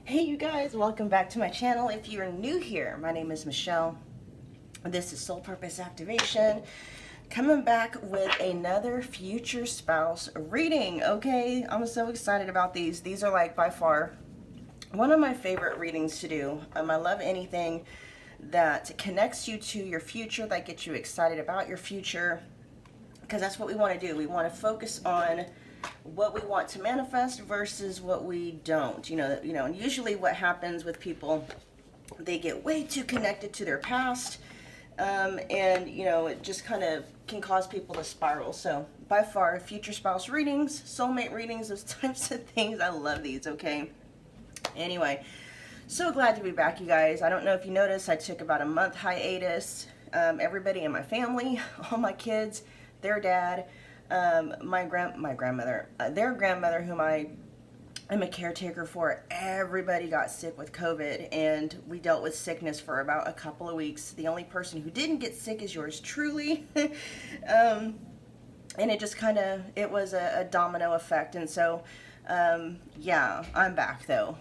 Hey you guys, welcome back to my channel. If you're new here, my name is Michelle. This is Soul Purpose Activation. Coming back with another future spouse reading, okay? I'm so excited about these. These are like by far one of my favorite readings to do. I love anything that connects you to your future, that gets you excited about your future, because that's what we want to do. We want to focus on what we want to manifest versus what we don't. And usually what happens with people, they get way too connected to their past, and it just kind of can cause people to spiral. So by far, future spouse readings, soulmate readings, those types of things, I love these. Okay, anyway, so glad to be back, you guys. I don't know if you noticed, I took about a month hiatus. Everybody in my family, all my kids, their dad, my grandmother, their grandmother, whom I am a caretaker for, everybody got sick with COVID, and we dealt with sickness for about a couple of weeks. The only person who didn't get sick is yours truly. And it just it was a domino effect. And so, yeah, I'm back though.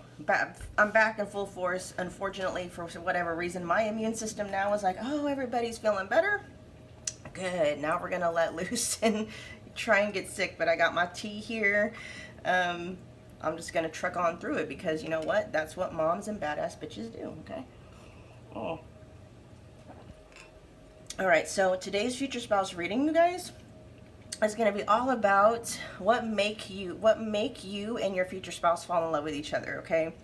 I'm back in full force. Unfortunately, for whatever reason, my immune system now is like, oh, everybody's feeling better. Good. Now we're gonna let loose and try and get sick. But I got my tea here. I'm just gonna truck on through it, because you know what? That's what moms and badass bitches do. Okay. Oh. All right. So today's future spouse reading, you guys, is gonna be all about what make you and your future spouse fall in love with each other. Okay.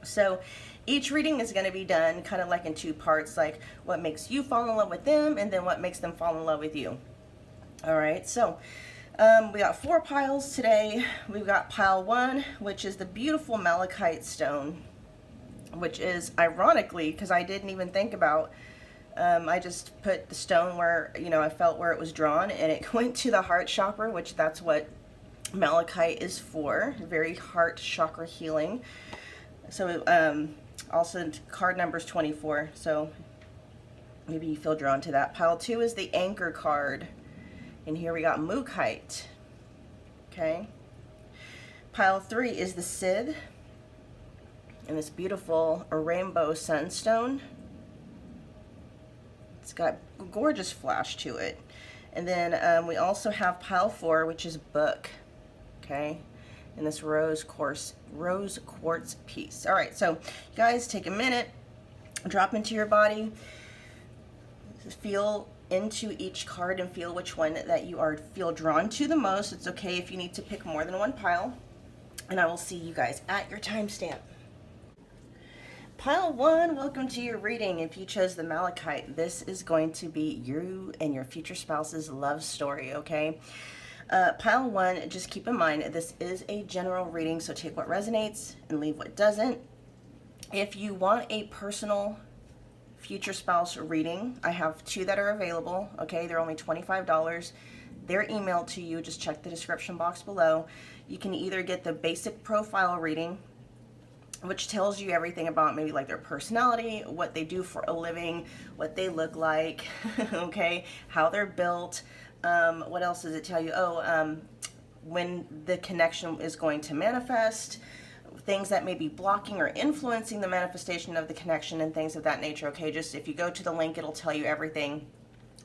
So each reading is going to be done kind of like in two parts, like what makes you fall in love with them, and then what makes them fall in love with you. All right, so we got 4 piles today. We've got pile 1, which is the beautiful Malachite stone, which is ironically, because I didn't even think about, I just put the stone where, I felt where it was drawn, and it went to the heart chakra, which that's what Malachite is for, very heart chakra healing. So also card number is 24, so maybe you feel drawn to that. Pile 2 is the anchor card, and here we got Mookaite. Okay. Pile 3 is the Scythe, and this beautiful rainbow sunstone. It's got a gorgeous flash to it. And then we also have pile 4, which is book. Okay. And this rose quartz piece. All right, so you guys take a minute, drop into your body, feel into each card and feel which one that you feel drawn to the most. It's okay if you need to pick more than one pile, and I will see you guys at your timestamp. Pile 1, welcome to your reading. If you chose the Malachite, this is going to be you and your future spouse's love story. Okay. Pile 1, just keep in mind, this is a general reading, so take what resonates and leave what doesn't. If you want a personal future spouse reading, I have 2 that are available. Okay, they're only $25. They're emailed to you. Just check the description box below. You can either get the basic profile reading, which tells you everything about maybe like their personality, what they do for a living, what they look like, okay, how they're built. What else does it tell you? When the connection is going to manifest, things that may be blocking or influencing the manifestation of the connection, and things of that nature. Okay, just if you go to the link, it'll tell you everything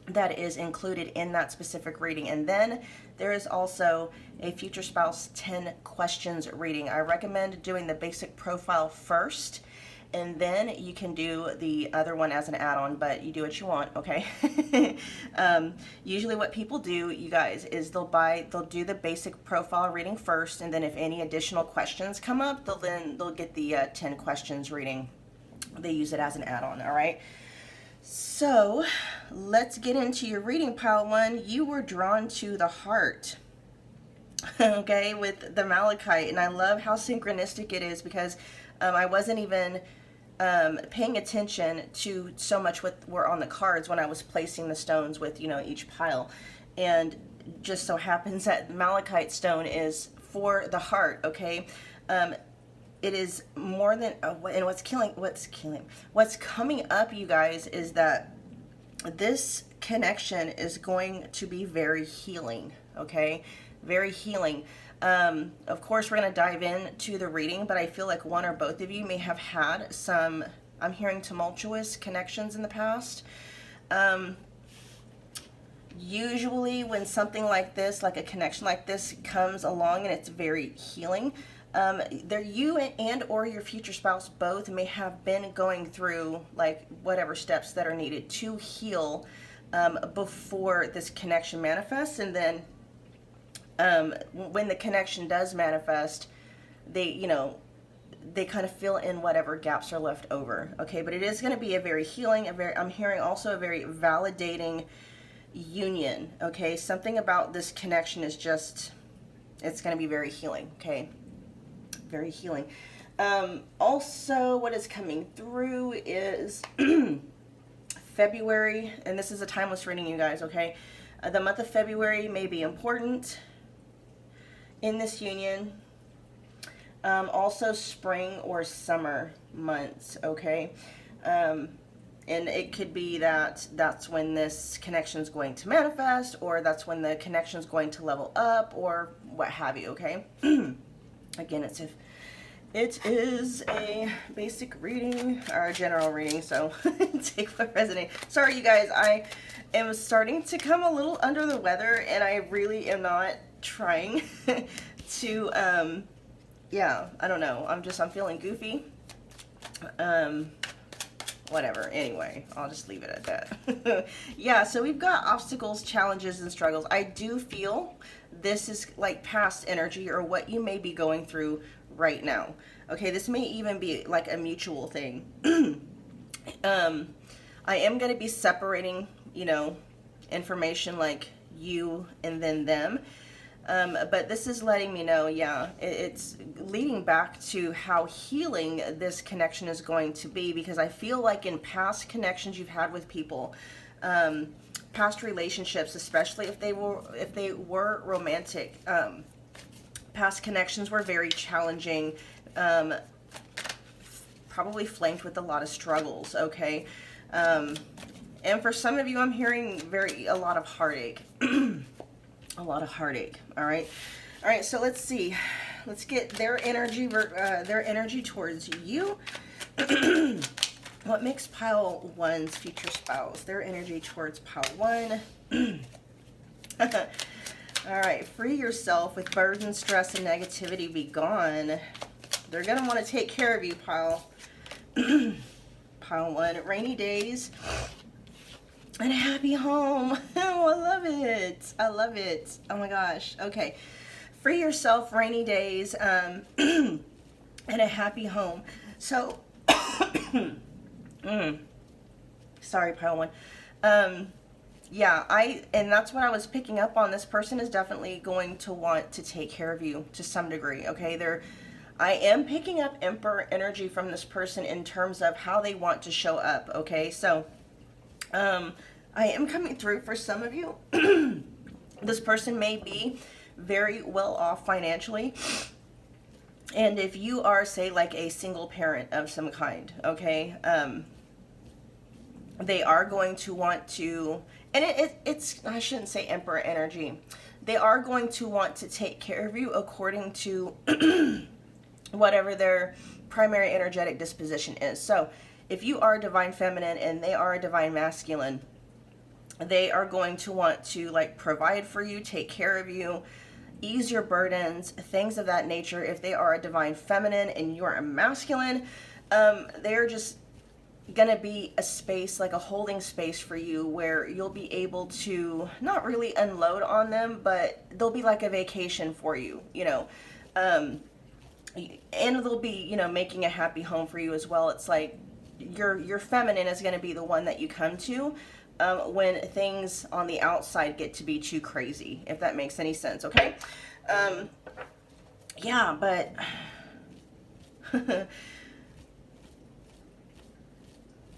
that is included in that specific reading. And then there is also a future spouse 10 questions reading. I recommend doing the basic profile first, and then you can do the other one as an add-on, but you do what you want. Okay. Usually what people do, you guys, is they'll do the basic profile reading first, and then if any additional questions come up, they'll get the 10 questions reading. They use it as an add-on. All right. So let's get into your reading. Pile 1, you were drawn to the heart. Okay, with the Malachite, and I love how synchronistic it is, because I wasn't even paying attention to so much what were on the cards when I was placing the stones with each pile, and just so happens that Malachite stone is for the heart. Okay, it is more than and what's coming up, you guys, is that this connection is going to be very healing. Okay, very healing. Of course, we're going to dive into the reading, but I feel like one or both of you may have had some, I'm hearing tumultuous connections in the past. Usually when something like this, like a connection like this comes along and it's very healing, you and or your future spouse both may have been going through like whatever steps that are needed to heal before this connection manifests. And then when the connection does manifest, they kind of fill in whatever gaps are left over. Okay, but it is going to be a very healing, I'm hearing also a very validating union. Okay, something about this connection is just, it's going to be very healing. Okay, very healing. Also, what is coming through is February, and this is a timeless reading, you guys. Okay, the month of February may be important in this union. Also spring or summer months. Okay, and it could be that that's when this connection is going to manifest, or that's when the connection is going to level up, or what have you. Okay, again, it is a basic reading or a general reading, so take what resonates. Sorry, you guys, I am starting to come a little under the weather, and I really am not trying to yeah, I don't know, I'm feeling goofy. Whatever, anyway, I'll just leave it at that. Yeah, so we've got obstacles, challenges, and struggles. I do feel this is like past energy, or what you may be going through right now. Okay, this may even be like a mutual thing. I am going to be separating, information like you and then them. But this is letting me know, yeah, it's leading back to how healing this connection is going to be, because I feel like in past connections you've had with people, past relationships, especially if they were romantic, past connections were very challenging, probably flanked with a lot of struggles. Okay, and for some of you, I'm hearing a lot of heartache. A lot of heartache. All right, so let's see, let's get their energy towards you. What makes pile one's future spouse, their energy towards pile one? All right, free yourself with burden, stress, and negativity. Be gone. They're gonna want to take care of you, pile one. Rainy days and a happy home. Oh, I love it. I love it. Oh my gosh. Okay. Free yourself, rainy days, and a happy home. So, sorry, pile one. Yeah, and that's what I was picking up on. This person is definitely going to want to take care of you to some degree. Okay. I am picking up Emperor energy from this person in terms of how they want to show up. Okay. So, I am coming through for some of you. This person may be very well off financially. And if you are, say, like a single parent of some kind, okay, they are going to want to, and it's, I shouldn't say Emperor energy. They are going to want to take care of you according to whatever their primary energetic disposition is. So, if you are a divine feminine and they are a divine masculine, they are going to want to like provide for you, take care of you, ease your burdens, things of that nature. If they are a divine feminine and you're a masculine, they're just gonna be a space, like a holding space for you, where you'll be able to not really unload on them, but they'll be like a vacation for you, and they'll be, making a happy home for you as well. It's like your feminine is going to be the one that you come to when things on the outside get to be too crazy, if that makes any sense. Okay. Yeah, but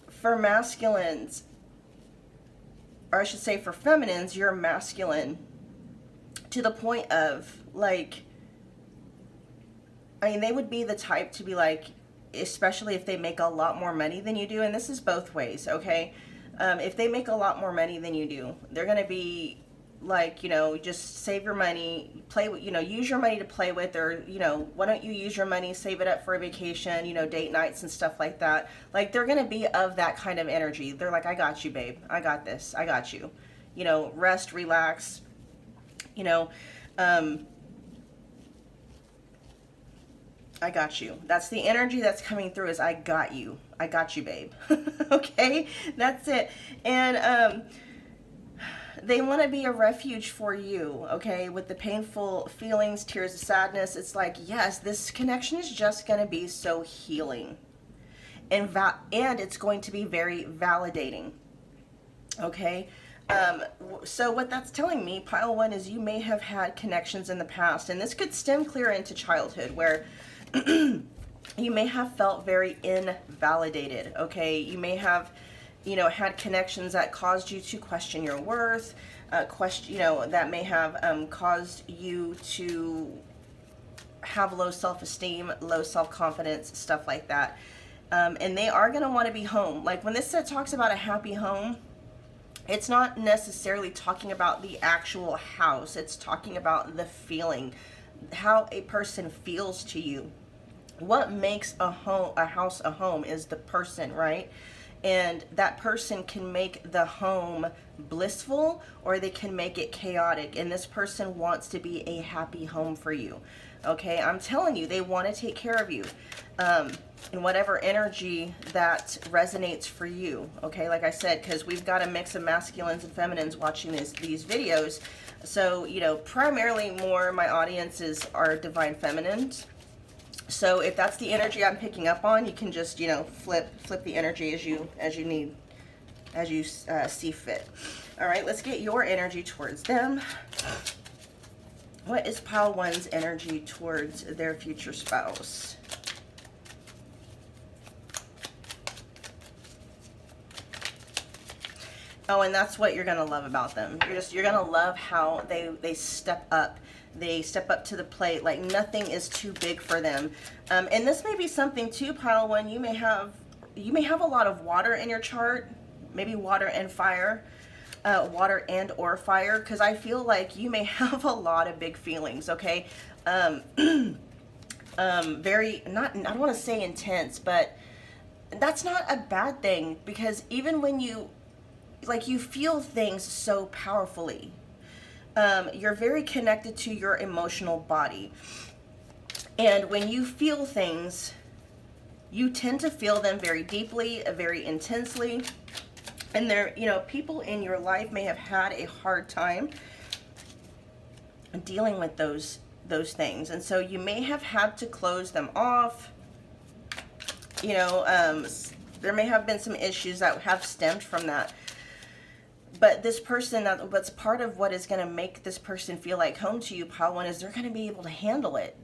for masculines, or I should say for feminines, you're masculine to the point of like, they would be the type to be like, especially if they make a lot more money than you do, and this is both ways, okay? If they make a lot more money than you do, they're going to be like, you know, just save your money, play with, you know, use your money to play with, or, you know, why don't you use your money, save it up for a vacation, you know, date nights and stuff like that. Like, they're going to be of that kind of energy. They're like, I got you, babe. I got this. I got you. You know, rest, relax, you know, I got you. That's the energy that's coming through, is I got you. I got you, babe. Okay? That's it. And, they want to be a refuge for you, okay? With the painful feelings, tears of sadness, it's like, yes, this connection is just going to be so healing. And it's going to be very validating, okay? So what that's telling me, pile one, is you may have had connections in the past, and this could stem clear into childhood, where you may have felt very invalidated, okay? You may have, you know, had connections that caused you to question your worth, you know, that may have caused you to have low self-esteem, low self-confidence, stuff like that. And they are going to want to be home. Like, when this set talks about a happy home, it's not necessarily talking about the actual house. It's talking about the feeling, how a person feels to you. What makes a house a home is the person, right? And that person can make the home blissful, or they can make it chaotic. And this person wants to be a happy home for you. Okay, I'm telling you, they want to take care of you in whatever energy that resonates for you. Okay, like I said, because we've got a mix of masculines and feminines watching these videos. So, you know, primarily more my audiences are divine feminines. So if that's the energy I'm picking up on, you can just, you know, flip the energy as you need, as you see fit. All right, let's get your energy towards them. What is pile one's energy towards their future spouse? Oh, and that's what you're gonna love about them. You're gonna love how they step up. They step up to the plate, like nothing is too big for them. And this may be something too, pile one. You may have a lot of water in your chart, maybe water and fire, water and or fire, because I feel like you may have a lot of big feelings. Okay, very I don't want to say intense, but that's not a bad thing, because even when you feel things so powerfully. You're very connected to your emotional body. And when you feel things, you tend to feel them very deeply, very intensely. And there, you know, people in your life may have had a hard time dealing with those things. And so you may have had to close them off. You know, there may have been some issues that have stemmed from that. But this person, what's part of what is going to make this person feel like home to you, pile one, is they're going to be able to handle it.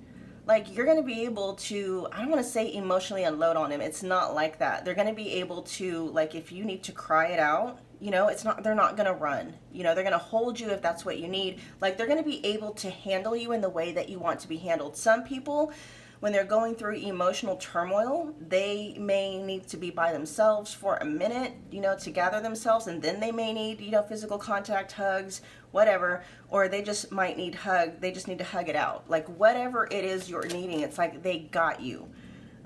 Like, you're going to be able to, I don't want to say emotionally unload on them. It's not like that. They're going to be able to, like, if you need to cry it out, you know, they're not going to run. You know, they're going to hold you if that's what you need. Like, they're going to be able to handle you in the way that you want to be handled. Some people, when they're going through emotional turmoil, they may need to be by themselves for a minute, you know, to gather themselves, and then they may need, you know, physical contact, hugs, whatever, or they just might need they just need to hug it out. Like, whatever it is you're needing, it's like they got you,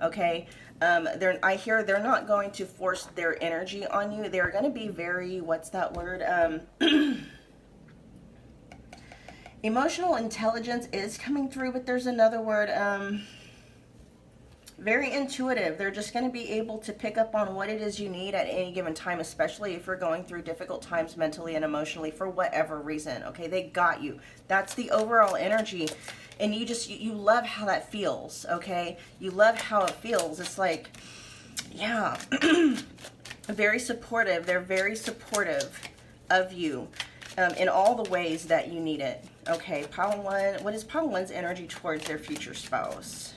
okay? I hear they're not going to force their energy on you. They're going to be very, what's that word? Emotional intelligence is coming through, but there's another word, very intuitive. They're just going to be able to pick up on what it is you need at any given time, especially if you're going through difficult times mentally and emotionally for whatever reason. Okay, they got you. That's the overall energy. And you love how that feels. Okay, you love how it feels. It's like, yeah, very supportive. They're very supportive of you in all the ways that you need it. Okay, pile one. What is pile one's energy towards their future spouse?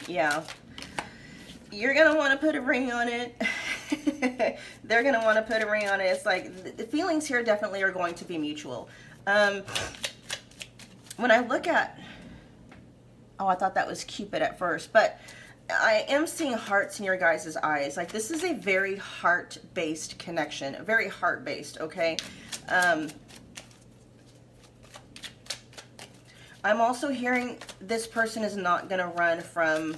Yeah, you're gonna want to put a ring on it. They're gonna want to put a ring on it. It's like the feelings here definitely are going to be mutual. When I look at, oh, I thought that was Cupid at first, but I am seeing hearts in your guys' eyes. Like, this is a very heart-based connection, very heart-based, okay? I'm also hearing this person is not going to run from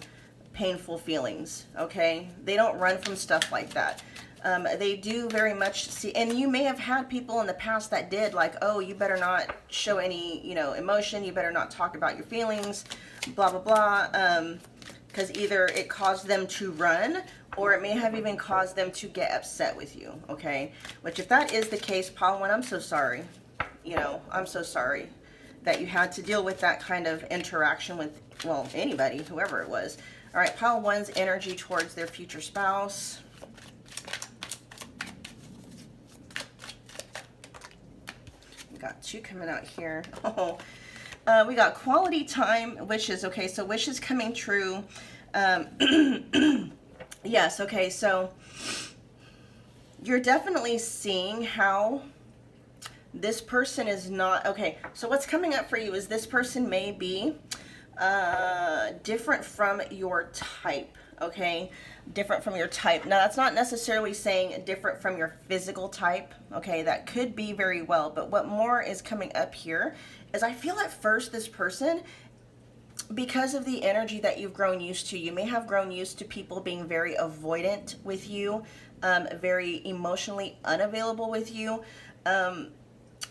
painful feelings, okay? They don't run from stuff like that. They do very much see, and you may have had people in the past that did, like, oh, you better not show any, you know, emotion, you better not talk about your feelings, blah, blah, blah, because either it caused them to run, or it may have even caused them to get upset with you, okay? Which, if that is the case, pile one, I'm so sorry. You know, I'm so sorry that you had to deal with that kind of interaction with, well, anybody, whoever it was. All right, pile one's energy towards their future spouse. We got two coming out here. Oh, we got quality time, wishes. Okay, so wishes coming true. Yes, okay, so you're definitely seeing how this person is not, okay, so what's coming up for you is this person may be different from your type, okay? Different from your type. Now, that's not necessarily saying different from your physical type, okay? That could be very well, but what more is coming up here is I feel at first this person, because of the energy that you've grown used to, you may have grown used to people being very avoidant with you, very emotionally unavailable with you.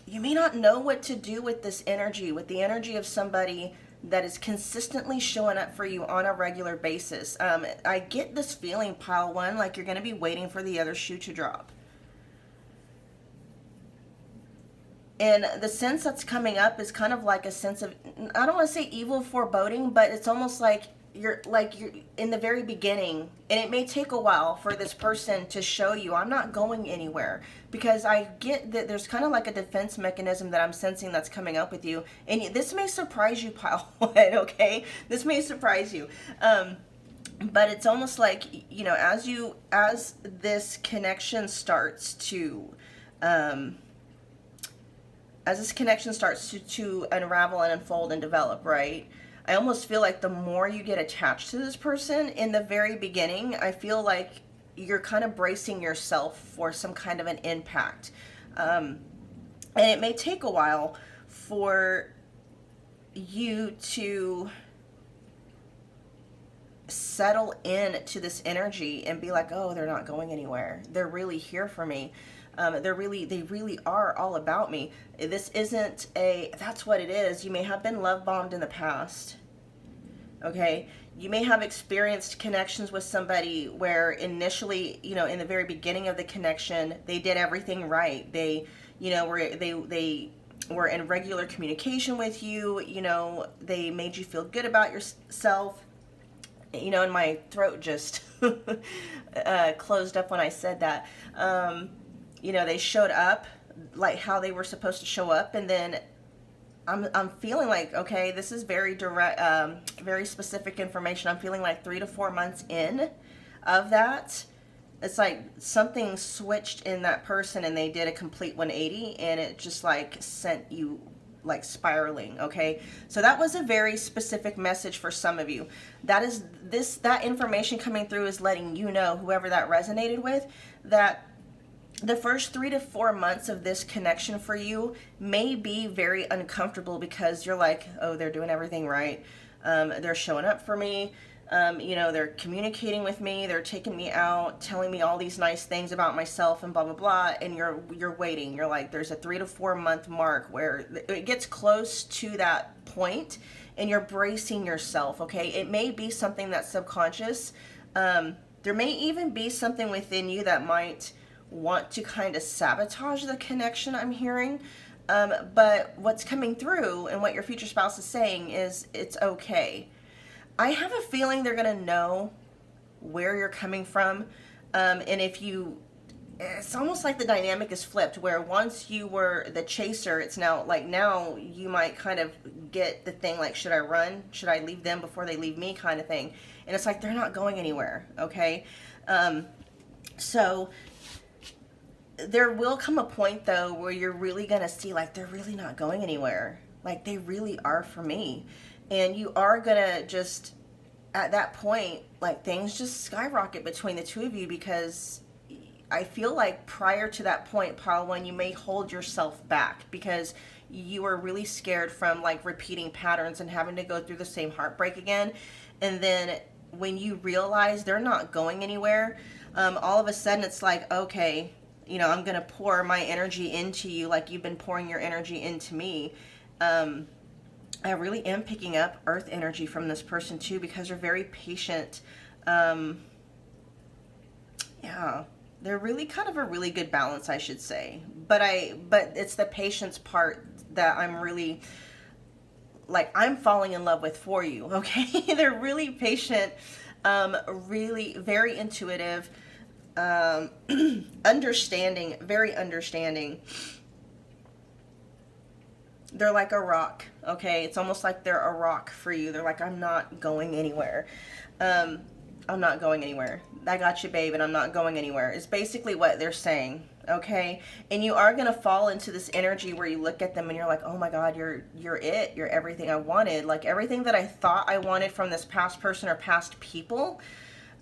You may not know what to do with this energy, with the energy of somebody that is consistently showing up for you on a regular basis. I get this feeling, pile one, like you're going to be waiting for the other shoe to drop. And the sense that's coming up is kind of like a sense of, I don't want to say evil foreboding, but it's almost like you're in the very beginning, and it may take a while for this person to show you, I'm not going anywhere, because I get that there's kind of like a defense mechanism that I'm sensing that's coming up with you, and this may surprise you, pile one, okay? This may surprise you, but it's almost like, you know, as this connection starts to, unravel and unfold and develop, right? I almost feel like the more you get attached to this person in the very beginning, I feel like you're kind of bracing yourself for some kind of an impact. And it may take a while for you to settle in to this energy and be like, oh, they're not going anywhere. They're really here for me. They really are all about me. This isn't that's what it is. You may have been love bombed in the past. Okay. You may have experienced connections with somebody where initially, you know, in the very beginning of the connection, they did everything right. They, you know, they were in regular communication with you. You know, they made you feel good about yourself. You know, and my throat just closed up when I said that. You know, they showed up like how they were supposed to show up, and then I'm feeling like, okay, this is very direct, very specific information. I'm feeling like 3 to 4 months in of that, it's like something switched in that person and they did a complete 180, and it just like sent you like spiraling. Okay, so that was a very specific message for some of you. That information coming through is letting you know, whoever that resonated with, that the first 3 to 4 months of this connection for you may be very uncomfortable, because you're like, oh, they're doing everything right. They're showing up for me. You know, they're communicating with me. They're taking me out, telling me all these nice things about myself and blah, blah, blah. And you're waiting. You're like, there's a 3 to 4 month mark where it gets close to that point and you're bracing yourself. Okay. It may be something that's subconscious. There may even be something within you that might want to kind of sabotage the connection, I'm hearing. But what's coming through and what your future spouse is saying is it's okay. I have a feeling they're going to know where you're coming from. And it's almost like the dynamic is flipped, where once you were the chaser, it's now you might kind of get the thing like, should I run? Should I leave them before they leave me, kind of thing. And it's like, they're not going anywhere. Okay. So there will come a point though where you're really going to see, like, they're really not going anywhere. Like, they really are for me. And you are going to just at that point, like, things just skyrocket between the two of you, because I feel like prior to that point, pile one, you may hold yourself back because you were really scared from like repeating patterns and having to go through the same heartbreak again. And then when you realize they're not going anywhere, all of a sudden it's like, okay, you know, I'm gonna pour my energy into you like you've been pouring your energy into me. I really am picking up earth energy from this person too, because they're very patient. Yeah, they're really kind of a really good balance, I should say. But it's the patience part that I'm really, like, I'm falling in love with for you, okay? They're really patient, really very intuitive, understanding, very understanding. They're like a rock, okay? It's almost like they're a rock for you. They're like, I'm not going anywhere. I'm not going anywhere. I got you, babe, and I'm not going anywhere. It's basically what they're saying, okay? And you are going to fall into this energy where you look at them and you're like, oh my God, you're it. You're everything I wanted. Like, everything that I thought I wanted from this past person or past people,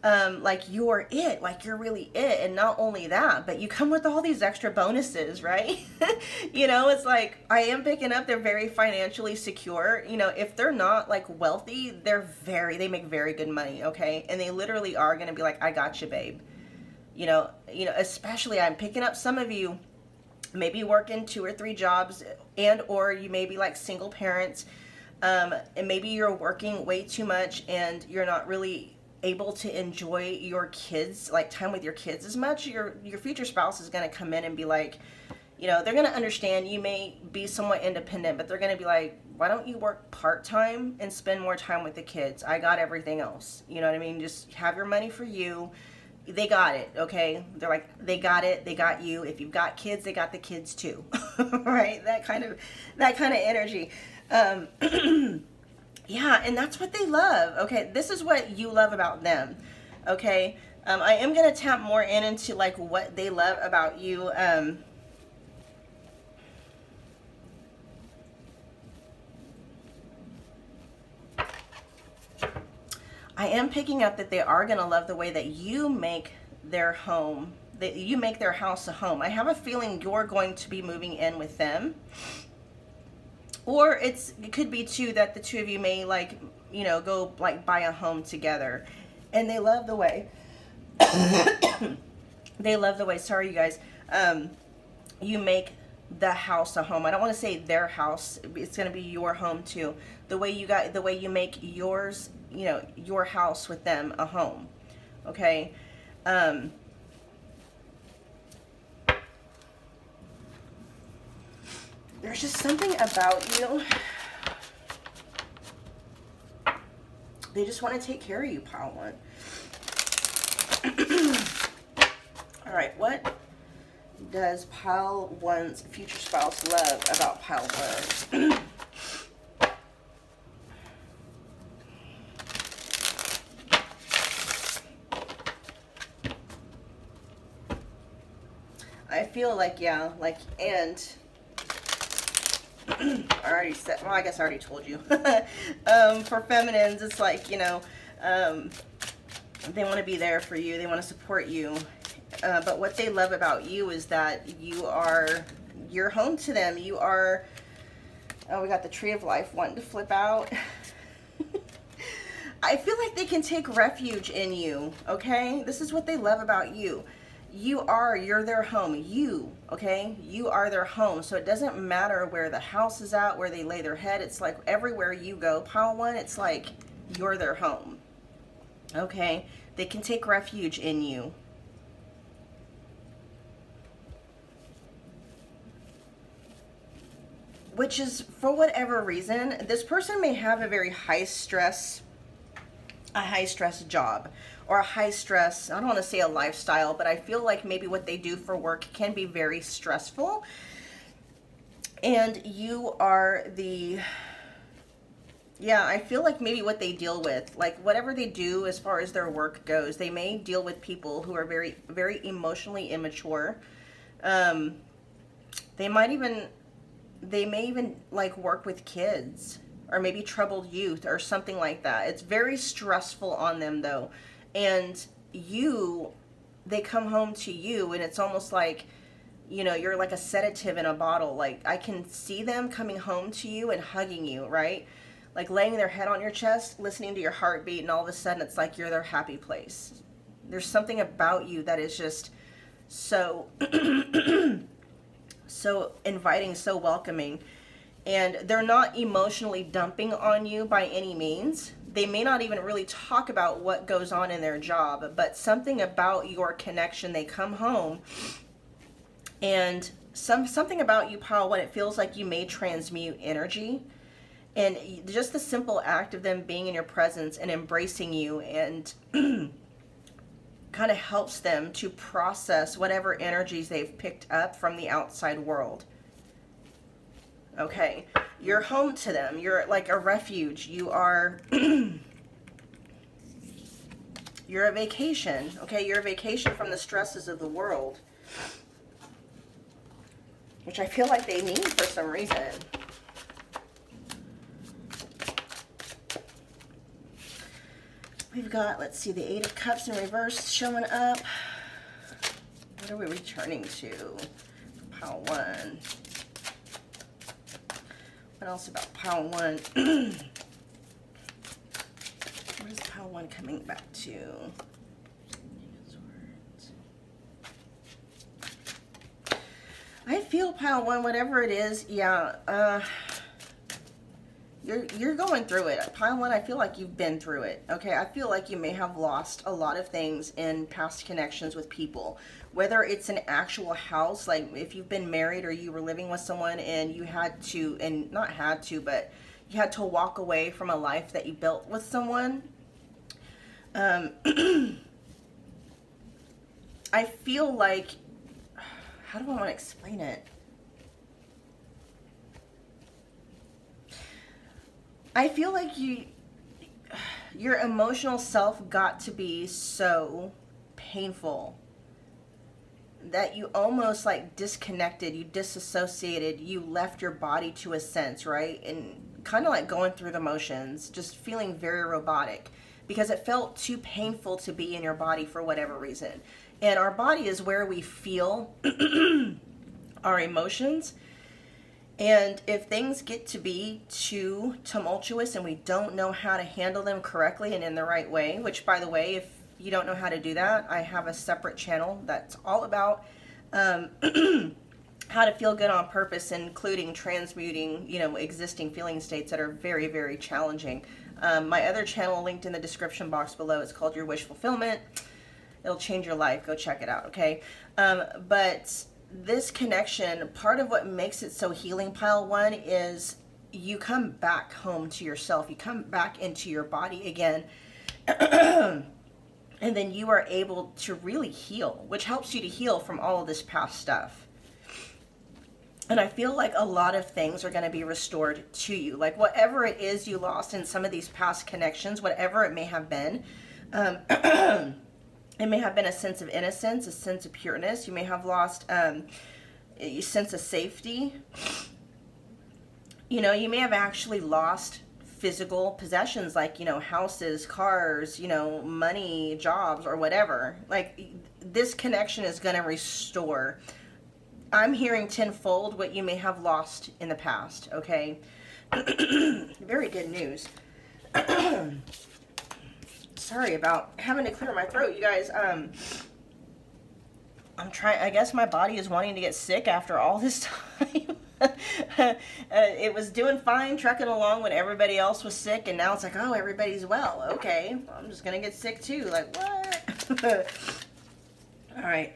like, you're it, like, you're really it. And not only that, but you come with all these extra bonuses, right? You know, it's like, I am picking up, they're very financially secure. You know, if they're not like wealthy, they make very good money, okay? And they literally are going to be like, I got you, babe. You know, especially, I'm picking up some of you maybe working 2 or 3 jobs, and or you may be like single parents, and maybe you're working way too much and you're not really able to enjoy your kids, like time with your kids as much. Your future spouse is going to come in and be like, you know, they're going to understand you may be somewhat independent, but they're going to be like, why don't you work part-time and spend more time with the kids? I got everything else. You know what I mean? Just have your money for you. They got it, okay? They're like, they got it, they got you. If you've got kids, they got the kids too. Right? That kind of energy. Yeah, and that's what they love. Okay, this is what you love about them. Okay, I am going to tap more into like what they love about you. I am picking up that they are going to love the way that you make their home, that you make their house a home. I have a feeling you're going to be moving in with them. Or it could be too that the two of you may, like, you know, go like buy a home together. And they love the way, sorry you guys, you make the house a home. I don't want to say their house. It's going to be your home too. The way you make yours, you know, your house with them a home. Okay. There's just something about you. They just want to take care of you, pile one. All right, what does pile one's future spouse love about pile one? I feel like, yeah, like, and I already said, well, I guess I already told you. For feminines, it's like, you know, they want to be there for you. They want to support you. But what they love about you is that you're home to them. You are, oh, we got the Tree of Life wanting to flip out. I feel like they can take refuge in you, okay? This is what they love about you. You're their home. Okay? You are their home. So it doesn't matter where the house is at, where they lay their head. It's like everywhere you go, pile one, it's like you're their home. Okay? They can take refuge in you. Which is, for whatever reason, this person may have a very high stress job, or a high stress, I don't want to say a lifestyle, but I feel like maybe what they do for work can be very stressful. And you are I feel like maybe what they deal with, like whatever they do as far as their work goes, they may deal with people who are very, very emotionally immature. They may even like work with kids. or maybe troubled youth or something like that. It's very stressful on them though. And they come home to you and it's almost like, you know, you're like a sedative in a bottle. Like I can see them coming home to you and hugging you, right? Like laying their head on your chest, listening to your heartbeat, and all of a sudden it's like you're their happy place. There's something about you that is just so so inviting, so welcoming. And they're not emotionally dumping on you by any means. They may not even really talk about what goes on in their job, but something about your connection, they come home and something about you, Pile One, it feels like you may transmute energy. And just the simple act of them being in your presence and embracing you and kind of helps them to process whatever energies they've picked up from the outside world. Okay, you're home to them. You're like a refuge. You are, you're a vacation. Okay, you're a vacation from the stresses of the world, which I feel like they need for some reason. We've got, let's see, the Eight of Cups in reverse showing up. What are we returning to? Pile One. What else about Pile One? What is Pile One coming back to? I feel Pile One, whatever it is, yeah, you're going through it. Pile One, I feel like you've been through it. Okay, I feel like you may have lost a lot of things in past connections with people. Whether it's an actual house, like if you've been married or you were living with someone and you had to, and not had to, but you had to walk away from a life that you built with someone. I feel like, how do I want to explain it? I feel like your emotional self got to be so painful that you almost like disconnected, you disassociated, you left your body to a sense, right? And kind of like going through the motions, just feeling very robotic because it felt too painful to be in your body for whatever reason. And our body is where we feel our emotions. And if things get to be too tumultuous and we don't know how to handle them correctly and in the right way, which by the way, if you don't know how to do that, I have a separate channel that's all about how to feel good on purpose, including transmuting, you know, existing feeling states that are very, very challenging. My other channel linked in the description box below, it's called Your Wish Fulfillment. It'll change your life. Go check it out, okay? But this connection, part of what makes it so healing, Pile One, is you come back home to yourself. You come back into your body again. And then you are able to really heal, which helps you to heal from all of this past stuff. And I feel like a lot of things are going to be restored to you. Like whatever it is you lost in some of these past connections, whatever it may have been, it may have been a sense of innocence, a sense of pureness. You may have lost a sense of safety. You know, you may have actually lost physical possessions like, you know, houses, cars, you know, money, jobs, or whatever. Like this connection is going to restore. I'm hearing tenfold what you may have lost in the past, okay? Very good news. Sorry about having to clear my throat, you guys. I'm trying, I guess my body is wanting to get sick after all this time. It was doing fine, trucking along when everybody else was sick, and now it's like, oh, everybody's well. Okay, I'm just gonna get sick too. Like, what? All right.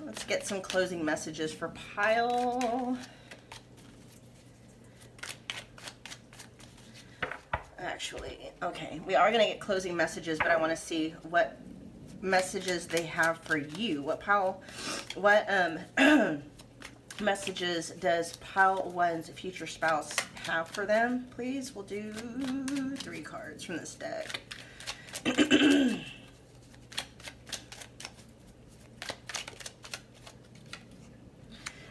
Let's get some closing messages for Pile. Actually, okay, we are going to get closing messages, but I want to see what messages they have for you. What messages does Pile One's future spouse have for them, please? We'll do 3 cards from this deck.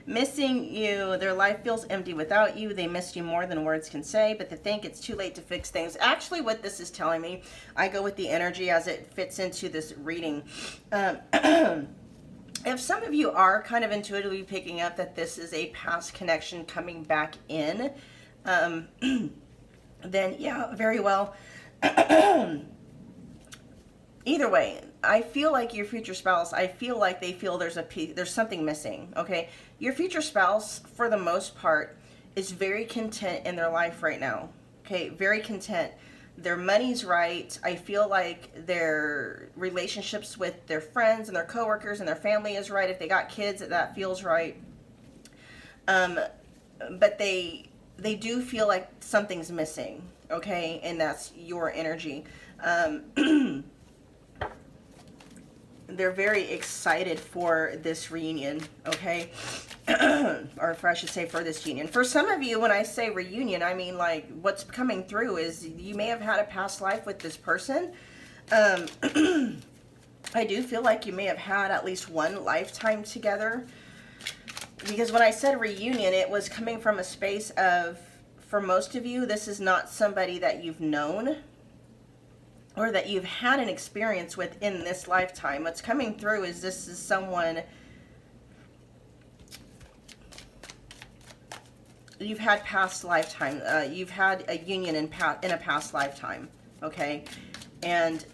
Missing you. Their life feels empty without you. They missed you more than words can say, but they think it's too late to fix things. Actually, what this is telling me, I go with the energy as it fits into this reading. If some of you are kind of intuitively picking up that this is a past connection coming back in, then yeah, very well. Either way, I feel like your future spouse, I feel like they feel there's something missing, okay? Your future spouse, for the most part, is very content in their life right now, okay? Very content. Their money's right. I feel like their relationships with their friends and their coworkers and their family is right. If they got kids, that feels right. But they do feel like something's missing, okay? And that's your energy. They're very excited for this reunion, okay? Or I should say for this union. For some of you, when I say reunion, I mean like what's coming through is you may have had a past life with this person. I do feel like you may have had at least one lifetime together. Because when I said reunion, it was coming from a space of, for most of you, this is not somebody that you've known or that you've had an experience with in this lifetime. What's coming through is this is someone you've had past lifetime. You've had a union in a past lifetime, okay? And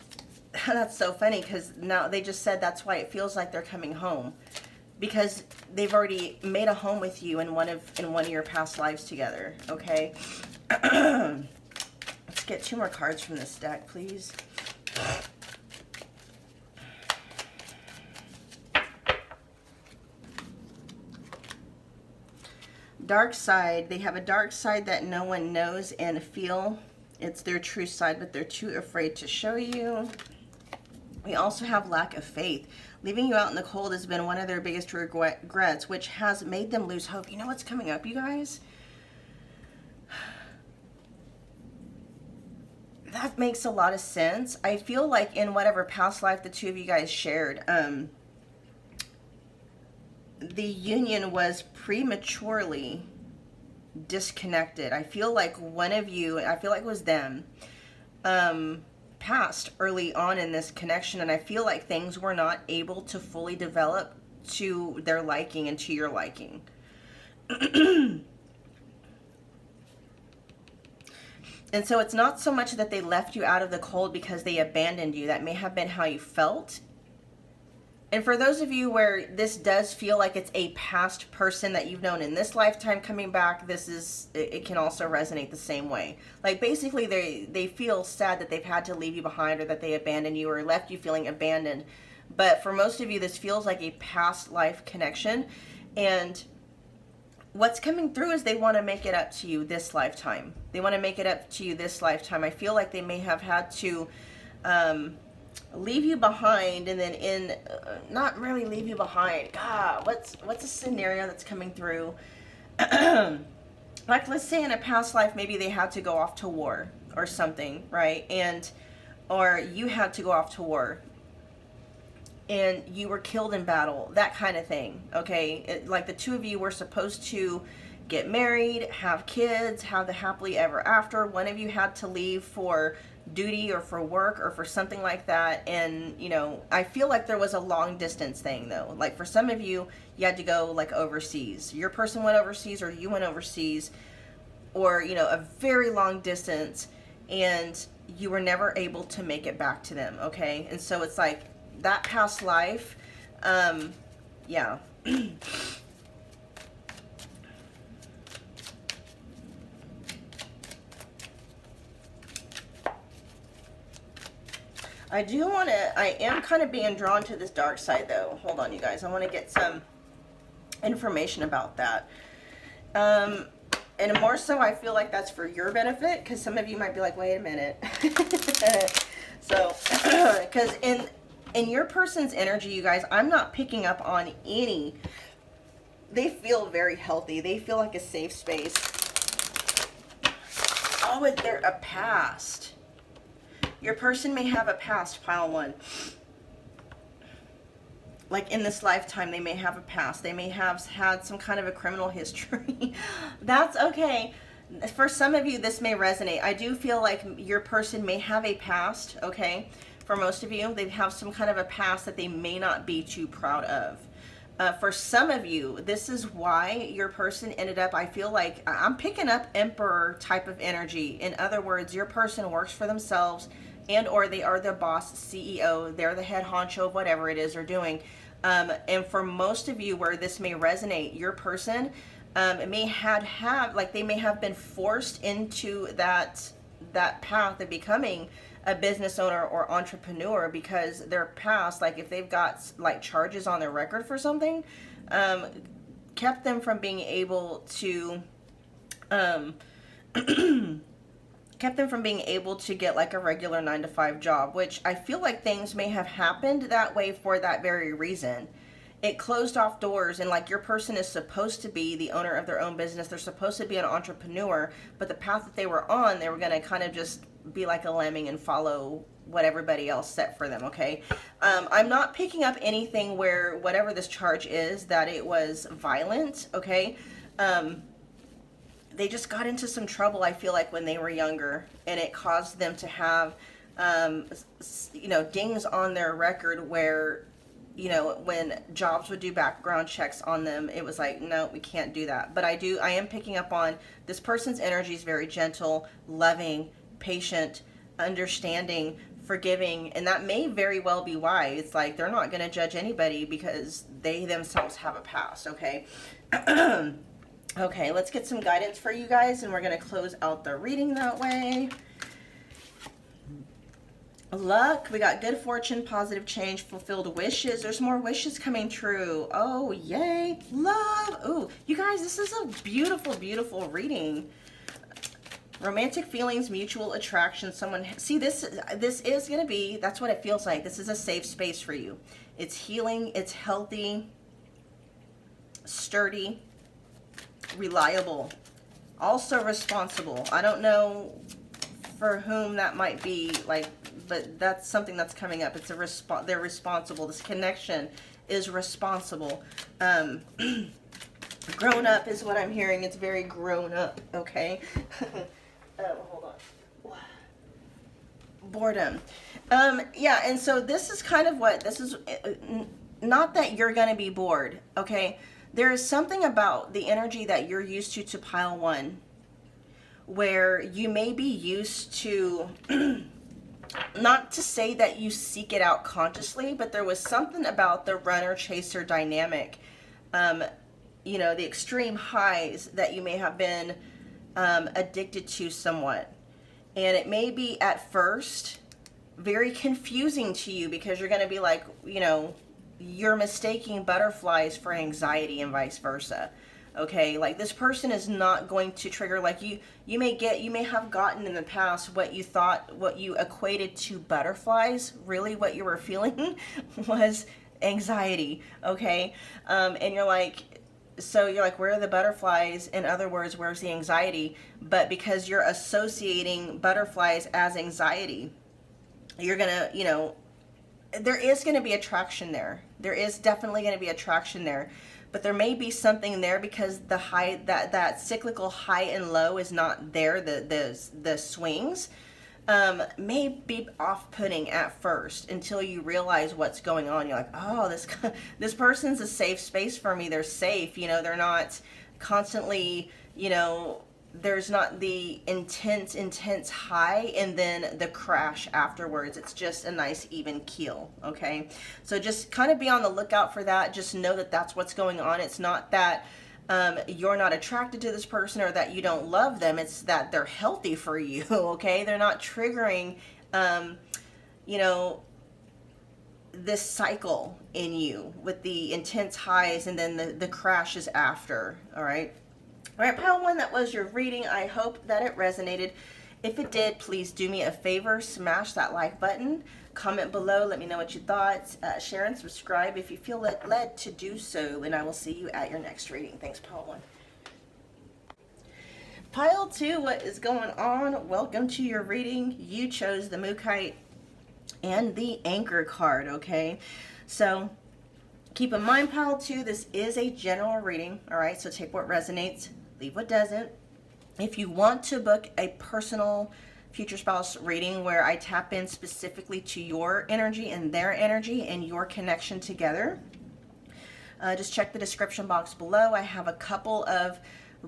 that's so funny because now they just said that's why it feels like they're coming home, because they've already made a home with you in one of your past lives together, okay? Let's get 2 more cards from this deck, please. Dark side. They have a dark side that no one knows and feel. It's their true side, but they're too afraid to show you. We also have lack of faith. Leaving you out in the cold has been one of their biggest regrets, which has made them lose hope. You know what's coming up, you guys? That makes a lot of sense. I feel like in whatever past life the two of you guys shared, the union was prematurely disconnected. I feel like one of you, I feel like it was them, passed early on in this connection, and I feel like things were not able to fully develop to their liking and to your liking. And so it's not so much that they left you out of the cold because they abandoned you. That may have been how you felt. And for those of you where this does feel like it's a past person that you've known in this lifetime coming back, it can also resonate the same way. Like basically they feel sad that they've had to leave you behind, or that they abandoned you or left you feeling abandoned. But for most of you, this feels like a past life connection. And what's coming through is they want to make it up to you this lifetime. They want to make it up to you this lifetime. I feel like they may have had to leave you behind, and then not really leave you behind. God, what's a scenario that's coming through? Like, let's say in a past life, maybe they had to go off to war or something, right? Or you had to go off to war, and you were killed in battle, that kind of thing, okay? Like the two of you were supposed to get married, have kids, have the happily ever after. One of you had to leave for duty or for work or for something like that. And, you know, I feel like there was a long distance thing though. Like for some of you, you had to go like overseas. Your person went overseas, or you went overseas, or, you know, a very long distance, and you were never able to make it back to them, okay? And so it's like, that past life, yeah. I am kind of being drawn to this dark side though. Hold on, you guys. I want to get some information about that. And more so, I feel like that's for your benefit, because some of you might be like, wait a minute. So, because in your person's energy, you guys, I'm not picking up on any. They feel very healthy. They feel like a safe space. Oh, and they're a past. Your person may have a past, pile 1. like in this lifetime, they may have a past. They may have had some kind of a criminal history. That's okay. For some of you, this may resonate. I do feel like your person may have a past, okay? For most of you, they have some kind of a past that they may not be too proud of. For some of you, this is why your person ended up, I feel like, I'm picking up Emperor type of energy. In other words, your person works for themselves, and or they are the boss, CEO, they're the head honcho of whatever it is they're doing. And for most of you where this may resonate, your person may have like they may have been forced into that path of becoming a business owner or entrepreneur because their past, like if they've got like charges on their record for something, kept them from being able to kept them from being able to get like a regular 9-to-5 job, which I feel like things may have happened that way for that very reason. It closed off doors, and like your person is supposed to be the owner of their own business. They're supposed to be an entrepreneur, but the path that they were on, they were going to kind of just be like a lemming and follow what everybody else set for them, okay? I'm not picking up anything where whatever this charge is, that it was violent, okay? They just got into some trouble, I feel like, when they were younger, and it caused them to have, dings on their record where, when jobs would do background checks on them, it was like, no, we can't do that. But I am picking up on this person's energy is very gentle, loving, patient, understanding, forgiving, and that may very well be why. It's like they're not going to judge anybody because they themselves have a past, okay? Okay, let's get some guidance for you guys, and we're going to close out the reading that way. Luck, we got good fortune, positive change, fulfilled wishes. There's more wishes coming true. Oh, yay. Love. Ooh, you guys, this is a beautiful, beautiful reading. Romantic feelings, mutual attraction. Someone, see, this is going to be, that's what it feels like. This is a safe space for you. It's healing, it's healthy, sturdy, reliable, also responsible. I don't know for whom that might be, like, but that's something that's coming up. It's a they're responsible. This connection is responsible. Grown up is what I'm hearing. It's very grown up, okay? Hold on. Boredom. Yeah, and so this is kind of what, this is, not that you're going to be bored, okay? There is something about the energy that you're used to pile one, where you may be used to, not to say that you seek it out consciously, but there was something about the runner-chaser dynamic, the extreme highs that you may have been addicted to somewhat. And it may be at first very confusing to you because you're going to be like, you're mistaking butterflies for anxiety and vice versa. Okay, like this person is not going to trigger, like you may have gotten in the past what you equated to butterflies. Really what you were feeling was anxiety, okay? And you're like, where are the butterflies? In other words, where's the anxiety? But because you're associating butterflies as anxiety, you're gonna, there is gonna be attraction there. There is definitely gonna be attraction there. But there may be something there because the high, that cyclical high and low is not there. The swings may be off-putting at first until you realize what's going on. You're like, oh, this person's a safe space for me. They're safe. They're not constantly, there's not the intense high and then the crash afterwards. It's just a nice even keel, okay? So just kind of be on the lookout for that. Just know that that's what's going on. It's not that you're not attracted to this person or that you don't love them. It's that they're healthy for you, okay? They're not triggering, this cycle in you with the intense highs and then the crashes after, all right? All right, pile one, that was your reading. I hope that it resonated. If it did, please do me a favor, smash that like button, comment below, let me know what you thought, share and subscribe if you feel led to do so, and I will see you at your next reading. Thanks, pile one. Pile two, what is going on? Welcome to your reading. You chose the Mookaite and the Anchor card, okay? So Keep in mind, pile 2, this is a general reading, all right? So take what resonates, leave what doesn't. If you want to book a personal future spouse reading where I tap in specifically to your energy and their energy and your connection together, just check the description box below. I have a couple of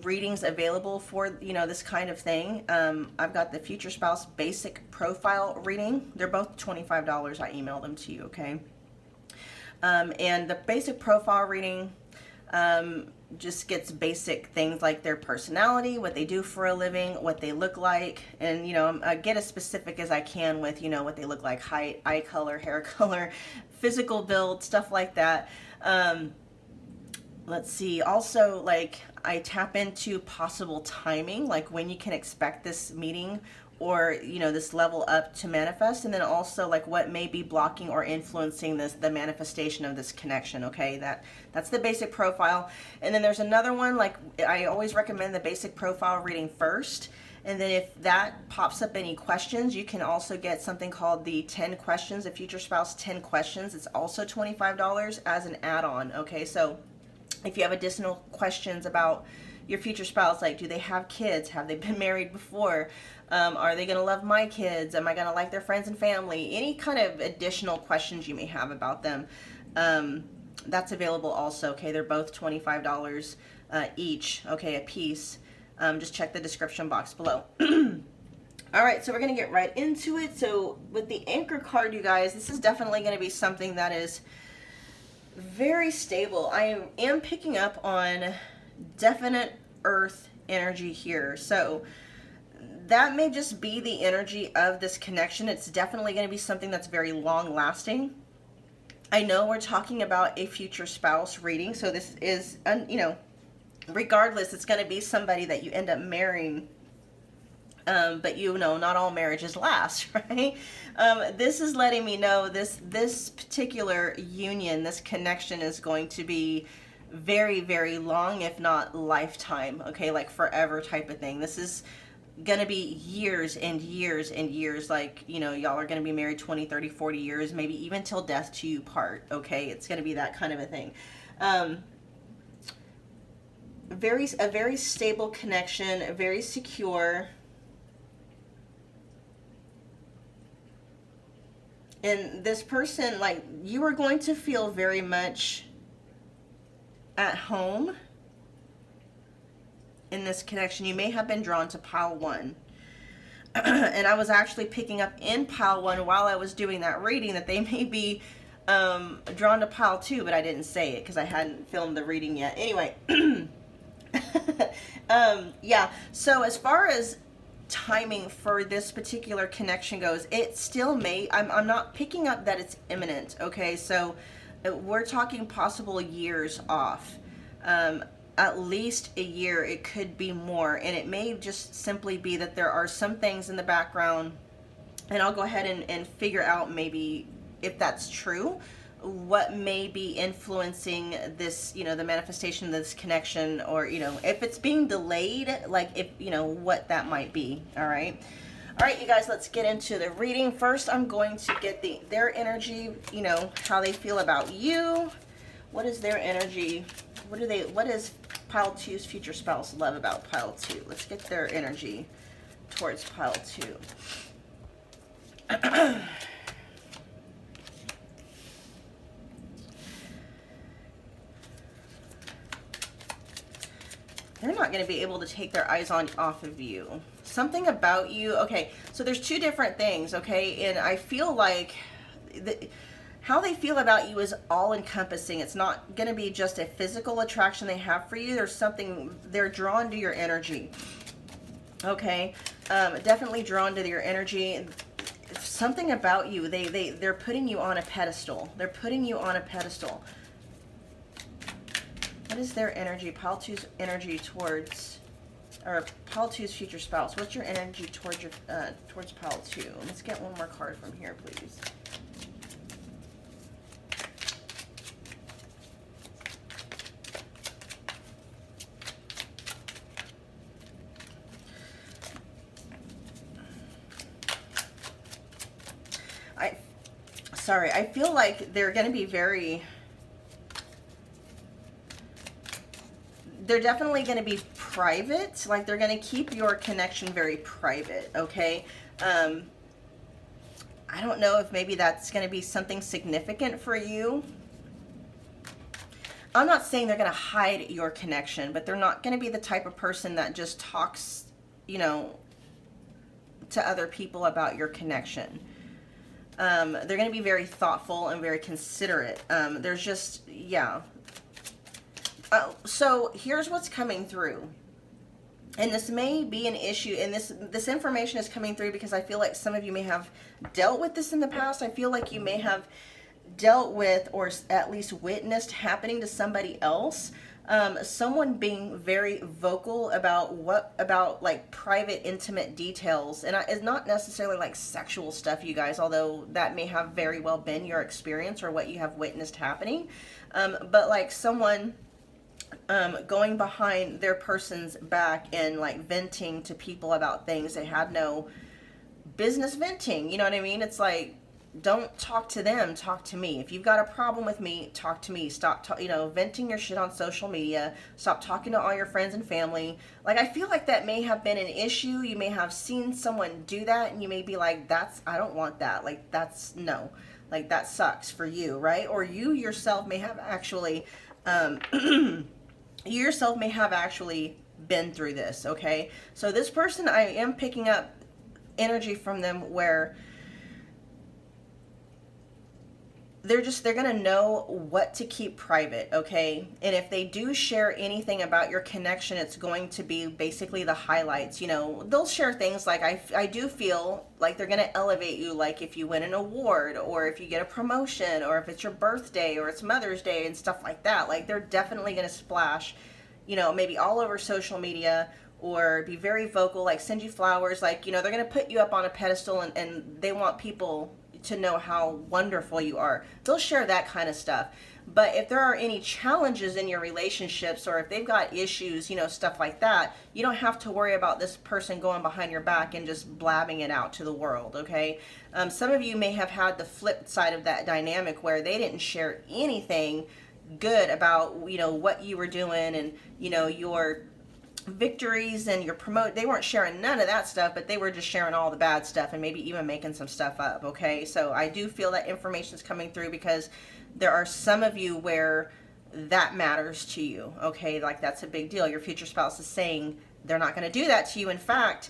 readings available for, you know, this kind of thing. I've got the future spouse basic profile reading. They're both $25. I email them to you, okay? And the basic profile reading just gets basic things like their personality, what they do for a living, what they look like, and, you know, I get as specific as I can with, you know, what they look like, height, eye color, hair color, physical build, stuff like that. Let's see, also, like, I tap into possible timing, like when you can expect this meeting or, you know, this level up to manifest, and then also like what may be blocking or influencing the manifestation of this connection. Okay, that's the basic profile. And then there's another one, like I always recommend the basic profile reading first, and then if that pops up any questions, you can also get something called the 10 questions, the future spouse 10 questions. It's also $25 as an add-on. Okay, so if you have additional questions about your future spouse, like do they have kids, have they been married before, are they going to love my kids, am I going to like their friends and family, any kind of additional questions you may have about them, that's available also. Okay, they're both $25 each, okay, a piece. Just check the description box below. All right, so we're going to get right into it. So with the Anchor card, you guys, this is definitely going to be something that is very stable. I am picking up on definite earth energy here. So that may just be the energy of this connection. It's definitely going to be something that's very long lasting. I know we're talking about a future spouse reading, so this is, you know, regardless, it's going to be somebody that you end up marrying. But you know, not all marriages last, right? This is letting me know this particular union, this connection is going to be very, very long, if not lifetime, okay, like forever type of thing. This is gonna be years and years and years, like, you know, y'all are gonna be married 20, 30, 40 years, maybe even till death to you part, okay? It's gonna be that kind of a thing. A very stable connection, very secure. And this person, like, you are going to feel very much at home in this connection. You may have been drawn to pile 1. And I was actually picking up in pile 1 while I was doing that reading that they may be drawn to pile 2, but I didn't say it because I hadn't filmed the reading yet. Anyway, yeah, so as far as timing for this particular connection goes, it still may, I'm not picking up that it's imminent, okay? So we're talking possible years off, at least a year. It could be more, and it may just simply be that there are some things in the background, and I'll go ahead and figure out maybe if that's true, what may be influencing this, you know, the manifestation of this connection, or, you know, if it's being delayed, like, if, you know, what that might be. All right, you guys, let's get into the reading. First, I'm going to get their energy, you know, how they feel about you. What is their energy? What is pile 2's future spouse love about pile 2? Let's get their energy towards pile 2. They're not going to be able to take their eyes off of you. Something about you. Okay, so there's two different things, okay? And I feel like how they feel about you is all encompassing. It's not going to be just a physical attraction they have for you. There's something, they're drawn to your energy. Okay, definitely drawn to your energy. Something about you. They're putting you on a pedestal. They're putting you on a pedestal. What is their energy? Pile 2's energy towards, or pile 2's future spouse. What's your energy towards your towards pile 2? Let's get one more card from here, please. I feel like they're going to be very they're definitely going to be private. Like, they're going to keep your connection very private, okay? I don't know if maybe that's going to be something significant for you. I'm not saying they're going to hide your connection, but they're not going to be the type of person that just talks, you know, to other people about your connection. They're going to be very thoughtful and very considerate. There's just, yeah. So here's what's coming through. And this may be an issue, and this information is coming through because I feel like some of you may have dealt with this in the past. I feel like you may have dealt with, or at least witnessed happening to somebody else. Someone being very vocal about like private, intimate details. And it's not necessarily like sexual stuff, you guys, although that may have very well been your experience or what you have witnessed happening. But like someone going behind their person's back and like venting to people about things they had no business venting. You know what I mean? It's like, don't talk to them, talk to me. If you've got a problem with me, talk to me. Stop venting your shit on social media. Stop talking to all your friends and family. Like, I feel like that may have been an issue. You may have seen someone do that and you may be like, I don't want that. Like, no, like that sucks for you, right? Or you yourself may have actually been through this, okay? So this person, I am picking up energy from them where they're going to know what to keep private, okay? And if they do share anything about your connection, it's going to be basically the highlights. You know, they'll share things like, I do feel like they're going to elevate you, like if you win an award, or if you get a promotion, or if it's your birthday, or it's Mother's Day and stuff like that. Like, they're definitely going to splash, you know, maybe all over social media, or be very vocal, like send you flowers. Like, you know, they're going to put you up on a pedestal and they want people to know how wonderful you are. They'll share that kind of stuff. But if there are any challenges in your relationships, or if they've got issues, you know, stuff like that, you don't have to worry about this person going behind your back and just blabbing it out to the world, okay? Some of you may have had the flip side of that dynamic where they didn't share anything good about, you know, what you were doing and, you know, your victories and your they weren't sharing none of that stuff, but they were just sharing all the bad stuff and maybe even making some stuff up, okay? So I do feel that information is coming through because there are some of you where that matters to you, okay? Like, that's a big deal. Your future spouse is saying they're not going to do that to you. In fact,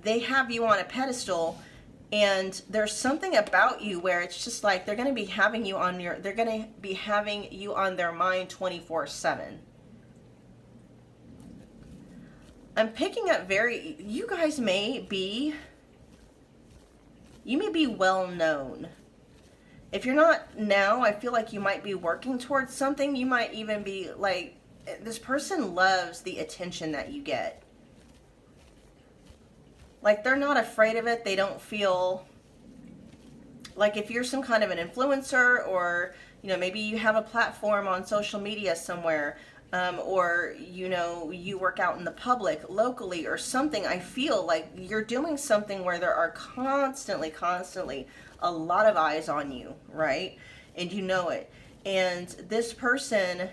they have you on a pedestal, and there's something about you where it's just like they're going to be having you on their mind 24/7. I'm picking up you guys may be well known. If you're not now, I feel like you might be working towards something. You might even be like, this person loves the attention that you get. Like, they're not afraid of it. They don't feel like, if you're some kind of an influencer, or, you know, maybe you have a platform on social media somewhere, or, you know, you work out in the public locally or something, I feel like you're doing something where there are constantly a lot of eyes on you, right? And you know it. And this person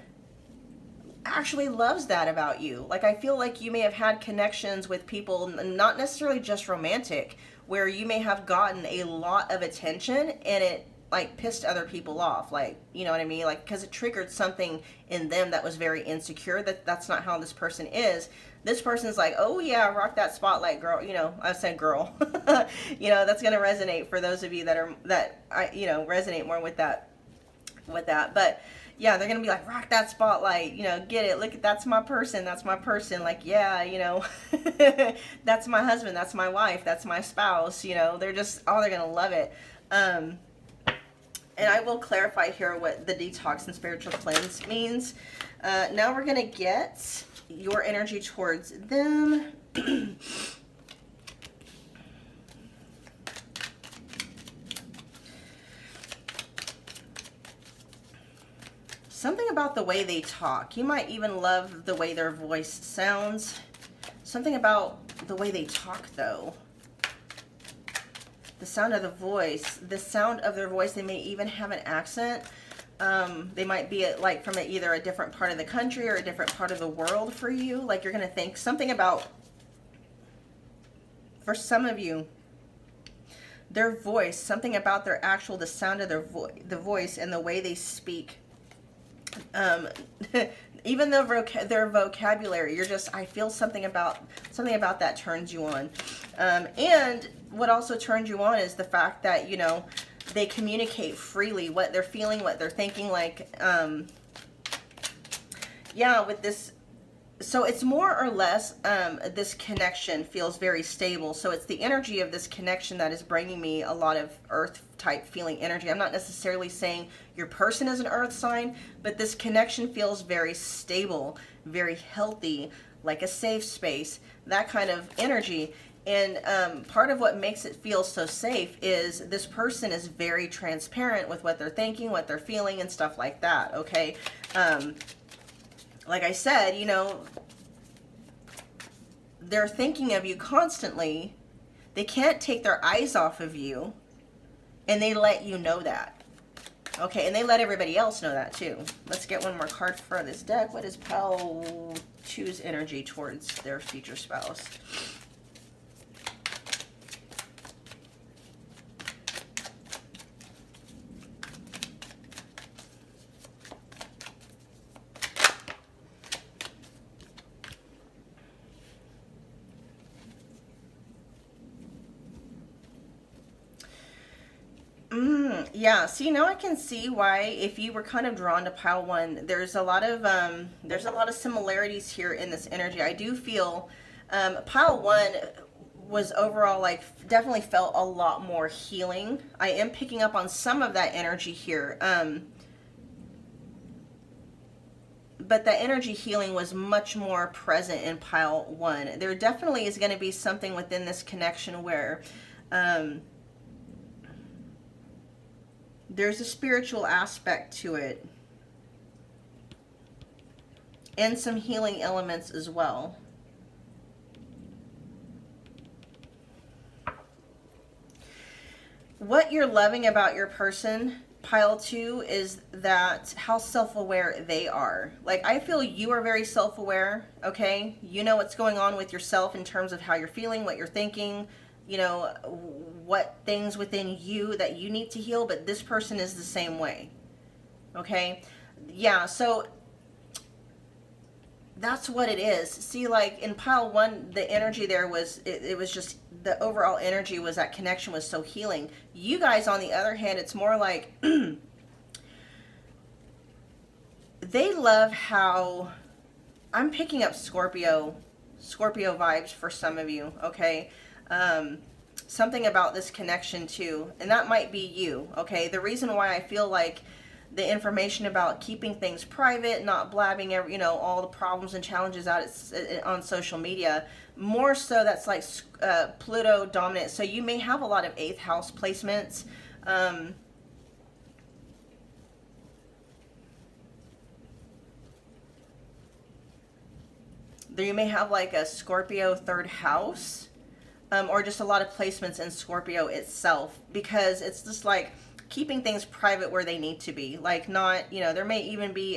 actually loves that about you. Like, I feel like you may have had connections with people, not necessarily just romantic, where you may have gotten a lot of attention and it like pissed other people off, like, you know what I mean? Like, because it triggered something in them that was very insecure. That's not how this person is. This person's like, oh yeah, rock that spotlight, girl. You know, I said girl. You know, that's gonna resonate for those of you that resonate more with that. But yeah, they're gonna be like, rock that spotlight. You know, get it. Look, that's my person. That's my person. Like, yeah, you know, that's my husband. That's my wife. That's my spouse. You know, they're gonna love it. And I will clarify here what the detox and spiritual cleanse means. Now we're going to get your energy towards them. Something about the way they talk. You might even love the way their voice sounds. Something about the way they talk, though. The sound of their voice, they may even have an accent. They might be like from either a different part of the country or a different part of the world for you. Like you're going to think something about, for some of you, their voice, something about their actual, the sound of their the voice and the way they speak. Even their vocabulary, you're just, I feel something about that turns you on. And what also turns you on is the fact that, you know, they communicate freely what they're feeling, what they're thinking, like, yeah, with this. So it's more or less, this connection feels very stable. So it's the energy of this connection that is bringing me a lot of earth type feeling energy. I'm not necessarily saying your person is an earth sign, but this connection feels very stable, very healthy, like a safe space, that kind of energy. And part of what makes it feel so safe is this person is very transparent with what they're thinking, what they're feeling, and stuff like that, okay? Like I said, you know, they're thinking of you constantly. They can't take their eyes off of you, and they let you know that. Okay, and they let everybody else know that too. Let's get one more card for this deck. What is Pile 2's energy towards their future spouse? Yeah, see, now I can see why, if you were kind of drawn to Pile 1, there's a lot of similarities here in this energy. I do feel Pile 1 was overall, like, definitely felt a lot more healing. I am picking up on some of that energy here. But the energy healing was much more present in Pile 1. There definitely is going to be something within this connection where there's a spiritual aspect to it, and some healing elements as well. What you're loving about your person, Pile 2, is that how self-aware they are. Like, I feel you are very self-aware, okay? You know what's going on with yourself in terms of how you're feeling, what you're thinking, you know, what things within you that you need to heal, but this person is the same way. Okay? Yeah, so that's what it is. See, like in Pile 1, the energy there was, it was just, the overall energy was, that connection was so healing. You guys, on the other hand, it's more like they love how, I'm picking up Scorpio vibes for some of you, okay? Something about this connection too, and that might be you, okay? The reason why I feel like the information about keeping things private, not blabbing you know, all the problems and challenges out on social media, more so that's like Pluto dominant. So you may have a lot of 8th house placements. You may have like a Scorpio 3rd house, or just a lot of placements in Scorpio itself, because it's just like keeping things private where they need to be. Like, not, you know, there may even be,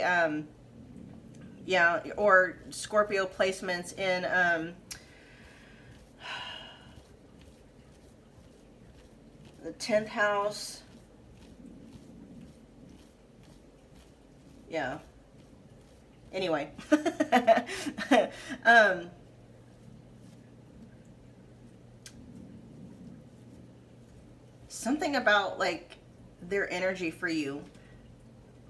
yeah, or Scorpio placements in, the 10th house. Yeah. Anyway. Something about, like, their energy for you,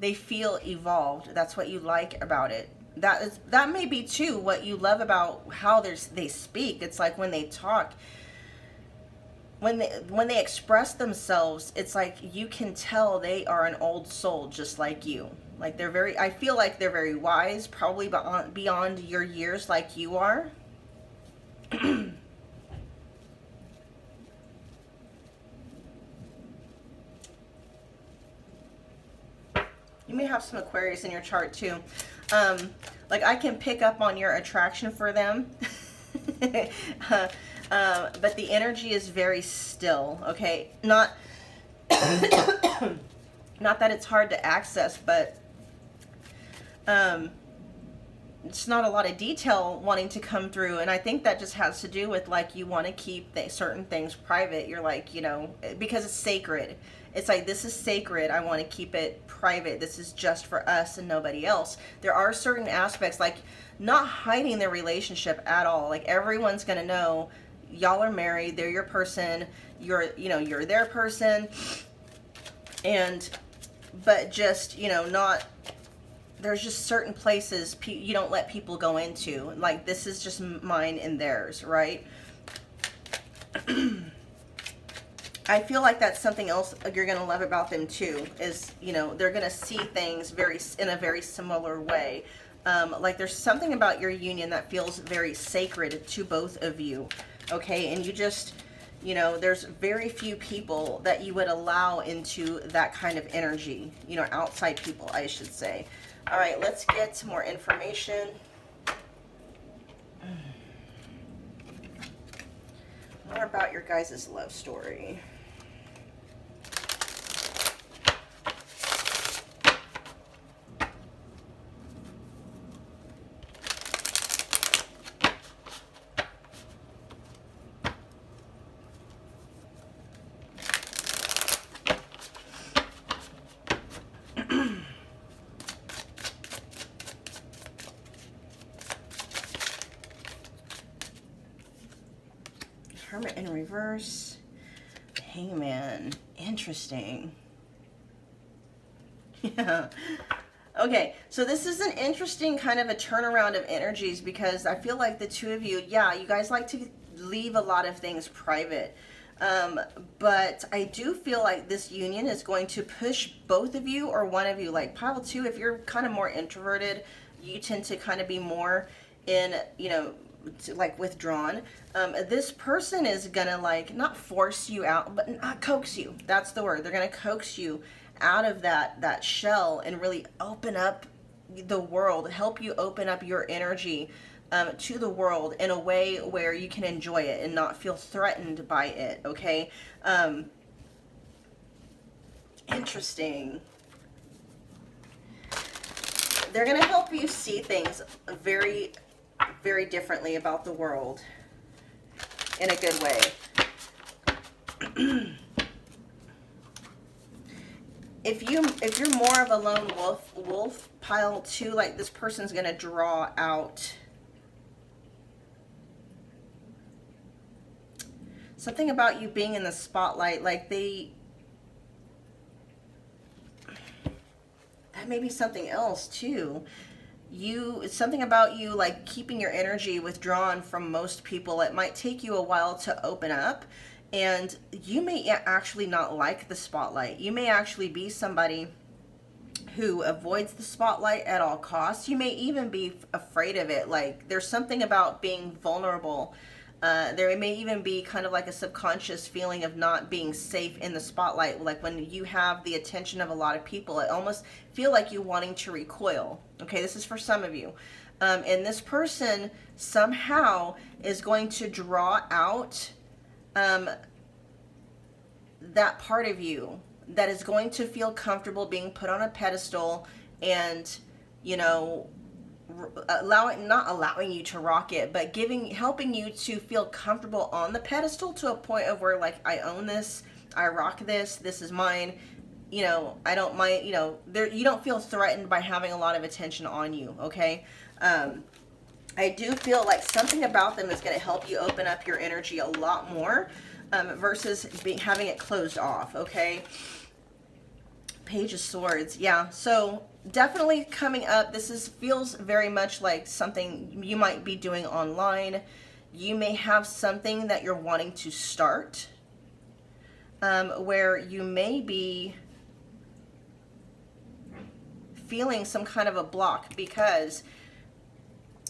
they feel evolved. That's what you like about it. That may be too what you love about how they speak. It's like when they talk, when they express themselves, it's like you can tell they are an old soul just like you. Like, they're very, I feel like they're very wise, probably beyond your years, like you are. You may have some Aquarius in your chart too. Like, I can pick up on your attraction for them. But the energy is very still, okay? Not, Not that it's hard to access, but it's not a lot of detail wanting to come through. And I think that just has to do with, like, you want to keep certain things private. You're like, you know, because it's sacred. It's like, this is sacred. I want to keep it private. This is just for us and nobody else. There are certain aspects, like not hiding the relationship at all. Like, everyone's going to know y'all are married. They're your person. You're their person. But just, not, there's just certain places you don't let people go into. Like, this is just mine and theirs, right? I feel like that's something else you're going to love about them too, is, they're going to see things in a very similar way. Like, there's something about your union that feels very sacred to both of you, okay? And you just, there's very few people that you would allow into that kind of energy, outside people, I should say. All right, let's get some more information. More about your guys' love story. Hermit in reverse. Hangman. Interesting. Yeah. Okay, so this is an interesting kind of a turnaround of energies, because I feel like the two of you, yeah, you guys like to leave a lot of things private. But I do feel like this union is going to push both of you, or one of you, like pile 2, if you're kind of more introverted, you tend to kind of be more in, like withdrawn. This person is gonna, like, not force you out, but not coax you. That's the word. They're gonna coax you out of that shell and really open up the world, help you open up your energy to the world in a way where you can enjoy it and not feel threatened by it, okay? Interesting. They're gonna help you see things very, very differently about the world in a good way. If you're more of a lone wolf, pile 2, like, this person's gonna draw out something about you being in the spotlight. Like, that may be something else too. It's something about you, like, keeping your energy withdrawn from most people. It might take you a while to open up, and you may actually not like the spotlight. You may actually be somebody who avoids the spotlight at all costs. You may even be afraid of it. Like, there's something about being vulnerable. There may even be kind of like a subconscious feeling of not being safe in the spotlight. Like, when you have the attention of a lot of people, it almost feel like you wanting to recoil. Okay, this is for some of you. And this person somehow is going to draw out that part of you that is going to feel comfortable being put on a pedestal, and, not allowing you to rock it, but helping you to feel comfortable on the pedestal to a point of where, like, I own this, I rock this, this is mine. I don't mind, you don't feel threatened by having a lot of attention on you, okay? I do feel like something about them is going to help you open up your energy a lot more, versus having it closed off, okay? Page of Swords, yeah. So definitely coming up, feels very much like something you might be doing online. You may have something that you're wanting to start, where you may be feeling some kind of a block, because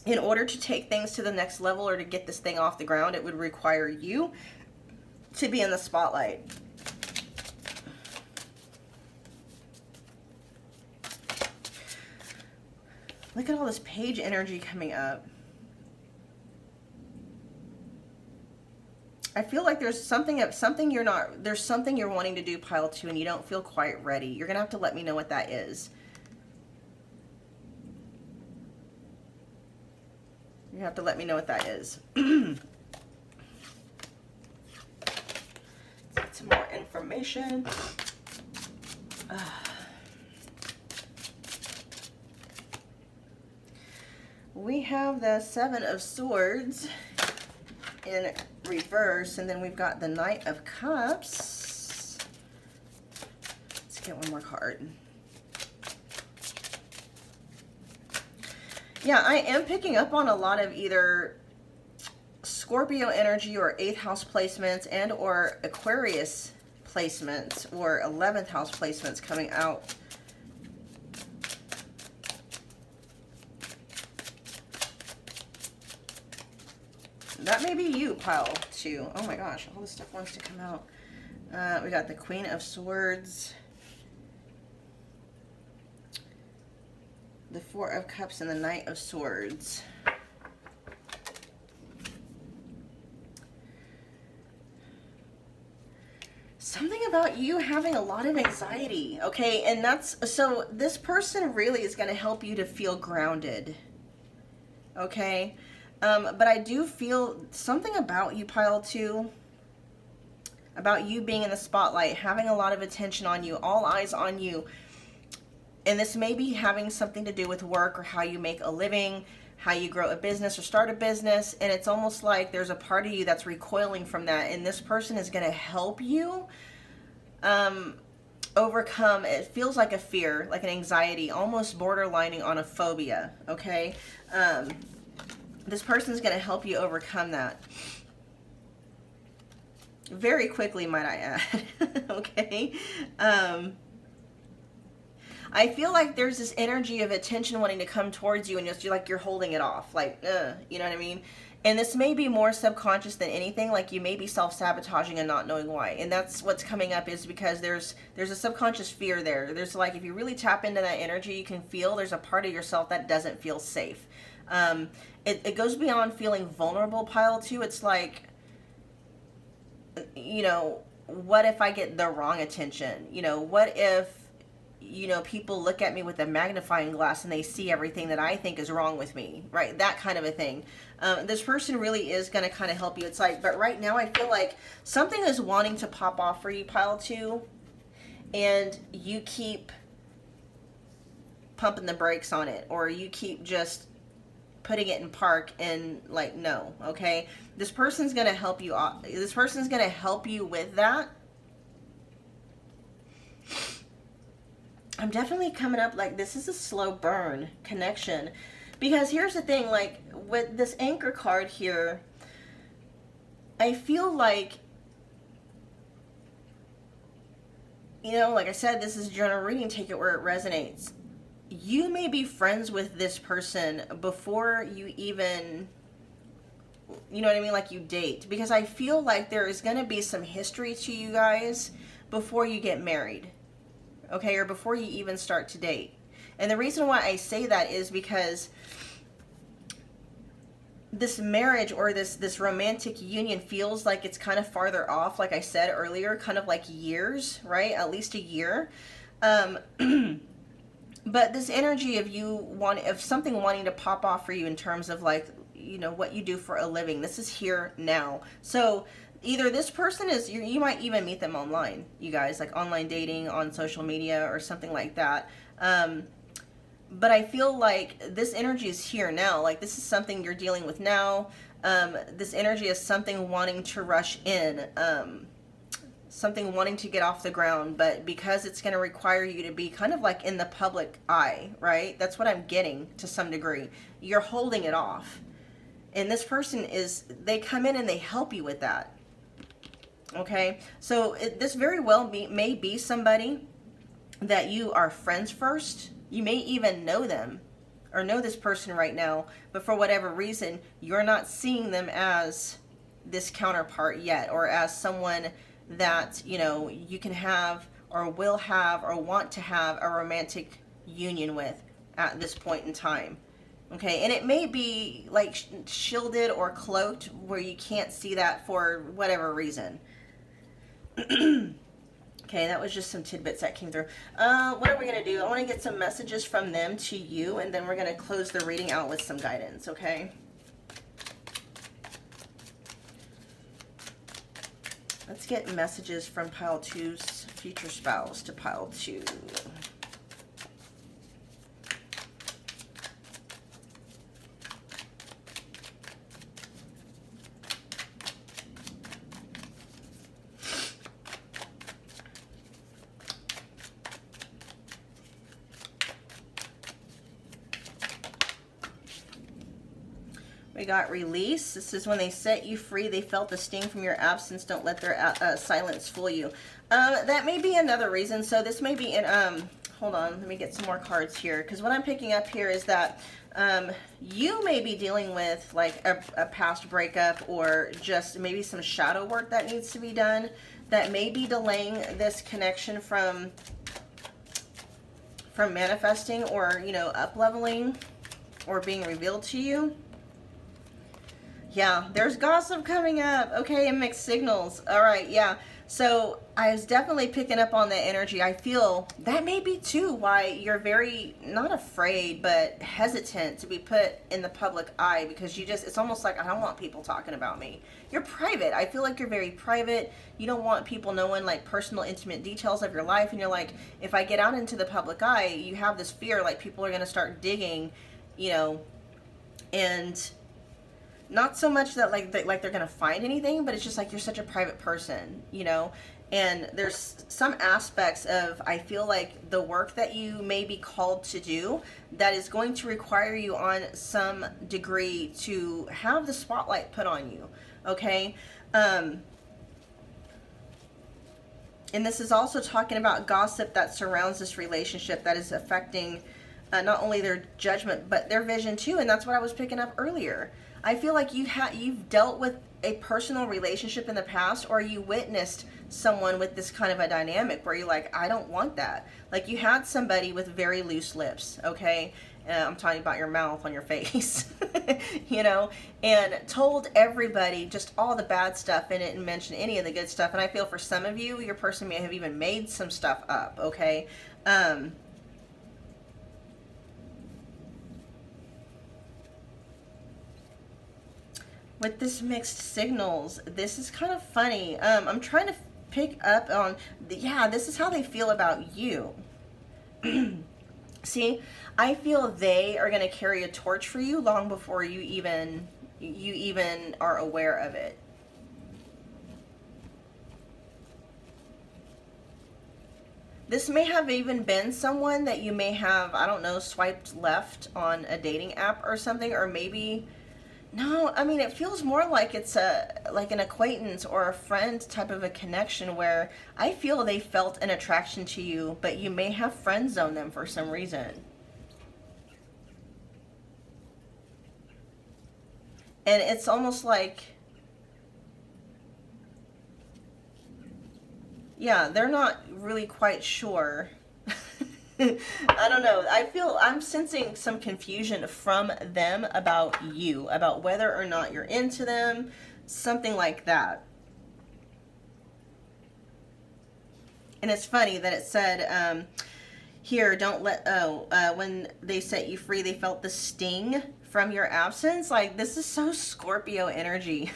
in order to take things to the next level, or to get this thing off the ground, it would require you to be in the spotlight. Look at all this page energy coming up. I feel like there's something there's something you're wanting to do, pile 2, and you don't feel quite ready. You're going to have to let me know what that is. You have to let me know what that is. Let's get some more information. We have the 7 of Swords in reverse, and then we've got the Knight of Cups. Let's get one more card. Yeah, I am picking up on a lot of either Scorpio energy or 8th house placements and or Aquarius placements or 11th house placements coming out. That may be you, pile 2. Oh my gosh, all this stuff wants to come out. We got the Queen of Swords, the 4 of Cups, and the Knight of Swords. Something about you having a lot of anxiety, okay? And so this person really is going to help you to feel grounded, okay? But I do feel something about you, pile 2, about you being in the spotlight, having a lot of attention on you, all eyes on you. And this may be having something to do with work or how you make a living, how you grow a business or start a business. And it's almost like there's a part of you that's recoiling from that. And this person is going to help you overcome, it feels like a fear, like an anxiety, almost borderlining on a phobia, okay? This person's going to help you overcome that. Very quickly, might I add, okay? I feel like there's this energy of attention wanting to come towards you, and just like you're holding it off, like, you know what I mean? And this may be more subconscious than anything, like you may be self-sabotaging and not knowing why. And that's what's coming up, is because there's a subconscious fear there. There's like, if you really tap into that energy, you can feel there's a part of yourself that doesn't feel safe. It goes beyond feeling vulnerable, pile 2. It's like, you know, what if I get the wrong attention? You know, what if, you know, people look at me with a magnifying glass and they see everything that I think is wrong with me, right? That kind of a thing. This person really is going to kind of help you. It's like, but right now I feel like something is wanting to pop off for you, pile 2, and you keep pumping the brakes on it, or you keep just putting it in park and like, no, okay? This person's going to help you. This person's going to help you with that. I'm definitely coming up like this is a slow burn connection, because here's the thing, like with this anchor card here, I feel like, you know, like I said, this is general reading, take it where it resonates. You may be friends with this person before you even, you know what I mean, like you date, because I feel like there is going to be some history to you guys before you get married. Okay, or before you even start to date. And the reason why I say that is because this marriage or this romantic union feels like it's kind of farther off, like I said earlier, kind of like years, right? At least a year. But this energy of something wanting to pop off for you in terms of like, you know, what you do for a living. This is here now. So either this person is, you might even meet them online, you guys, like online dating on social media or something like that. But I feel like this energy is here now. Like this is something you're dealing with now. This energy is something wanting to rush in, something wanting to get off the ground, but because it's going to require you to be kind of like in the public eye, right? That's what I'm getting to some degree. You're holding it off. And this person they come in and they help you with that. Okay, so this very well may be somebody that you are friends first. You may even know them or know this person right now, but for whatever reason, you're not seeing them as this counterpart yet, or as someone that, you know, you can have or will have or want to have a romantic union with at this point in time. Okay, and it may be like shielded or cloaked where you can't see that for whatever reason. Okay, that was just some tidbits that came through. What are we going to do? I want to get some messages from them to you, and then we're going to close the reading out with some guidance, okay? Let's get messages from pile 2's future spouse to pile 2. We got release. This is when they set you free. They felt the sting from your absence. Don't let their silence fool you. That may be another reason. So this may be in, hold on, let me get some more cards here. Because what I'm picking up here is that you may be dealing with like a past breakup, or just maybe some shadow work that needs to be done that may be delaying this connection from manifesting, or, you know, up leveling or being revealed to you. Yeah, there's gossip coming up. Okay, and mixed signals. All right, yeah. So I was definitely picking up on the energy. I feel that may be too why you're very, not afraid, but hesitant to be put in the public eye, because you just, it's almost like, I don't want people talking about me. You're private. I feel like you're very private. You don't want people knowing like personal, intimate details of your life. And you're like, if I get out into the public eye, you have this fear like people are going to start digging, you know, and not so much that like they're gonna find anything, but it's just like you're such a private person, you know. And there's some aspects of, I feel like, the work that you may be called to do that is going to require you on some degree to have the spotlight put on you, okay? And this is also talking about gossip that surrounds this relationship that is affecting not only their judgment but their vision too. And that's what I was picking up earlier. I feel like you've dealt with a personal relationship in the past, or you witnessed someone with this kind of a dynamic where you're like, I don't want that. Like you had somebody with very loose lips, okay? I'm talking about your mouth on your face, you know, and told everybody just all the bad stuff in it and mentioned any of the good stuff. And I feel for some of you, your person may have even made some stuff up, okay? With this mixed signals, this is kind of funny. I'm trying to pick up on, yeah, this is how they feel about you. See, I feel they are going to carry a torch for you long before you even are aware of it. This may have even been someone that you may have, I don't know, swiped left on a dating app or something, or maybe, no, I mean, it feels more like it's like an acquaintance or a friend type of a connection where I feel they felt an attraction to you, but you may have friend zoned them for some reason. And it's almost like, yeah, they're not really quite sure. I don't know. I'm sensing some confusion from them about you, about whether or not you're into them, something like that. And it's funny that it said here, don't let, when they set you free, they felt the sting from your absence. Like, this is so Scorpio energy.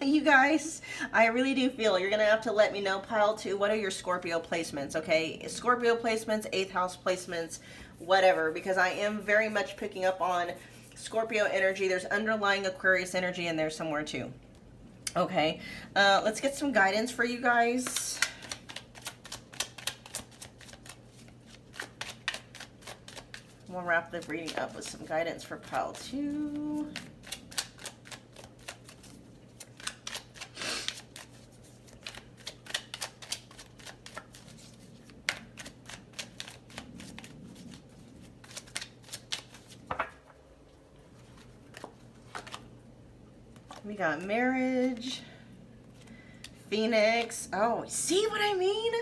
You guys, I really do feel you're gonna have to let me know, pile 2, what are your Scorpio placements, okay? Scorpio placements, 8th house placements, whatever, because I am very much picking up on Scorpio energy. There's underlying Aquarius energy in there somewhere too. Okay, let's get some guidance for you guys. We'll wrap the reading up with some guidance for pile 2. We got marriage, Phoenix. Oh, see what I mean?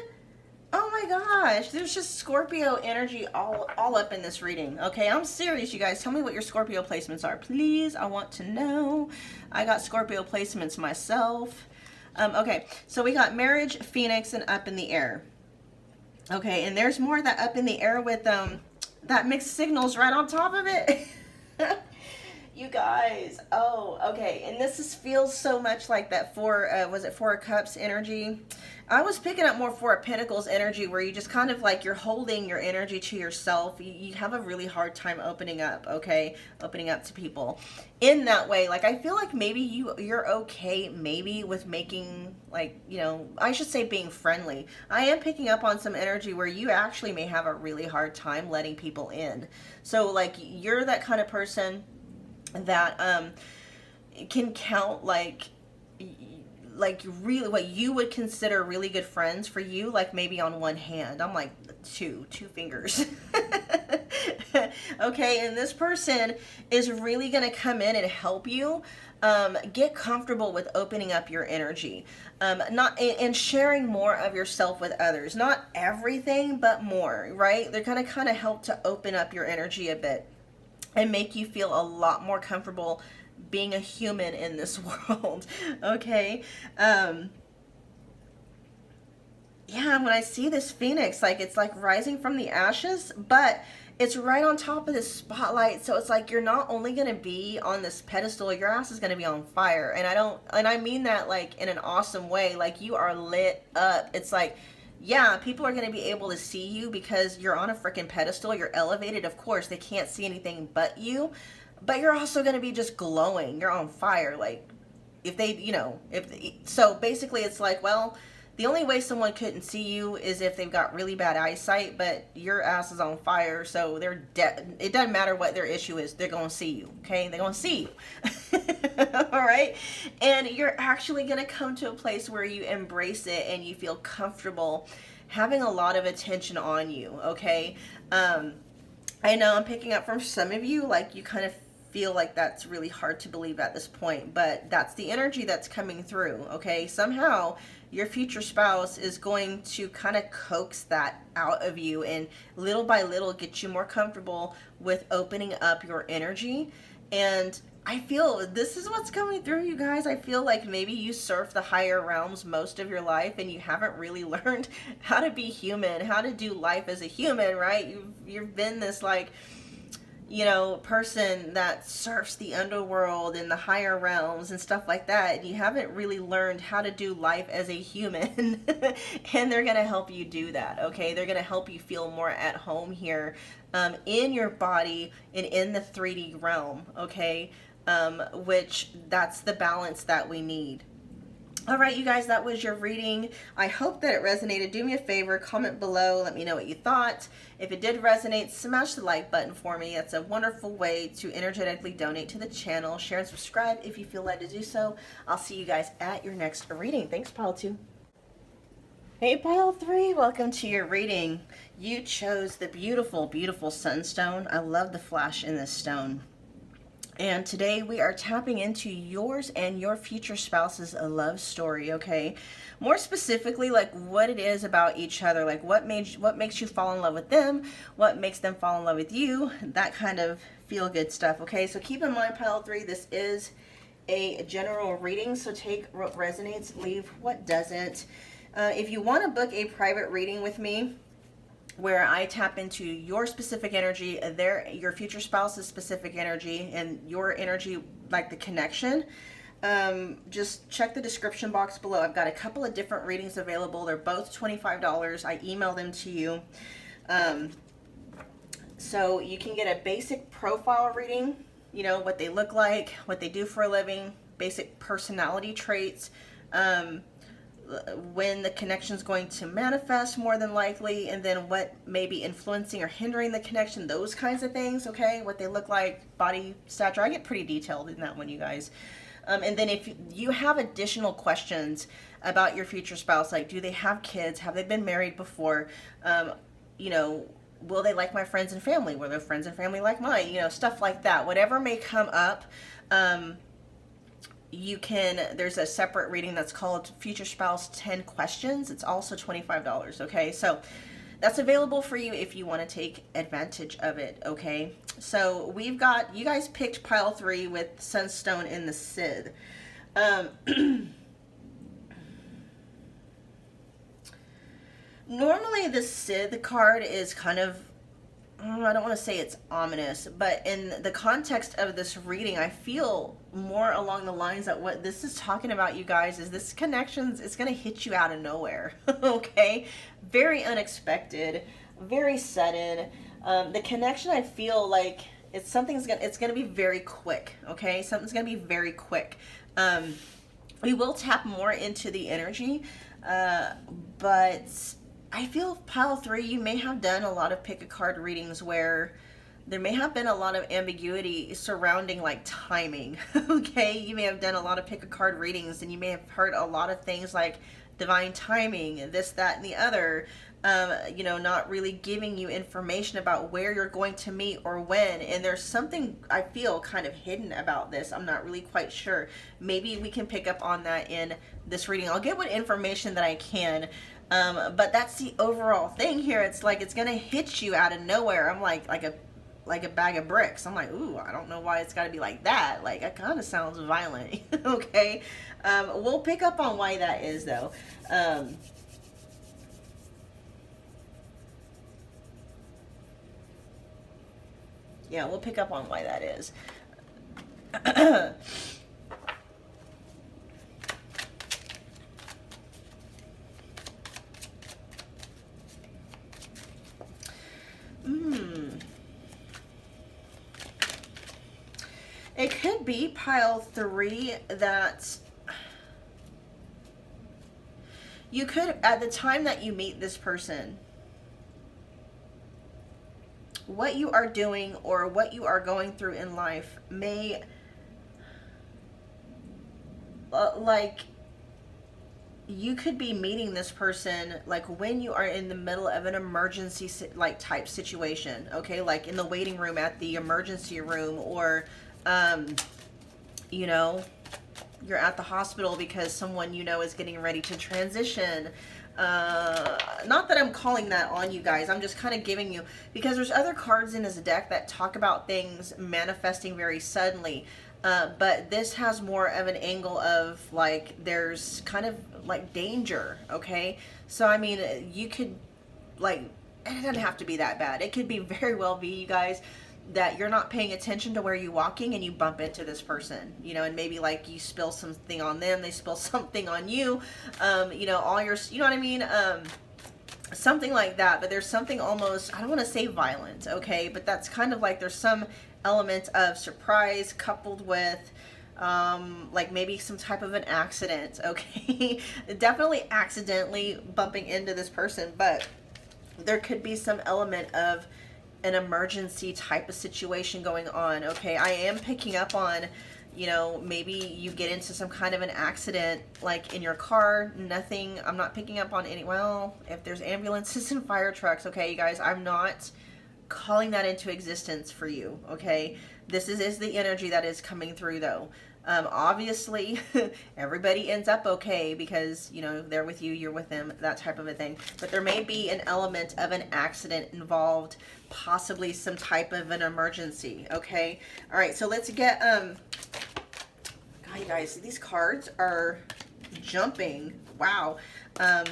Oh my gosh, there's just Scorpio energy all up in this reading. Okay, I'm serious, you guys. Tell me what your Scorpio placements are, please. I want to know. I got Scorpio placements myself. Okay, so we got marriage, Phoenix, and up in the air. Okay, and there's more of that up in the air with that mixed signals right on top of it. You guys, oh, okay, and feels so much like that was it Four of Cups energy? I was picking up more Four of Pentacles energy, where you just kind of like you're holding your energy to yourself. You have a really hard time opening up, okay? Opening up to people in that way. Like, I feel like maybe you're okay maybe with making, like, you know, I should say being friendly. I am picking up on some energy where you actually may have a really hard time letting people in. So, like, you're that kind of person that can count like really what you would consider really good friends for you, like maybe on one hand. I'm like two fingers. Okay, and this person is really going to come in and help you get comfortable with opening up your energy, and sharing more of yourself with others. Not everything, but more, right? They're going to kind of help to open up your energy a bit and make you feel a lot more comfortable being a human in this world. Okay. Yeah, when I see this Phoenix, like, it's like rising from the ashes, but it's right on top of this spotlight. So it's like you're not only going to be on this pedestal, your ass is going to be on fire. And I mean that like in an awesome way. Like, you are lit up. It's like, yeah, people are going to be able to see you because you're on a freaking pedestal. You're elevated. Of course, they can't see anything but you. But you're also going to be just glowing. You're on fire. Like, if they, you know, so basically it's like, well, the only way someone couldn't see you is if they've got really bad eyesight, but your ass is on fire. So they're dead. It doesn't matter what their issue is. They're going to see you. Okay. They're going to see you. All right. And you're actually going to come to a place where you embrace it and you feel comfortable having a lot of attention on you. Okay. I know I'm picking up from some of you, like, you kind of feel like that's really hard to believe at this point, but that's the energy that's coming through. Okay. Somehow your future spouse is going to kind of coax that out of you and little by little get you more comfortable with opening up your energy. And I feel this is what's coming through, you guys. I feel like maybe you surf the higher realms most of your life and you haven't really learned how to be human, how to do life as a human, right? You've been this, like, you know, person that surfs the underworld and the higher realms and stuff like that. And you haven't really learned how to do life as a human. And they're going to help you do that. Okay. They're going to help you feel more at home here, in your body and in the 3D realm. Okay. Which that's the balance that we need. All right, you guys, that was your reading. I hope that it resonated. Do me a favor, comment below, let me know what you thought. If it did resonate, smash the like button for me. That's a wonderful way to energetically donate to the channel. Share and subscribe if you feel led to do so. I'll see you guys at your next reading. Thanks, Pile 2. Hey, Pile 3, welcome to your reading. You chose the beautiful, beautiful Sunstone. I love the flash in this stone. And today we are tapping into yours and your future spouse's love story, okay? More specifically, like, what it is about each other, like what makes you fall in love with them, what makes them fall in love with you, that kind of feel-good stuff, okay? So keep in mind, Pile 3, this is a general reading, so take what resonates, leave what doesn't. If you want to book a private reading with me, where I tap into your specific energy, your future spouse's specific energy, and your energy, like the connection, just check the description box below. I've got a couple of different readings available. They're both $25. I email them to you. So you can get a basic profile reading, you know, what they look like, what they do for a living, basic personality traits, when the connection is going to manifest more than likely, and then what may be influencing or hindering the connection, those kinds of things, okay? What they look like, body stature. I get pretty detailed in that one, you guys. And then if you have additional questions about your future spouse, like, do they have kids? Have they been married before? You know, will they like my friends and family? Will their friends and family like mine? You know, stuff like that. Whatever may come up, there's a separate reading that's called Future Spouse 10 Questions. It's also $25, okay? So that's available for you if you want to take advantage of it, okay? So we've got, you guys picked pile 3 with Sunstone in the Sith. Normally the Sith card is kind of, I don't want to say it's ominous, but in the context of this reading, I feel more along the lines that what this is talking about, you guys, is this connections, it's going to hit you out of nowhere, okay? Very unexpected, very sudden. The connection, I feel like it's going to be very quick, okay? Something's going to be very quick. We will tap more into the energy, but I feel pile 3, you may have done a lot of pick a card readings where there may have been a lot of ambiguity surrounding like timing, okay? You may have done a lot of pick a card readings and you may have heard a lot of things like divine timing, this, that, and the other, you know, not really giving you information about where you're going to meet or when. And there's something I feel kind of hidden about this. I'm not really quite sure. Maybe we can pick up on that in this reading. I'll get what information that I can. But that's the overall thing here. It's like it's gonna hit you out of nowhere. I'm like a bag of bricks. I'm like, ooh, I don't know why it's got to be like that. Like, it kind of sounds violent. Okay, we'll pick up on why that is though. Yeah, we'll pick up on why that is. It could be pile 3 that you could, at the time that you meet this person, what you are doing or what you are going through in life may, like, you could be meeting this person like when you are in the middle of an emergency like type situation, okay, like in the waiting room at the emergency room, or you know, you're at the hospital because someone you know is getting ready to transition. Not that I'm calling that on you guys, I'm just kind of giving you, because there's other cards in this deck that talk about things manifesting very suddenly. But this has more of an angle of like there's kind of like danger, okay? So I mean, you could, like, it doesn't have to be that bad. It could be very well be, you guys, that you're not paying attention to where you're walking and you bump into this person, you know, and maybe like you spill something on them, they spill something on you, you know, all your, you know what I mean? Something like that. But there's something almost, I don't want to say violent, okay, but that's kind of like there's some element of surprise coupled with like maybe some type of an accident, okay? Definitely accidentally bumping into this person, but there could be some element of an emergency type of situation going on, okay? I am picking up on, you know, maybe you get into some kind of an accident, like in your car. Nothing, I'm not picking up on any, well, if there's ambulances and fire trucks, okay, you guys, I'm not calling that into existence for you, okay? This is the energy that is coming through though. Obviously, everybody ends up okay because, you know, they're with you, you're with them, that type of a thing. But there may be an element of an accident involved, possibly some type of an emergency, okay? All right, so let's get, God, you guys, these cards are jumping. Wow. All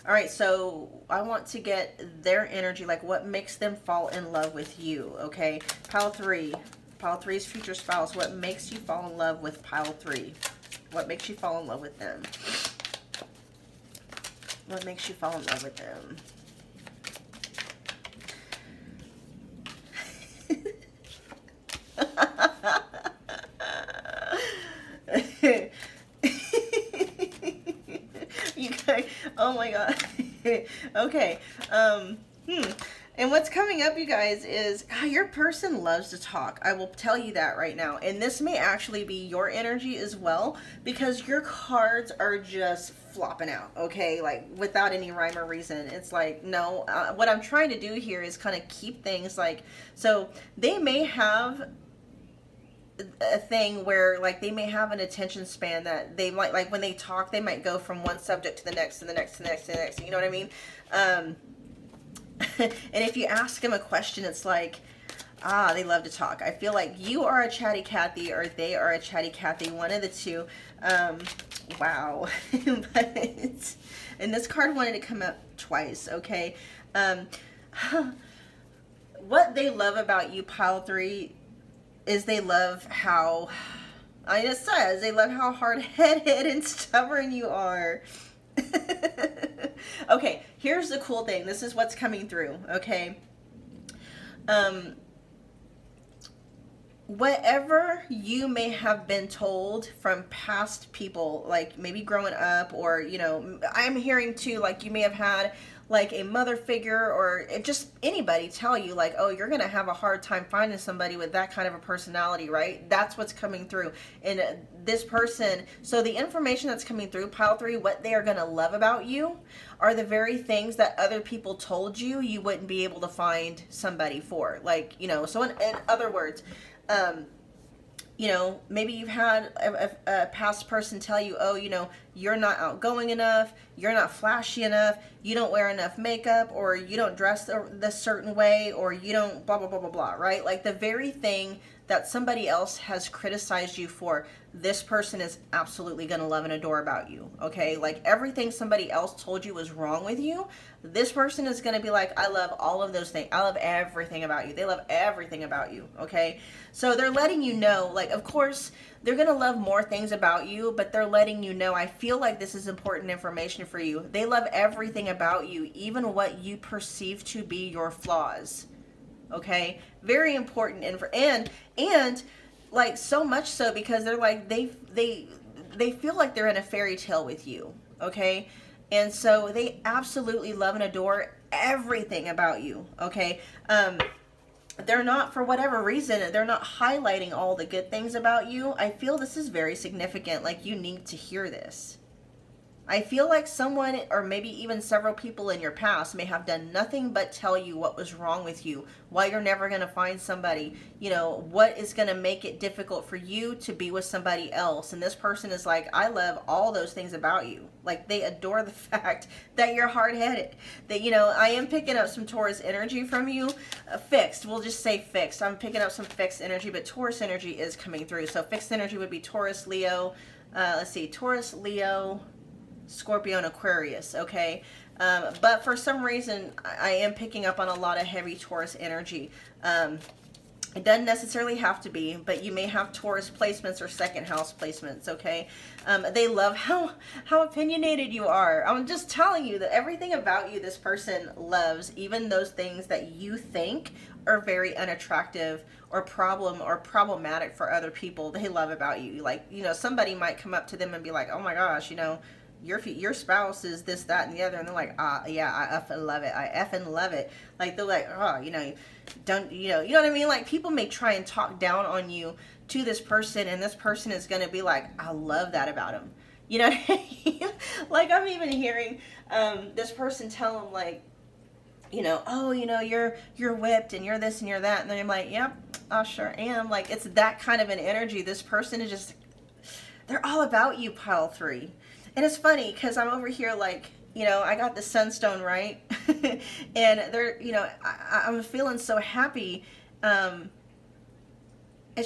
right, so I want to get their energy, like what makes them fall in love with you, okay? Pile 3. Pile 3's future spouse. What makes you fall in love with pile 3? What makes you fall in love with them? What makes you fall in love with them? You guys, oh my god. Okay. And what's coming up, you guys, is your person loves to talk. I will tell you that right now. And this may actually be your energy as well, because your cards are just flopping out, okay? Like, without any rhyme or reason. It's like, no. What I'm trying to do here is kind of keep things like, so they may have a thing where, like, they may have an attention span that they might, like, when they talk, they might go from one subject to the next, to the next, to the next, to the next. You know what I mean? And if you ask them a question, it's like, they love to talk. I feel like you are a chatty Cathy or they are a chatty Cathy, one of the two. Wow. But, and this card wanted to come up twice, okay? What they love about you, pile 3, is they love how, it says, they love how hard-headed and stubborn you are. Okay, here's the cool thing. This is what's coming through, okay? Whatever you may have been told from past people, like maybe growing up, or, you know, I'm hearing too, like you may have had like a mother figure or just anybody tell you like, oh, you're going to have a hard time finding somebody with that kind of a personality, right? That's what's coming through. And this person, so the information that's coming through, pile 3, what they are going to love about you are the very things that other people told you you wouldn't be able to find somebody for. Like, you know, so in other words, you know, maybe you've had a past person tell you, oh, you know, you're not outgoing enough, you're not flashy enough, you don't wear enough makeup, or you don't dress this certain way, or you don't blah, blah, blah, blah, blah, right? Like the very thing that somebody else has criticized you for, this person is absolutely going to love and adore about you, okay? Like everything somebody else told you was wrong with you, this person is going to be like, I love all of those things. I love everything about you. They love everything about you, okay? So they're letting you know, like, of course, they're going to love more things about you, but they're letting you know, I feel like this is important information for you. They love everything about you, even what you perceive to be your flaws, okay? Very important. And like so much so because they're like, they feel like they're in a fairy tale with you, okay? And so they absolutely love and adore everything about you, okay? They're not, for whatever reason, they're not highlighting all the good things about you. I feel this is very significant, like you need to hear this. I feel like someone, or maybe even several people in your past, may have done nothing but tell you what was wrong with you, why you're never going to find somebody, you know, what is going to make it difficult for you to be with somebody else. And this person is like, I love all those things about you. Like they adore the fact that you're hard-headed, that, you know, I am picking up some Taurus energy from you, fixed. We'll just say fixed. I'm picking up some fixed energy, but Taurus energy is coming through. So fixed energy would be Taurus, Leo, let's see, Taurus, Leo, Scorpio, and Aquarius, okay? But for some reason, I am picking up on a lot of heavy Taurus energy. It doesn't necessarily have to be, but you may have Taurus placements or second house placements, okay? They love how opinionated you are. I'm just telling you that everything about you this person loves, even those things that you think are very unattractive or problematic for other people, they love about you. Like, you know, somebody might come up to them and be like, oh my gosh, you know, your spouse is this, that, and the other, and they're like, yeah, I effing love it. I effing love it. Like, they're like, oh, you know, you know what I mean? Like, people may try and talk down on you to this person, and this person is going to be like, I love that about him. You know what I mean? Like, I'm even hearing this person tell them, like, you know, oh, you know, you're whipped, and you're this, and you're that, and then I'm like, yep, I sure am. Like, it's that kind of an energy. This person is just, they're all about you, pile 3. And it's funny because I'm over here like, you know, I got the Sunstone, right? And they're, you know, I'm feeling so happy. It's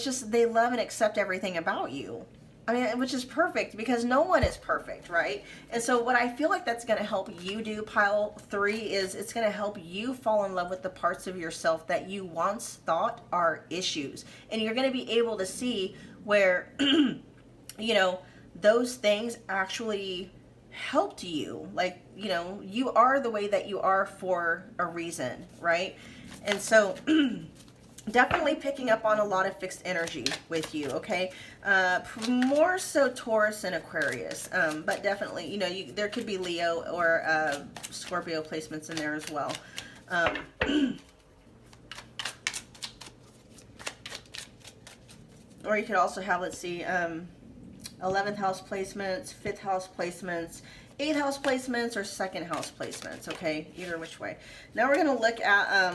just they love and accept everything about you. I mean, which is perfect because no one is perfect, right? And so what I feel like that's going to help you do, pile 3, is it's going to help you fall in love with the parts of yourself that you once thought are issues. And you're going to be able to see where, you know, those things actually helped you. Like, you know, you are the way that you are for a reason, right? And so definitely picking up on a lot of fixed energy with you, okay? More so Taurus and Aquarius, but definitely, you know, there could be Leo or Scorpio placements in there as well. Or you could also have, let's see, 11th house placements, 5th house placements, 8th house placements, or 2nd house placements, okay? Either which way. Now we're going to look at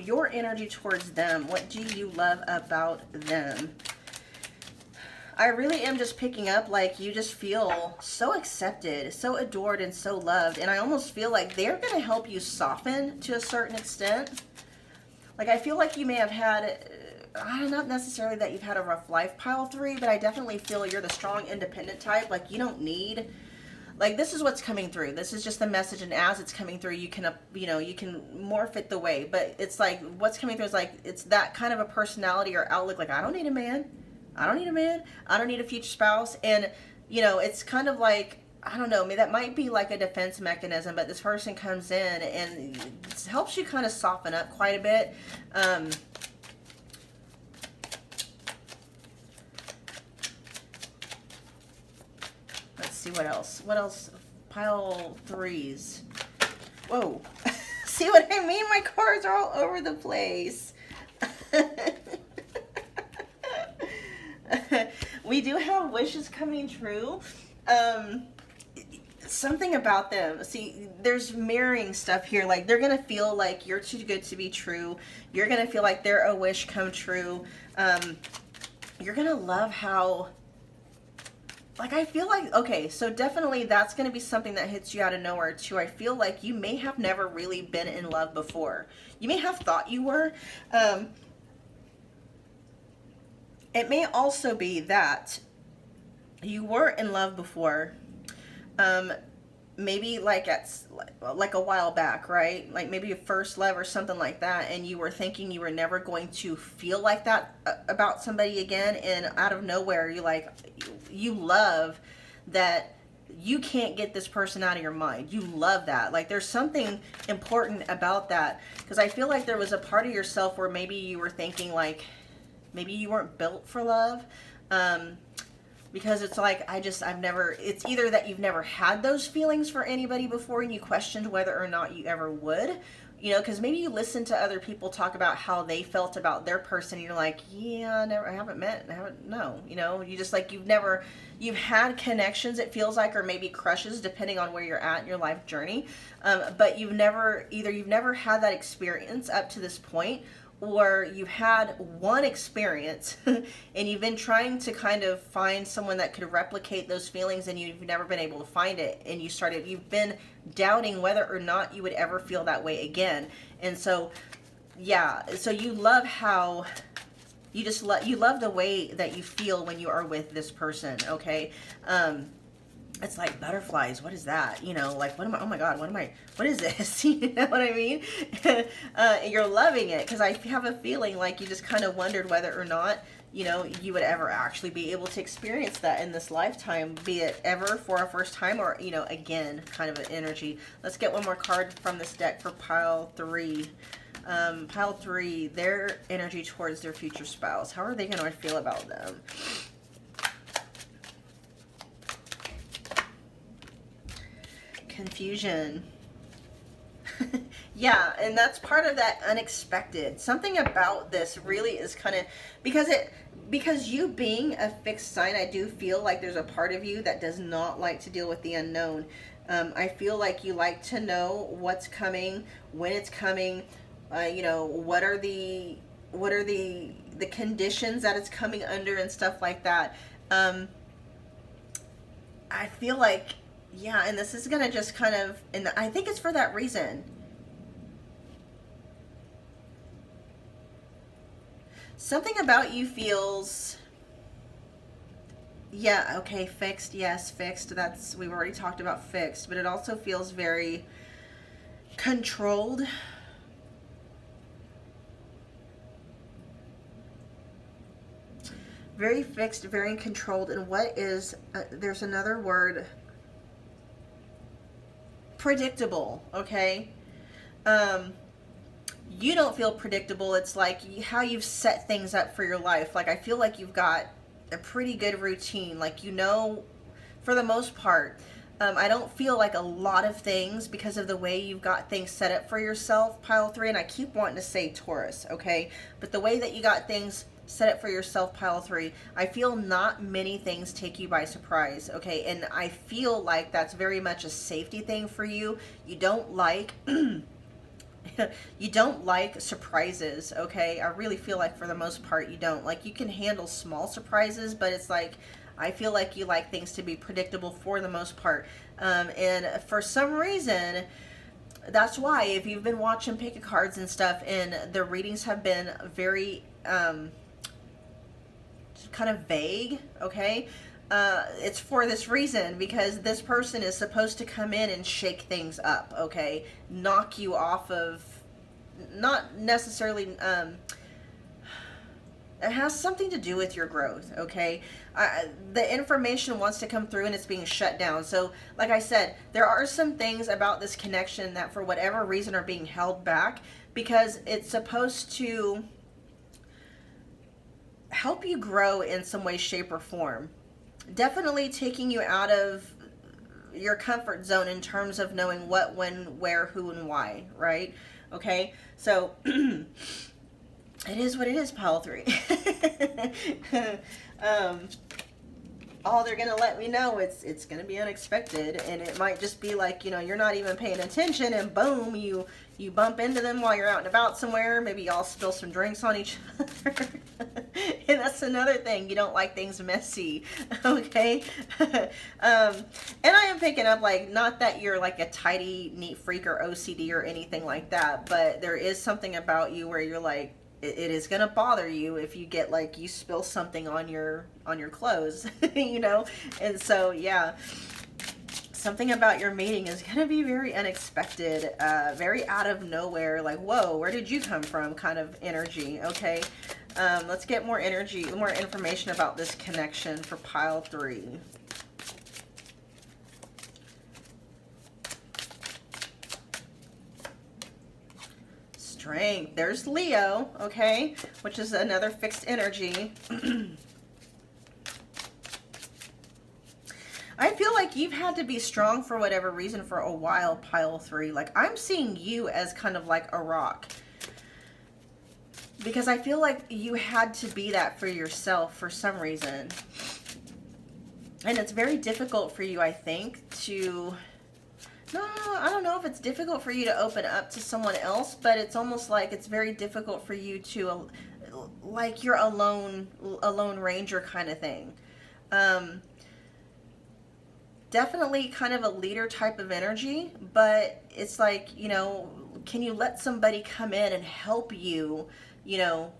your energy towards them. What do you love about them? I really am just picking up like you just feel so accepted, so adored, and so loved. And I almost feel like they're going to help you soften to a certain extent. Like I feel like you may have had, not necessarily that you've had a rough life, pile 3, but I definitely feel you're the strong, independent type. Like you don't need, like this is what's coming through. This is just the message, and as it's coming through, you can, you can morph it the way. But it's like what's coming through is like it's that kind of a personality or outlook. Like I don't need a man. I don't need a man. I don't need a future spouse. And, it's kind of like, I don't know, maybe that might be like a defense mechanism, but this person comes in and it helps you kind of soften up quite a bit. Let's see what else. What else? Pile 3s. Whoa. See what I mean? My cards are all over the place. We do have wishes coming true. Something about them. See, there's mirroring stuff here. Like they're gonna feel like you're too good to be true. You're gonna feel like they're a wish come true. You're gonna love how, like I feel like, okay, so definitely that's gonna be something that hits you out of nowhere too. I feel like you may have never really been in love before. You may have thought you were. It may also be that you were in love before, maybe like like a while back, right? Like maybe a first love or something like that, and you were thinking you were never going to feel like that about somebody again, and out of nowhere, you love that you can't get this person out of your mind. You love that. Like there's something important about that, because I feel like there was a part of yourself where maybe you were thinking like, maybe you weren't built for love, because it's like, it's either that you've never had those feelings for anybody before and you questioned whether or not you ever would, because maybe you listen to other people talk about how they felt about their person and you're like, yeah, I haven't met, you just like, you've had connections, it feels like, or maybe crushes, depending on where you're at in your life journey, but you've never had that experience up to this point, or you've had one experience and you've been trying to kind of find someone that could replicate those feelings and you've never been able to find it, and you've been doubting whether or not you would ever feel that way again. And so so you love how you love the way that you feel when you are with this person. Okay. It's like butterflies. What is that? Like, what am I? Oh my God, what is this? You know what I mean? You're loving it, because I have a feeling like you just kind of wondered whether or not, you would ever actually be able to experience that in this lifetime, be it ever for a first time or, again, kind of an energy. Let's get one more card from this deck for pile 3. Pile 3, their energy towards their future spouse. How are they going to feel about them? Confusion. Yeah, and that's part of that unexpected. Something about this really is kind of, because you being a fixed sign, I do feel like there's a part of you that does not like to deal with the unknown. I feel like you like to know what's coming, when it's coming, what are the conditions that it's coming under and stuff like that. I feel like, yeah, and this is going to just kind of, and I think it's for that reason. Something about you feels, yeah, okay, fixed, yes, fixed. We've already talked about fixed, but it also feels very controlled. Very fixed, very controlled. And what is, there's another word, predictable, okay? You don't feel predictable. It's like how you've set things up for your life. Like, I feel like you've got a pretty good routine. Like, for the most part, I don't feel like a lot of things because of the way you've got things set up for yourself, pile 3, and I keep wanting to say Taurus, okay? But the way that you got things set up for yourself, pile 3, I feel not many things take you by surprise, okay? And I feel like that's very much a safety thing for you. You don't like You don't like surprises, okay? I really feel like for the most part you don't. Like, you can handle small surprises, but it's like, I feel like you like things to be predictable for the most part. And for some reason, that's why if you've been watching pick a cards and stuff and the readings have been very kind of vague, okay? It's for this reason, because this person is supposed to come in and shake things up, okay? Knock you off of, not necessarily, it has something to do with your growth, okay? The information wants to come through and it's being shut down. So, like I said, there are some things about this connection that for whatever reason are being held back, because it's supposed to help you grow in some way, shape, or form. Definitely taking you out of your comfort zone in terms of knowing what, when, where, who, and why, right? Okay, so it is what it is, pile 3. They're gonna let me know it's gonna be unexpected, and it might just be like, you know, you're not even paying attention, and boom, you bump into them while you're out and about somewhere. Maybe y'all spill some drinks on each other. And that's another thing, you don't like things messy, okay? And I am picking up, like, not that you're like a tidy, neat freak or OCD or anything like that, but there is something about you where you're like, it is gonna bother you if you get, like, you spill something on your clothes, you know? And so, yeah, something about your meeting is gonna be very unexpected, very out of nowhere, like, whoa, where did you come from kind of energy, okay? Let's get more information about this connection for pile 3. Strength. There's Leo, okay, which is another fixed energy. I feel like you've had to be strong for whatever reason for a while, pile 3. Like, I'm seeing you as kind of like a rock, because I feel like you had to be that for yourself for some reason. And it's very difficult for you, I think, to... No, I don't know if it's difficult for you to open up to someone else, but it's almost like it's very difficult for you to, like, you're a lone ranger kind of thing. Definitely kind of a leader type of energy, but it's like, you know, can you let somebody come in and help you, you know,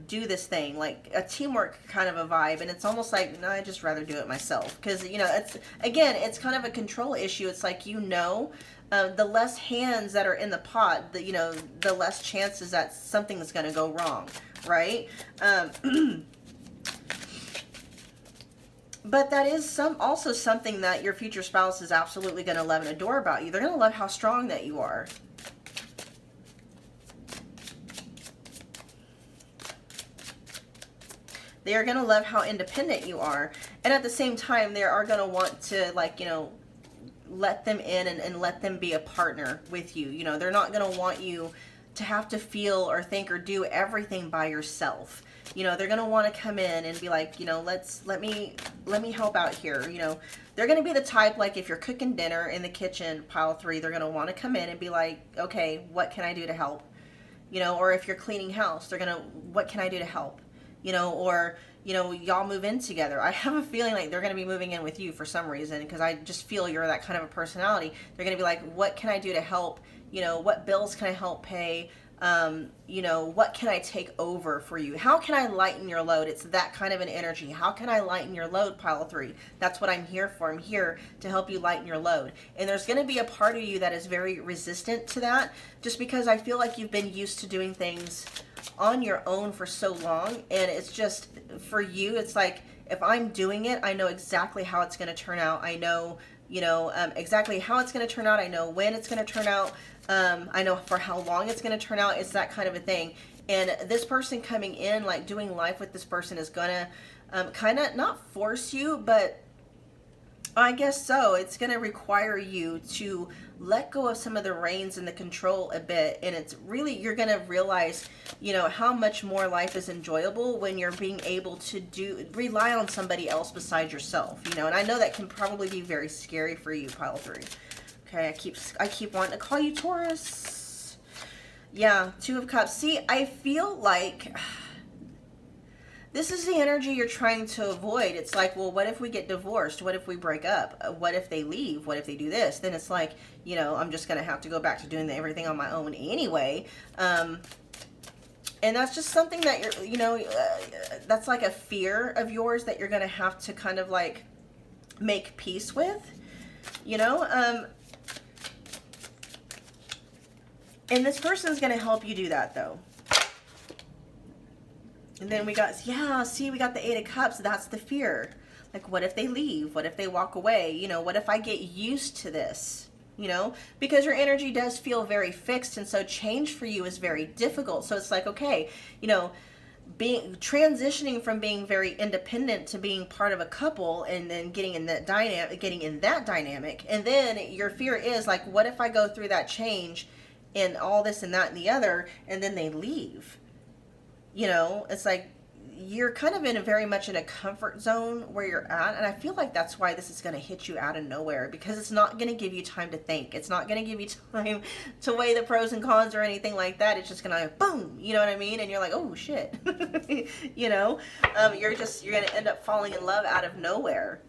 do this thing, like a teamwork kind of a vibe. And it's almost like, no, I'd just rather do it myself, because, you know, it's, again, it's kind of a control issue. It's like, you know, the less hands that are in the pot, the, you know, the less chances that something's going to go wrong, right? But that is also something that your future spouse is absolutely going to love and adore about you. They're going to love how strong that you are. They are going to love how independent you are. And at the same time, they are going to want to, like, you know, let them in and let them be a partner with you. You know, they're not going to want you to have to feel or think or do everything by yourself. You know, they're going to want to come in and be like, you know, let me help out here. You know, they're going to be the type, like, if you're cooking dinner in the kitchen, pile 3, they're going to want to come in and be like, okay, what can I do to help? You know, or if you're cleaning house, they're going to, what can I do to help? You know, or, you know, y'all move in together. I have a feeling like they're going to be moving in with you for some reason, because I just feel you're that kind of a personality. They're going to be like, what can I do to help? You know, what bills can I help pay? You know, what can I take over for you? How can I lighten your load? It's that kind of an energy. How can I lighten your load, pile 3? That's what I'm here for. I'm here to help you lighten your load. And there's going to be a part of you that is very resistant to that, just because I feel like you've been used to doing things on your own for so long, and it's just, for you, it's like, if I'm doing it, I know exactly how it's going to turn out. I know, you know, exactly how it's going to turn out. I know when it's going to turn out. I know for how long it's going to turn out. It's that kind of a thing. And this person coming in, like, doing life with this person is going to kind of not force you, but I guess so. It's going to require you to let go of some of the reins and the control a bit. And it's really, you're going to realize, you know, how much more life is enjoyable when you're being able to rely on somebody else besides yourself, you know. And I know that can probably be very scary for you, pile 3. Okay, I keep wanting to call you Taurus. Yeah, Two of Cups. See, I feel like this is the energy you're trying to avoid. It's like, well, what if we get divorced? What if we break up? What if they leave? What if they do this? Then it's like, I'm just going to have to go back to doing everything on my own anyway. And that's just something that that's like a fear of yours that you're going to have to kind of like make peace with, and this person's going to help you do that though. And then we got, we got the Eight of Cups. That's the fear. Like, what if they leave? What if they walk away? What if I get used to this? Because your energy does feel very fixed. And so change for you is very difficult. So it's like, okay, transitioning from being very independent to being part of a couple and then getting in that dynamic. And then your fear is like, what if I go through that change and all this and that and the other, and then they leave? It's like you're kind of very much in a comfort zone where you're at. And I feel like that's why this is going to hit you out of nowhere, because it's not going to give you time to think. It's not going to give you time to weigh the pros and cons or anything like that. It's just going to boom, you know what I mean? And you're like, oh shit, you're going to end up falling in love out of nowhere.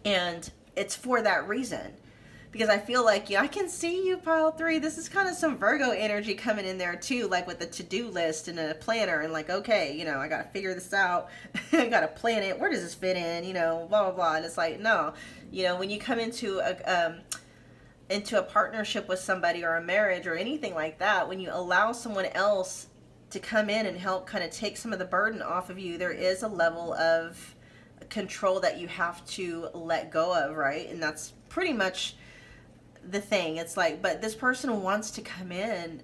And it's for that reason. Because I feel like, I can see you, pile 3. This is kind of some Virgo energy coming in there too, like with the to-do list and a planner and like, okay, I got to figure this out. I got to plan it. Where does this fit in? Blah, blah, blah. And it's like, no, when you come into a partnership with somebody or a marriage or anything like that, when you allow someone else to come in and help kind of take some of the burden off of you, there is a level of control that you have to let go of, right? And that's pretty much the thing. It's like, but this person wants to come in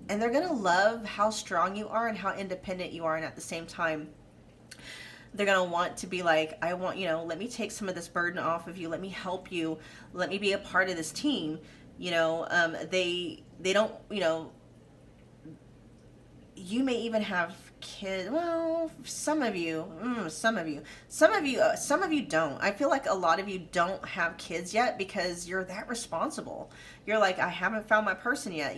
and they're gonna love how strong you are and how independent you are, and at the same time they're gonna want to be like, I want, let me take some of this burden off of you, let me help you, let me be a part of this team. They don't, you may even have kids. Well, some of you don't. I feel like a lot of you don't have kids yet because you're that responsible. You're like, I haven't found my person yet.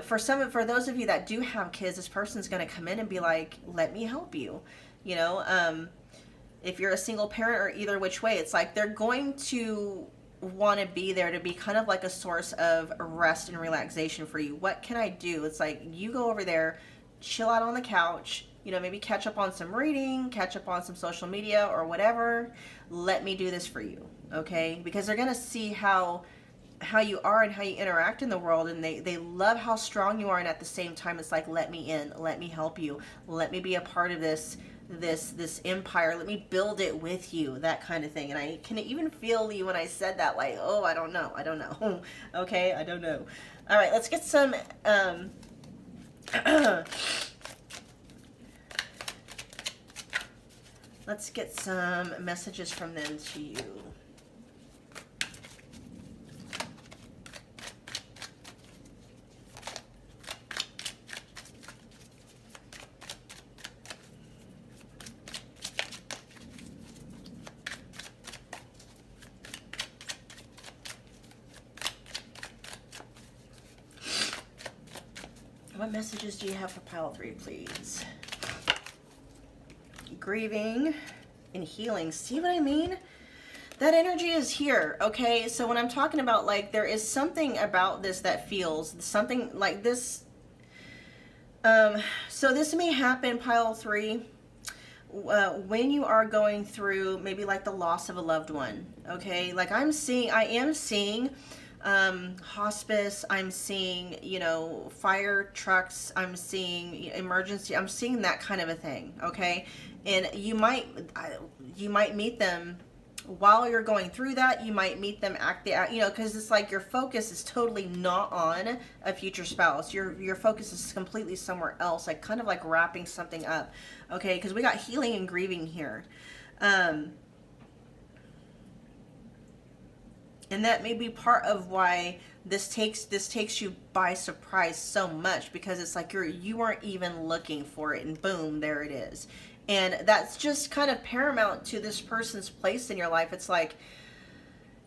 For those of you that do have kids, this person's going to come in and be like, let me help you. If you're a single parent or either which way, it's like they're going to want to be there to be kind of like a source of rest and relaxation for you. What can I do? It's like, you go over there, chill out on the couch, maybe catch up on some reading, catch up on some social media or whatever. Let me do this for you, okay? Because they're going to see how you are and how you interact in the world, and they love how strong you are, and at the same time it's like, let me in, let me help you, let me be a part of this empire, let me build it with you, that kind of thing. And I can even feel you when I said that, like, oh, I don't know okay, I don't know. All right, let's get some let's get some messages from them to you. What messages do you have for pile 3, please? Grieving and healing. See what I mean? That energy is here, okay? So when I'm talking about, like, there is something about this that feels something like this. So this may happen, pile 3, when you are going through maybe like the loss of a loved one, okay? Like I am seeing hospice, I'm seeing, fire trucks, I'm seeing emergency, I'm seeing that kind of a thing, okay? And you might meet them while you're going through that. You might meet them because it's like your focus is totally not on a future spouse. Your focus is completely somewhere else, like kind of like wrapping something up, okay? Because we got healing and grieving here. And that may be part of why this takes you by surprise so much, because it's like you weren't even looking for it, and boom, there it is. And that's just kind of paramount to this person's place in your life. It's like,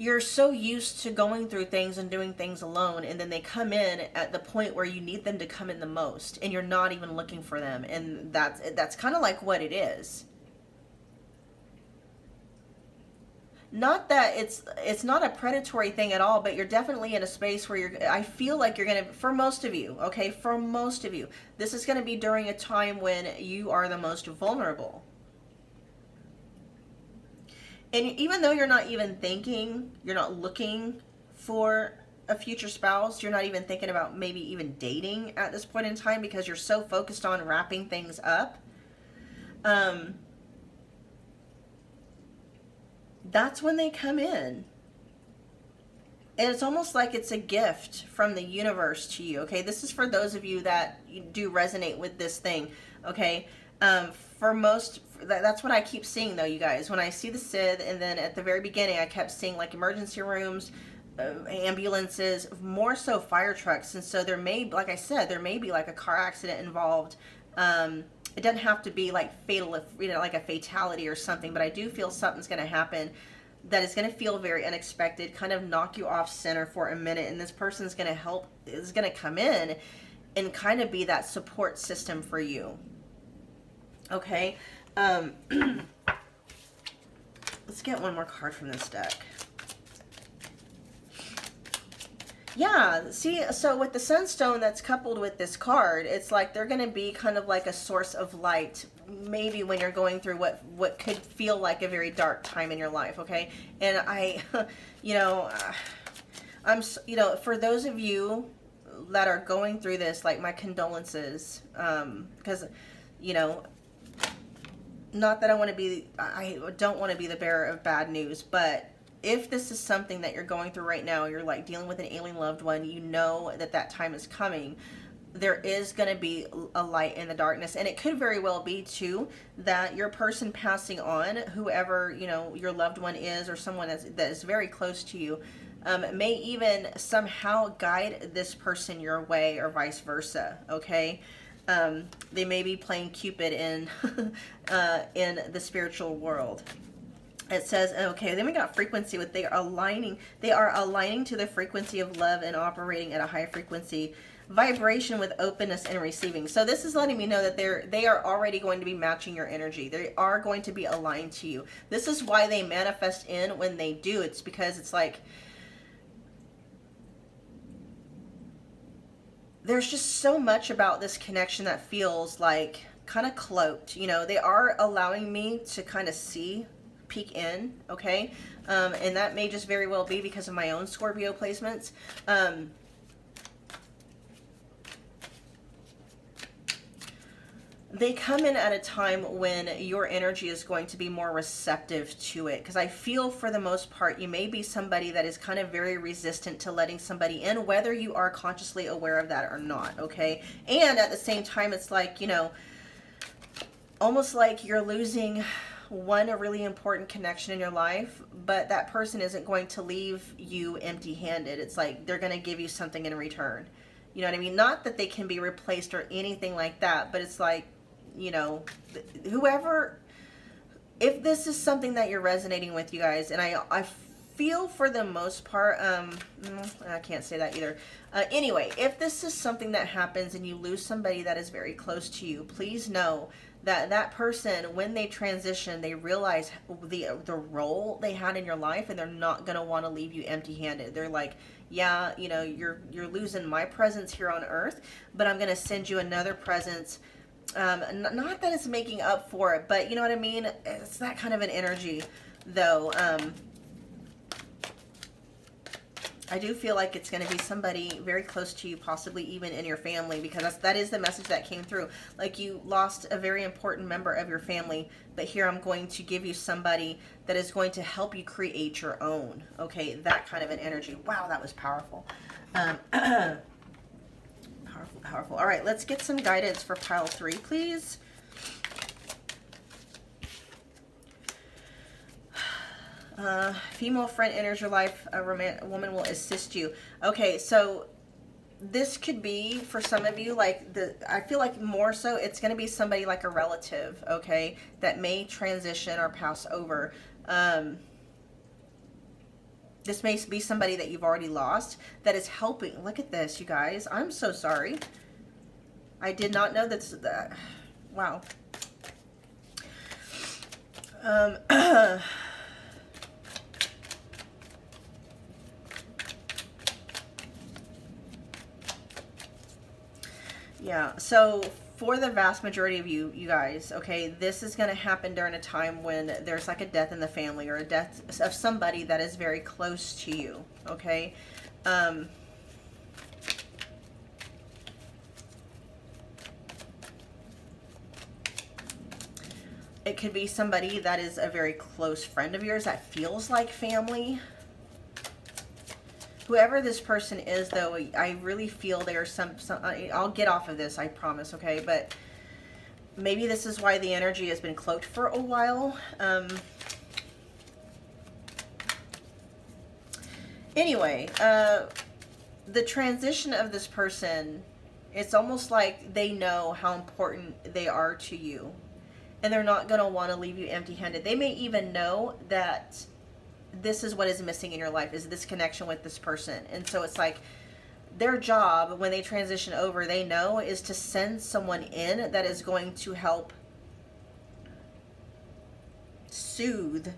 you're so used to going through things and doing things alone, and then they come in at the point where you need them to come in the most, and you're not even looking for them. And that's kind of like what it is. Not that it's not a predatory thing at all, but you're definitely in a space where I feel like you're gonna, for most of you, okay, for most of you, this is gonna be during a time when you are the most vulnerable. And even though you're not even thinking, you're not looking for a future spouse, you're not even thinking about maybe even dating at this point in time because you're so focused on wrapping things up. That's when they come in. And it's almost like it's a gift from the universe to you, okay? This is for those of you that do resonate with this thing, okay? For most, that's what I keep seeing though, you guys. When I see the Sith, and then at the very beginning, I kept seeing like emergency rooms, ambulances, more so fire trucks. And so there may, like I said, there may be like a car accident involved. It doesn't have to be like fatal, like a fatality or something, but I do feel something's going to happen that is going to feel very unexpected, kind of knock you off center for a minute. And this person's going to is going to come in and kind of be that support system for you. Okay. Let's get one more card from this deck. Yeah, see, so with the Sunstone that's coupled with this card, it's like they're going to be kind of like a source of light, maybe when you're going through what could feel like a very dark time in your life, okay? And for those of you that are going through this, like, my condolences, because, not that I don't want to be the bearer of bad news, but if this is something that you're going through right now, you're like dealing with an alien loved one, you know that time is coming, there is going to be a light in the darkness. And it could very well be too that your person passing on, whoever your loved one is, or someone that is very close to you, may even somehow guide this person your way, or vice versa. Okay. They may be playing Cupid in the spiritual world. It says, okay, then we got frequency with they are aligning to the frequency of love and operating at a high frequency vibration with openness and receiving. So this is letting me know that they are already going to be matching your energy. They are going to be aligned to you. This is why they manifest in when they do. It's because it's like there's just so much about this connection that feels like kind of cloaked. They are allowing me to kind of peek in, okay? And that may just very well be because of my own Scorpio placements. They come in at a time when your energy is going to be more receptive to it, because I feel for the most part you may be somebody that is kind of very resistant to letting somebody in, whether you are consciously aware of that or not, okay? And at the same time, it's like, almost like you're losing a really important connection in your life, but that person isn't going to leave you empty-handed. It's like they're going to give you something in return. You know what I mean? Not that they can be replaced or anything like that, but it's like, whoever, if this is something that you're resonating with, you guys, and I feel for the most part, I can't say that either. Anyway, if this is something that happens and you lose somebody that is very close to you, please know that person, when they transition, they realize the role they had in your life, and they're not going to want to leave you empty-handed. They're like, yeah, you're losing my presence here on earth, but I'm going to send you another presence. Not that it's making up for it, but you know what I mean? It's that kind of an energy, though. I do feel like it's going to be somebody very close to you, possibly even in your family, because that is the message that came through. Like, you lost a very important member of your family, but here I'm going to give you somebody that is going to help you create your own. Okay, that kind of an energy. Wow, that was powerful. Powerful. All right, let's get some guidance for pile 3, please. Female friend enters your life. A woman will assist you. Okay, so this could be, for some of you, like, I feel like more so it's going to be somebody like a relative, okay, that may transition or pass over. This may be somebody that you've already lost that is helping. Look at this, you guys. I'm so sorry. I did not know that's that. Wow. Yeah, so for the vast majority of you guys, okay, this is going to happen during a time when there's like a death in the family or a death of somebody that is very close to you, okay? It could be somebody that is a very close friend of yours that feels like family. Whoever this person is, though, I really feel there's some I'll get off of this, I promise, okay? But maybe this is why the energy has been cloaked for a while. Anyway, the transition of this person, it's almost like they know how important they are to you. And they're not going to want to leave you empty-handed. They may even know that this is what is missing in your life, is this connection with this person. And so it's like their job when they transition over, they know, is to send someone in that is going to help soothe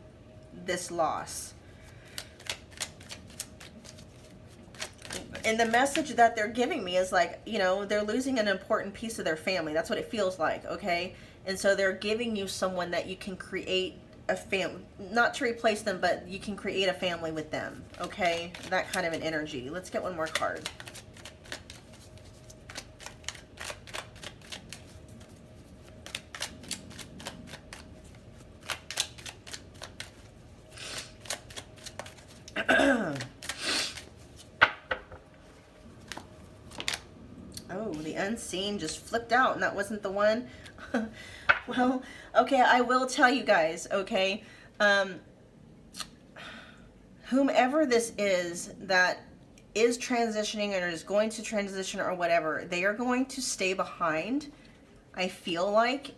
this loss. And the message that they're giving me is like, you know, they're losing an important piece of their family. That's what it feels like, okay? And so they're giving you someone that you can create a family, not to replace them, but you can create a family with them, okay? That kind of an energy. Let's get one more card. Oh, the unseen just flipped out, and that wasn't the one. Well, okay, I will tell you guys, okay? Whomever this is that is transitioning or is going to transition or whatever, they are going to stay behind, I feel like.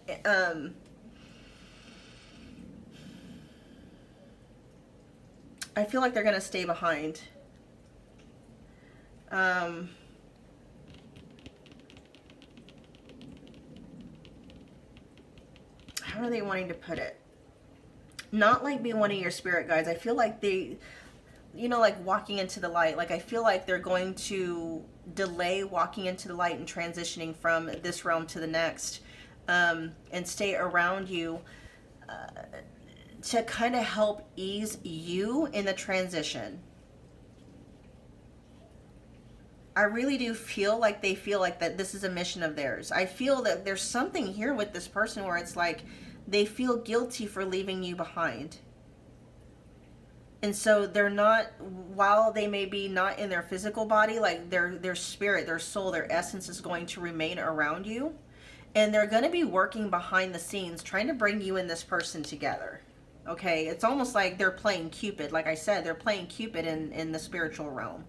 I feel like they're going to stay behind. How are they wanting to put it? Not like being one of your spirit guides. I feel like they, you know, like walking into the light. Like I feel like they're going to delay walking into the light and transitioning from this realm to the next, and stay around you to kind of help ease you in the transition. I really do feel like they feel like that this is a mission of theirs. I feel that there's something here with this person where it's like they feel guilty for leaving you behind. And so they're not, while they may be not in their physical body, like their spirit, their soul, their essence is going to remain around you. And they're going to be working behind the scenes, trying to bring you and this person together. Okay? It's almost like they're playing Cupid. Like I said, they're playing Cupid in the spiritual realm.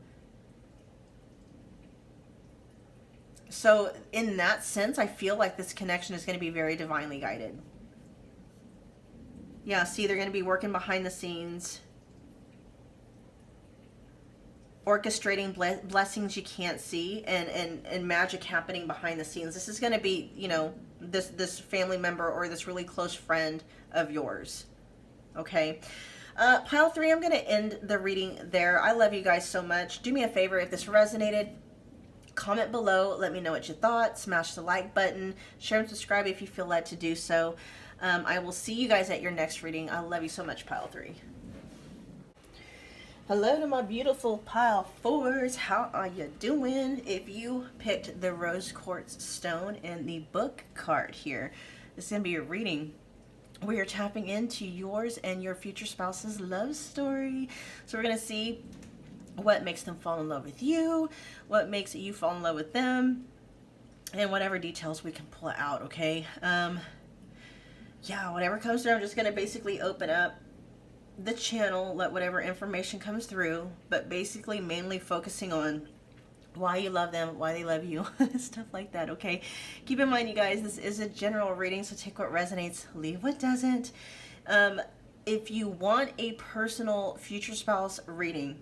So in that sense, I feel like this connection is going to be very divinely guided. Yeah, see, they're going to be working behind the scenes, orchestrating blessings you can't see, and magic happening behind the scenes. This is going to be, you know, this family member or this really close friend of yours. Okay. Pile 3, I'm going to end the reading there. I love you guys so much. Do me a favor, if this resonated, comment below, let me know what you thought, smash the like button, share and subscribe if you feel led to do so. I will see you guys at your next reading. I love you so much, Pile 3. Hello to my beautiful Pile 4s. How are you doing? If you picked the rose quartz stone in the book card here, this is going to be your reading where you're tapping into yours and your future spouse's love story. So we're going to see what makes them fall in love with you, what makes you fall in love with them, and whatever details we can pull out, okay? Yeah, whatever comes through, I'm just going to basically open up the channel, let whatever information comes through, but basically mainly focusing on why you love them, why they love you, stuff like that, okay? Keep in mind, you guys, this is a general reading, so take what resonates, leave what doesn't. if you want a personal future spouse reading,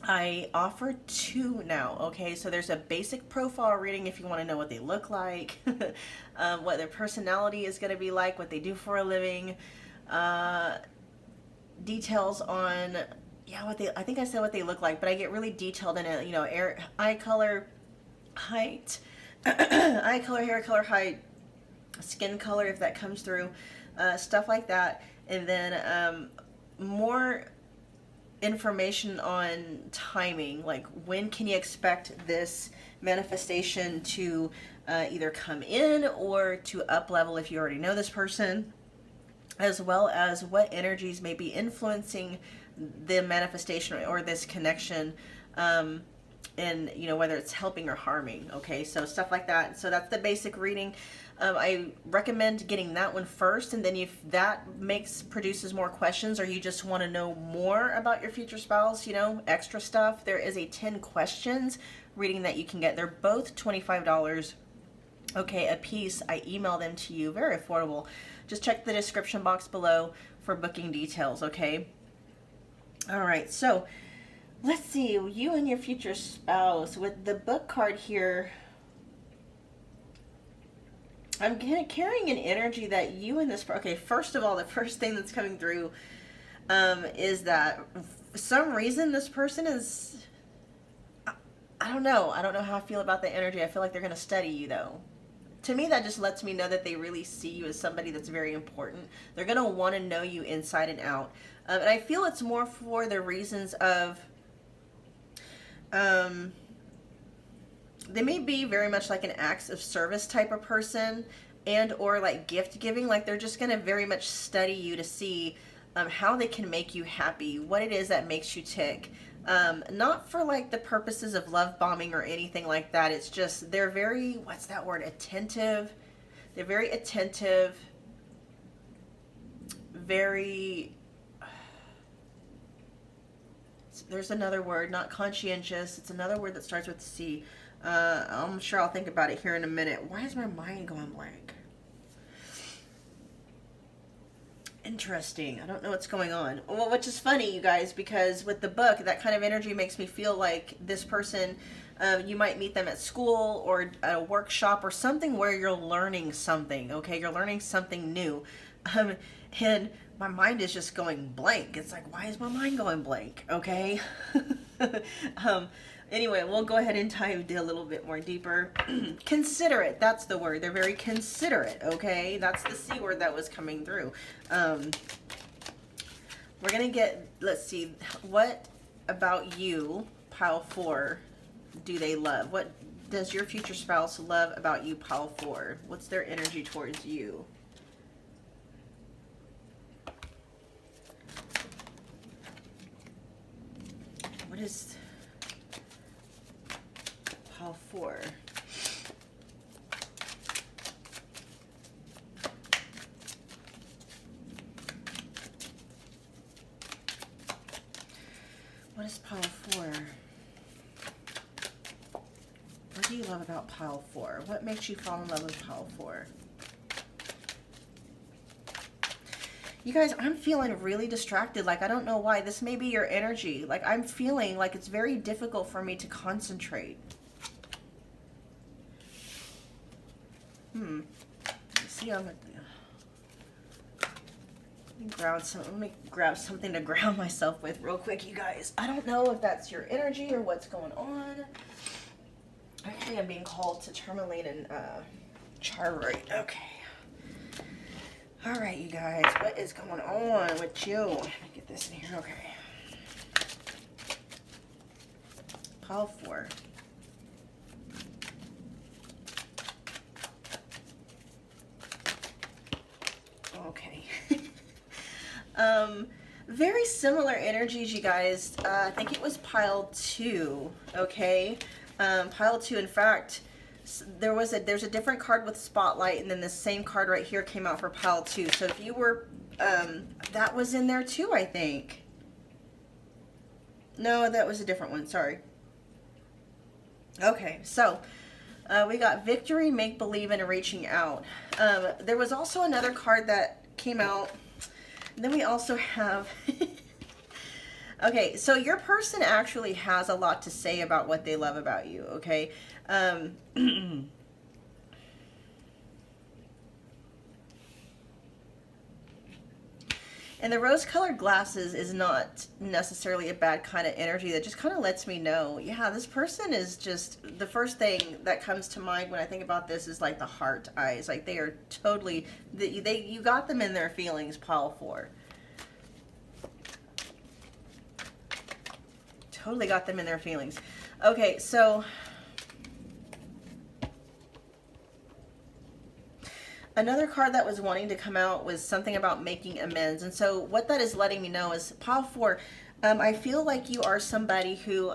I offer 2 now, okay? So there's a basic profile reading if you want to know what they look like, what their personality is going to be like, what they do for a living, details on, yeah, I think I said what they look like, but I get really detailed in it, you know, eye color, height, eye color, hair color, height, skin color, if that comes through, stuff like that. And then more information on timing, like when can you expect this manifestation to either come in or to up level if you already know this person, as well as what energies may be influencing the manifestation or this connection, and you know, whether it's helping or harming. Okay, so stuff like that. So that's the basic reading. I recommend getting that one first, and then if that produces more questions, or you just want to know more about your future spouse, you know, extra stuff, there is a 10 questions reading that you can get. They're both $25, okay, a piece. I email them to you, very affordable. Just check the description box below for booking details, okay? All right, so let's see, you and your future spouse. With the book card here, I'm kind of carrying an energy that you and this, okay, first of all, the first thing that's coming through is that for some reason this person is, I don't know how I feel about the energy. I feel like they're going to study you, though. To me, that just lets me know that they really see you as somebody that's very important. They're going to want to know you inside and out. And I feel it's more for the reasons of, they may be very much like an acts of service type of person, and or like gift giving. Like they're just going to very much study you to see how they can make you happy, what it is that makes you tick. Not for like the purposes of love bombing or anything like that. It's just they're very, what's that word, attentive. They're very attentive, very, there's another word, not conscientious. It's another word that starts with C. I'm sure I'll think about it here in a minute. Why is my mind going blank? Interesting. I don't know what's going on. Well, which is funny, you guys, because with the book, that kind of energy makes me feel like this person, you might meet them at school or at a workshop or something where you're learning something, okay? You're learning something new. And my mind is just going blank. It's like, why is my mind going blank? Okay. Anyway, we'll go ahead and dive a little bit more deeper. Considerate, that's the word. They're very considerate, okay? That's the C word that was coming through. We're going to get, let's see, what about you, pile 4, do they love? What does your future spouse love about you, pile 4? What's their energy towards you? What is pile 4? What is pile 4? What do you love about pile 4? What makes you fall in love with pile 4? You guys, I'm feeling really distracted. Like, I don't know why. This may be your energy. Like, I'm feeling like it's very difficult for me to concentrate. See, let me grab something to ground myself with real quick, you guys. I don't know if that's your energy or what's going on. Actually, I'm being called to terminate and charterate. Okay. All right, you guys, what is going on with you? Let me get this in here. Okay. Pile 4. Okay. Very similar energies, you guys. I think it was pile 2. Okay. Pile 2. In fact, there's a different card with spotlight, and then the same card right here came out for pile 2. So if you were, that was in there too, I think. No, that was a different one. Sorry. Okay, so we got victory, make believe, and reaching out. There was also another card that came out. Then we also have, okay, so your person actually has a lot to say about what they love about you, okay? And the rose-colored glasses is not necessarily a bad kind of energy. That just kind of lets me know, yeah, this person is just, the first thing that comes to mind when I think about this is like the heart eyes. Like they are totally, you got them in their feelings, pile 4. Totally got them in their feelings. Okay, so another card that was wanting to come out was something about making amends. And so what that is letting me know is, pile 4, I feel like you are somebody who,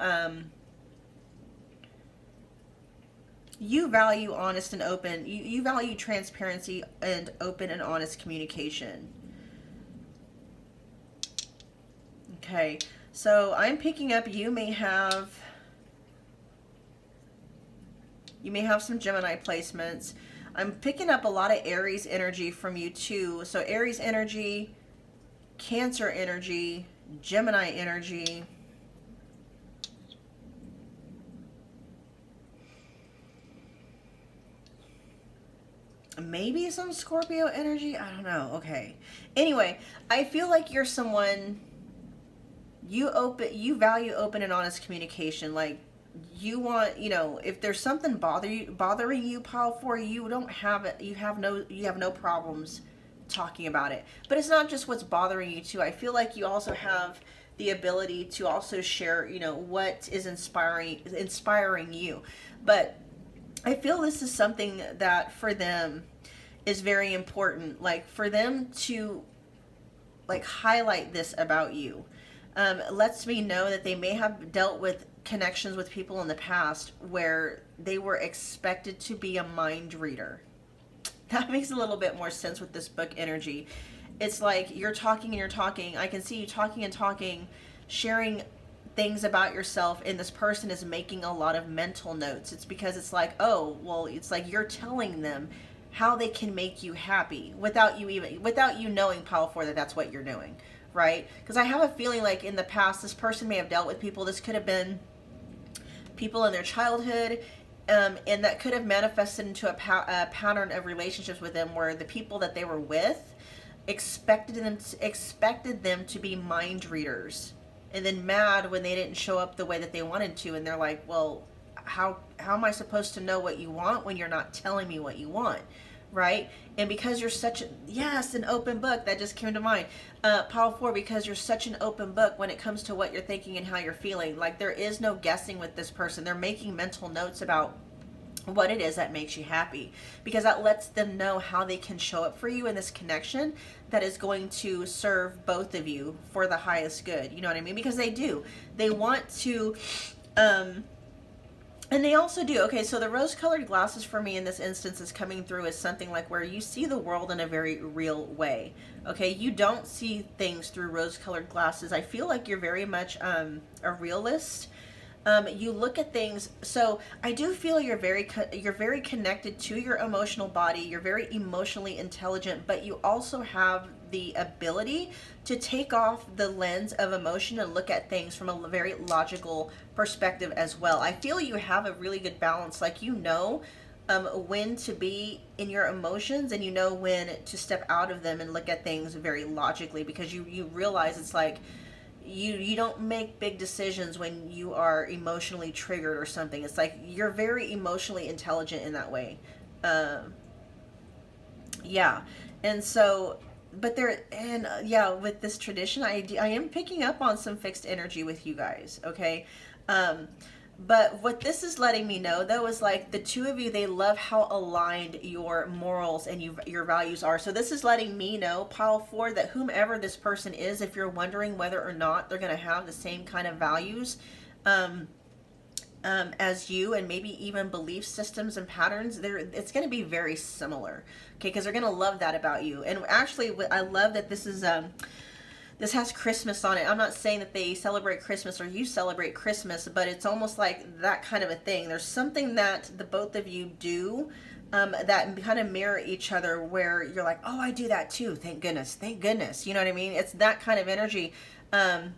you value honest and open. You value transparency and open and honest communication. Okay, so I'm picking up you may have some Gemini placements. I'm picking up a lot of Aries energy from you too. So Aries energy, Cancer energy, Gemini energy. Maybe some Scorpio energy. I don't know. Okay. Anyway, I feel like you're someone, you value open and honest communication. Like, you want, you know, if there's something bothering you, pile 4, you don't have it, you have no problems talking about it. But it's not just what's bothering you too. I feel like you also have the ability to also share, you know, what is inspiring you. But I feel this is something that for them is very important. Like, for them to like highlight this about you, lets me know that they may have dealt with connections with people in the past where they were expected to be a mind reader. That makes a little bit more sense with this book energy. It's like you're talking and you're talking. I can see you talking and talking, sharing things about yourself, and this person is making a lot of mental notes. It's because it's like, oh, well, it's like you're telling them how they can make you happy without you knowing, pile 4, that that's what you're doing, right? Because I have a feeling like in the past, this person may have dealt with people. This could have been people in their childhood, and that could have manifested into a pattern of relationships with them where the people that they were with expected them to be mind readers, and then mad when they didn't show up the way that they wanted to, and they're like, well, how am I supposed to know what you want when you're not telling me what you want, right? And because you're such an open book, that just came to mind, pile 4, because you're such an open book when it comes to what you're thinking and how you're feeling. Like, there is no guessing with this person. They're making mental notes about what it is that makes you happy, because that lets them know how they can show up for you in this connection that is going to serve both of you for the highest good. You know what I mean? Because they want to, and they also do. Okay, so the rose-colored glasses for me in this instance is coming through as something like where you see the world in a very real way. Okay, you don't see things through rose-colored glasses. I feel like you're very much a realist. You look at things, so I do feel you're very connected to your emotional body. You're very emotionally intelligent, but you also have the ability to take off the lens of emotion and look at things from a very logical perspective as well. I feel you have a really good balance. Like, you know when to be in your emotions, and you know when to step out of them and look at things very logically, because you realize it's like, you don't make big decisions when you are emotionally triggered or something. It's like you're very emotionally intelligent in that way. Yeah. And so, but with this tradition, I am picking up on some fixed energy with you guys. Okay. But what this is letting me know, though, is like the two of you, they love how aligned your morals and your values are. So this is letting me know, pile 4, that whomever this person is, if you're wondering whether or not they're going to have the same kind of values as you, and maybe even belief systems and patterns, it's going to be very similar. Okay, because they're going to love that about you. And actually, I love that this is this has Christmas on it. I'm not saying that they celebrate Christmas or you celebrate Christmas, but it's almost like that kind of a thing. There's something that the both of you do that kind of mirror each other, where you're like, oh, I do that too. Thank goodness. You know what I mean? It's that kind of energy. I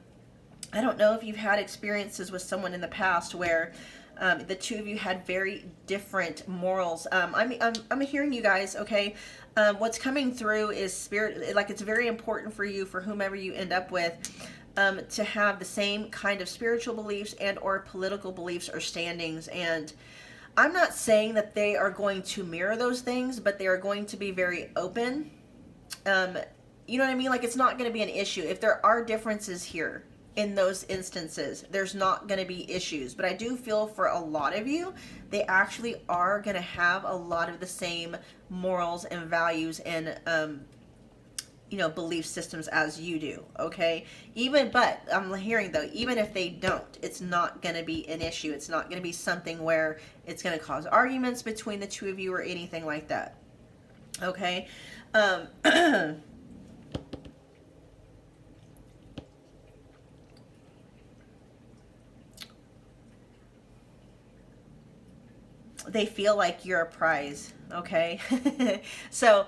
don't know if you've had experiences with someone in the past where the two of you had very different morals. I'm hearing you guys, okay? What's coming through is spirit, like it's very important for you, for whomever you end up with, to have the same kind of spiritual beliefs and or political beliefs or standings. And I'm not saying that they are going to mirror those things, but they are going to be very open. You know what I mean? Like, it's not going to be an issue. If there are differences here, in those instances, there's not going to be issues. But I do feel for a lot of you, they actually are going to have a lot of the same morals and values and belief systems as you do, okay? But I'm hearing though, even if they don't, it's not going to be an issue. It's not going to be something where it's going to cause arguments between the two of you or anything like that, okay? They feel like you're a prize, okay? So,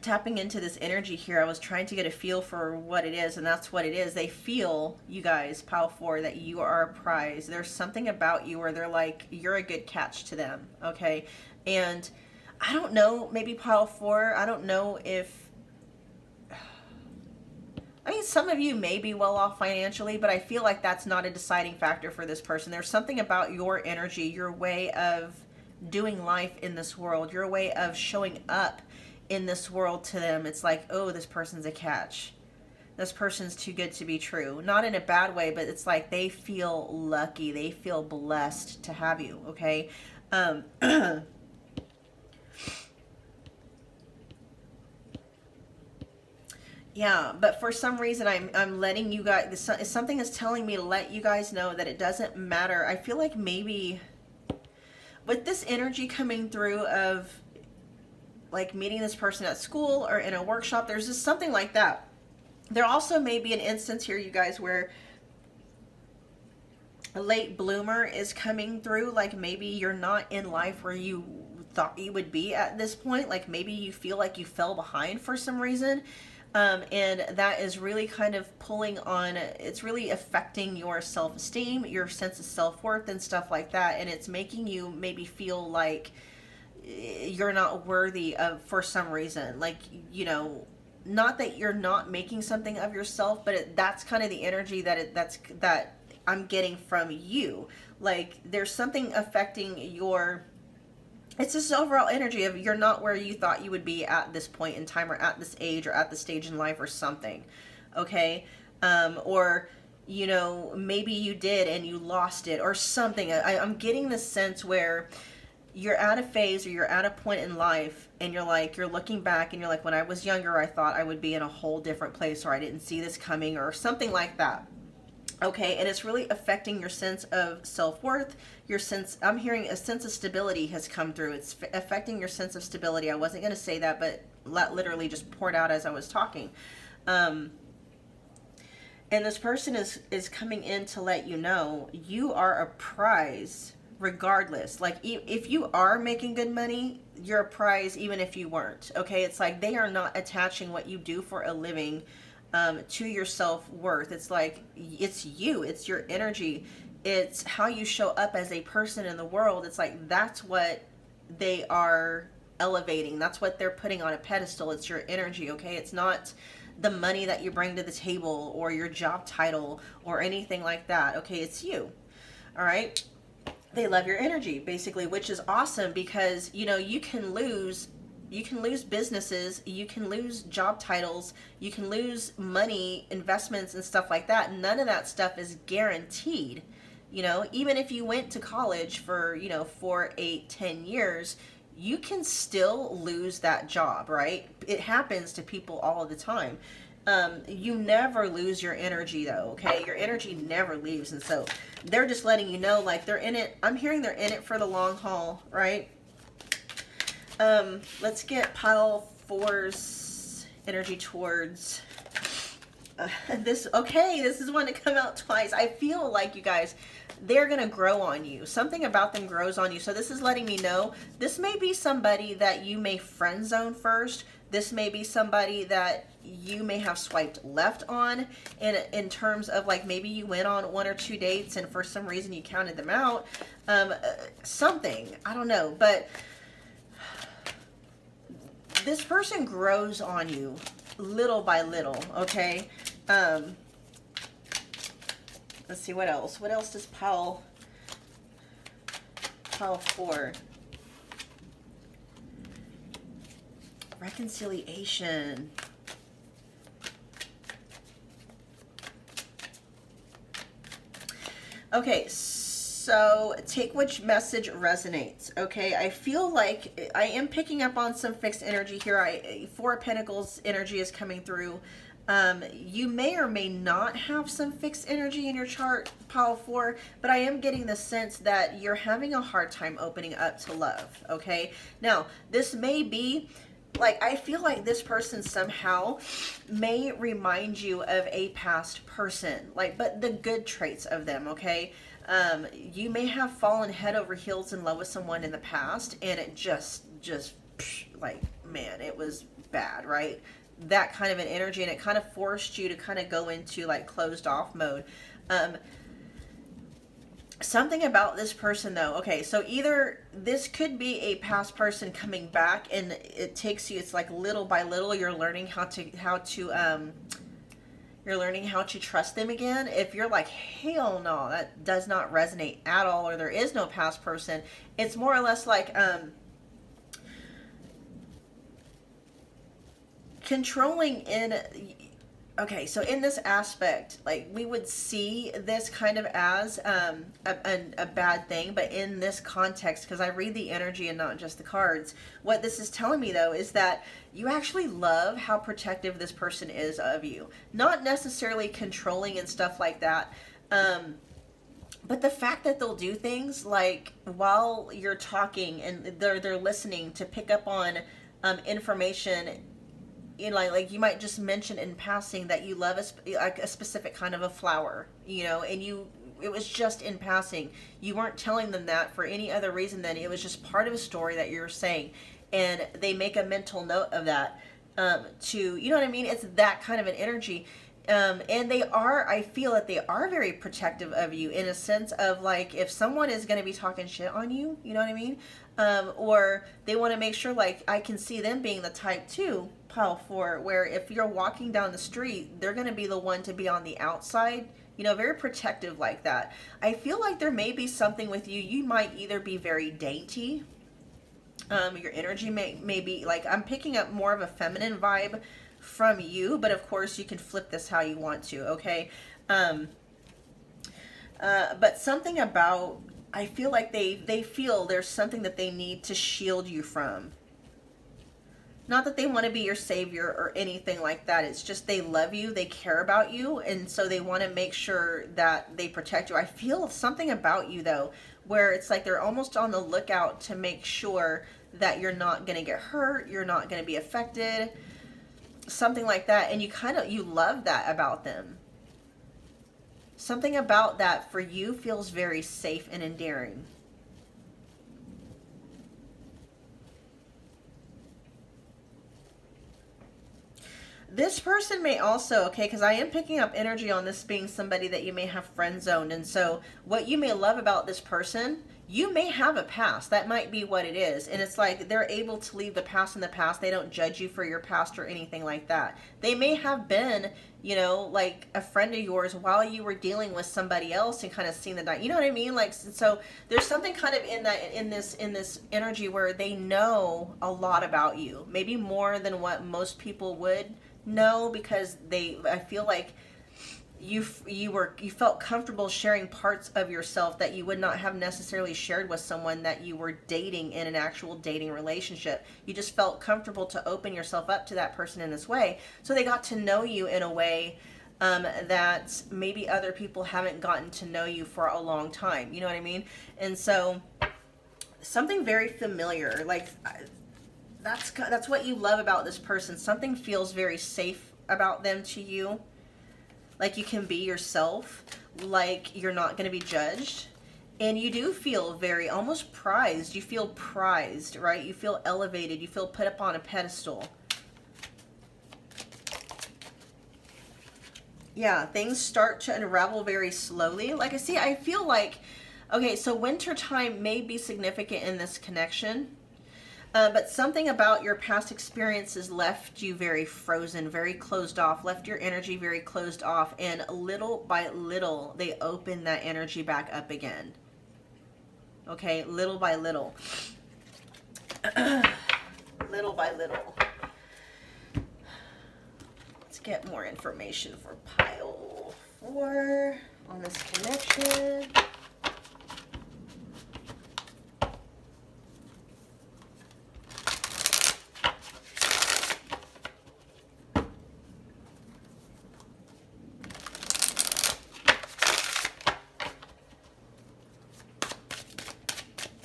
tapping into this energy here, I was trying to get a feel for what it is, and that's what it is. They feel, you guys, Pile 4, that you are a prize. There's something about you where they're like, you're a good catch to them, okay? And I don't know, maybe Pile 4, I don't know if, some of you may be well off financially, but I feel like that's not a deciding factor for this person. There's something about your energy, your way of doing life in this world, your way of showing up in this world to them. It's like, oh, this person's a catch. This person's too good to be true. Not in a bad way, but it's like they feel lucky. They feel blessed to have you, okay? Yeah, but for some reason I'm letting you guys, something is telling me to let you guys know that it doesn't matter. I feel like maybe with this energy coming through of like meeting this person at school or in a workshop, there's just something like that. There also may be an instance here, you guys, where a late bloomer is coming through. Like maybe you're not in life where you thought you would be at this point. Like maybe you feel like you fell behind for some reason. And that is really kind of pulling on, it's really affecting your self-esteem, your sense of self-worth and stuff like that. And it's making you maybe feel like you're not worthy of, for some reason. Like, not that you're not making something of yourself, but that's kind of the energy that I'm getting from you. Like there's something affecting your, it's this overall energy of you're not where you thought you would be at this point in time or at this age or at this stage in life or something, okay? Or, maybe you did and you lost it or something. I'm getting this sense where you're at a phase or you're at a point in life and you're looking back and you're like, when I was younger, I thought I would be in a whole different place, or I didn't see this coming, or something like that. Okay, and it's really affecting your sense of self-worth, I'm hearing a sense of stability has come through. It's affecting your sense of stability. I wasn't going to say that, but literally just poured out as I was talking. And this person is coming in to let you know you are a prize regardless. Like if you are making good money, you're a prize even if you weren't. Okay, it's like they are not attaching what you do for a living to your self-worth. It's like, it's you, it's your energy, it's how you show up as a person in the world. It's like, that's what they are elevating. That's what they're putting on a pedestal. It's your energy, okay? It's not the money that you bring to the table or your job title or anything like that, okay? It's you, all right? They love your energy, basically, which is awesome because, you can lose businesses, you can lose job titles, you can lose money, investments and stuff like that. None of that stuff is guaranteed. Even if you went to college for, 4, 8, 10 years, you can still lose that job, right? It happens to people all the time. You never lose your energy though, okay? Your energy never leaves. And so they're just letting you know, like they're in it. I'm hearing they're in it for the long haul, right? Let's get Pile 4's energy towards this. Okay, this is one to come out twice. I feel like, you guys, they're going to grow on you. Something about them grows on you. So this is letting me know this may be somebody that you may friend zone first. This may be somebody that you may have swiped left on in terms of like maybe you went on 1 or 2 dates and for some reason you counted them out. Something, I don't know, but this person grows on you little by little, okay? Let's see, what else? What else does pile 4? Reconciliation. Okay, so take which message resonates. Okay, I feel like I am picking up on some fixed energy here. 4 of Pentacles energy is coming through. You may or may not have some fixed energy in your chart, pile 4, but I am getting the sense that you're having a hard time opening up to love. Okay, now this may be like, I feel like this person somehow may remind you of a past person, like, but the good traits of them, okay? You may have fallen head over heels in love with someone in the past, and it just like, man, it was bad, right? That kind of an energy, and it kind of forced you to kind of go into like closed off mode. Something about this person though, okay, so either this could be a past person coming back, and it takes you, it's like little by little you're learning how to trust them again. If you're like, hell no, that does not resonate at all, or there is no past person, it's more or less like controlling in. Okay, so in this aspect, like, we would see this kind of as a bad thing, but in this context, because I read the energy and not just the cards, what this is telling me though is that you actually love how protective this person is of you. Not necessarily controlling and stuff like that, but the fact that they'll do things like while you're talking and they're listening to pick up on information. You know, like you might just mention in passing that you love a specific kind of a flower, you know, and it was just in passing. You weren't telling them that for any other reason than it was just part of a story that you're saying, and they make a mental note of that you know what I mean? It's that kind of an energy. And I feel that they are very protective of you in a sense of like, if someone is going to be talking shit on you, you know what I mean? Or they want to make sure, like, I can see them being the type too, pile 4, where if you're walking down the street, they're going to be the one to be on the outside, you know, very protective like that. I feel like there may be something with you. You might either be very dainty. Your energy may be like, I'm picking up more of a feminine vibe from you, but of course you can flip this how you want to, okay? But something about, I feel like they feel there's something that they need to shield you from. Not that they want to be your savior or anything like that. It's just they love you, they care about you, and so they want to make sure that they protect you. I feel something about you though, where it's like they're almost on the lookout to make sure that you're not going to get hurt, you're not going to be affected, something like that. And you love that about them. Something about that for you feels very safe and endearing. This person may also, okay, because I am picking up energy on this being somebody that you may have friend zoned. And so what you may love about this person, you may have a past. That might be what it is. And it's like they're able to leave the past in the past. They don't judge you for your past or anything like that. They may have been, you know, like a friend of yours while you were dealing with somebody else and kind of seeing you know what I mean? Like, so there's something kind of in this energy where they know a lot about you, maybe more than what most people would know, because I feel like you felt comfortable sharing parts of yourself that you would not have necessarily shared with someone that you were dating in an actual dating relationship. You just felt comfortable to open yourself up to that person in this way. So they got to know you in a way that maybe other people haven't gotten to know you for a long time. You know what I mean? And so something very familiar, like that's what you love about this person. Something feels very safe about them to you. Like you can be yourself, like you're not going to be judged. And you do feel very almost prized. You feel prized, right? You feel elevated. You feel put up on a pedestal. Yeah, things start to unravel very slowly. Like I feel like, okay, so winter time may be significant in this connection. But something about your past experiences left you very frozen, very closed off, left your energy very closed off. And little by little, they open that energy back up again. Okay, little by little. Little by little. Let's get more information for pile 4 on this connection.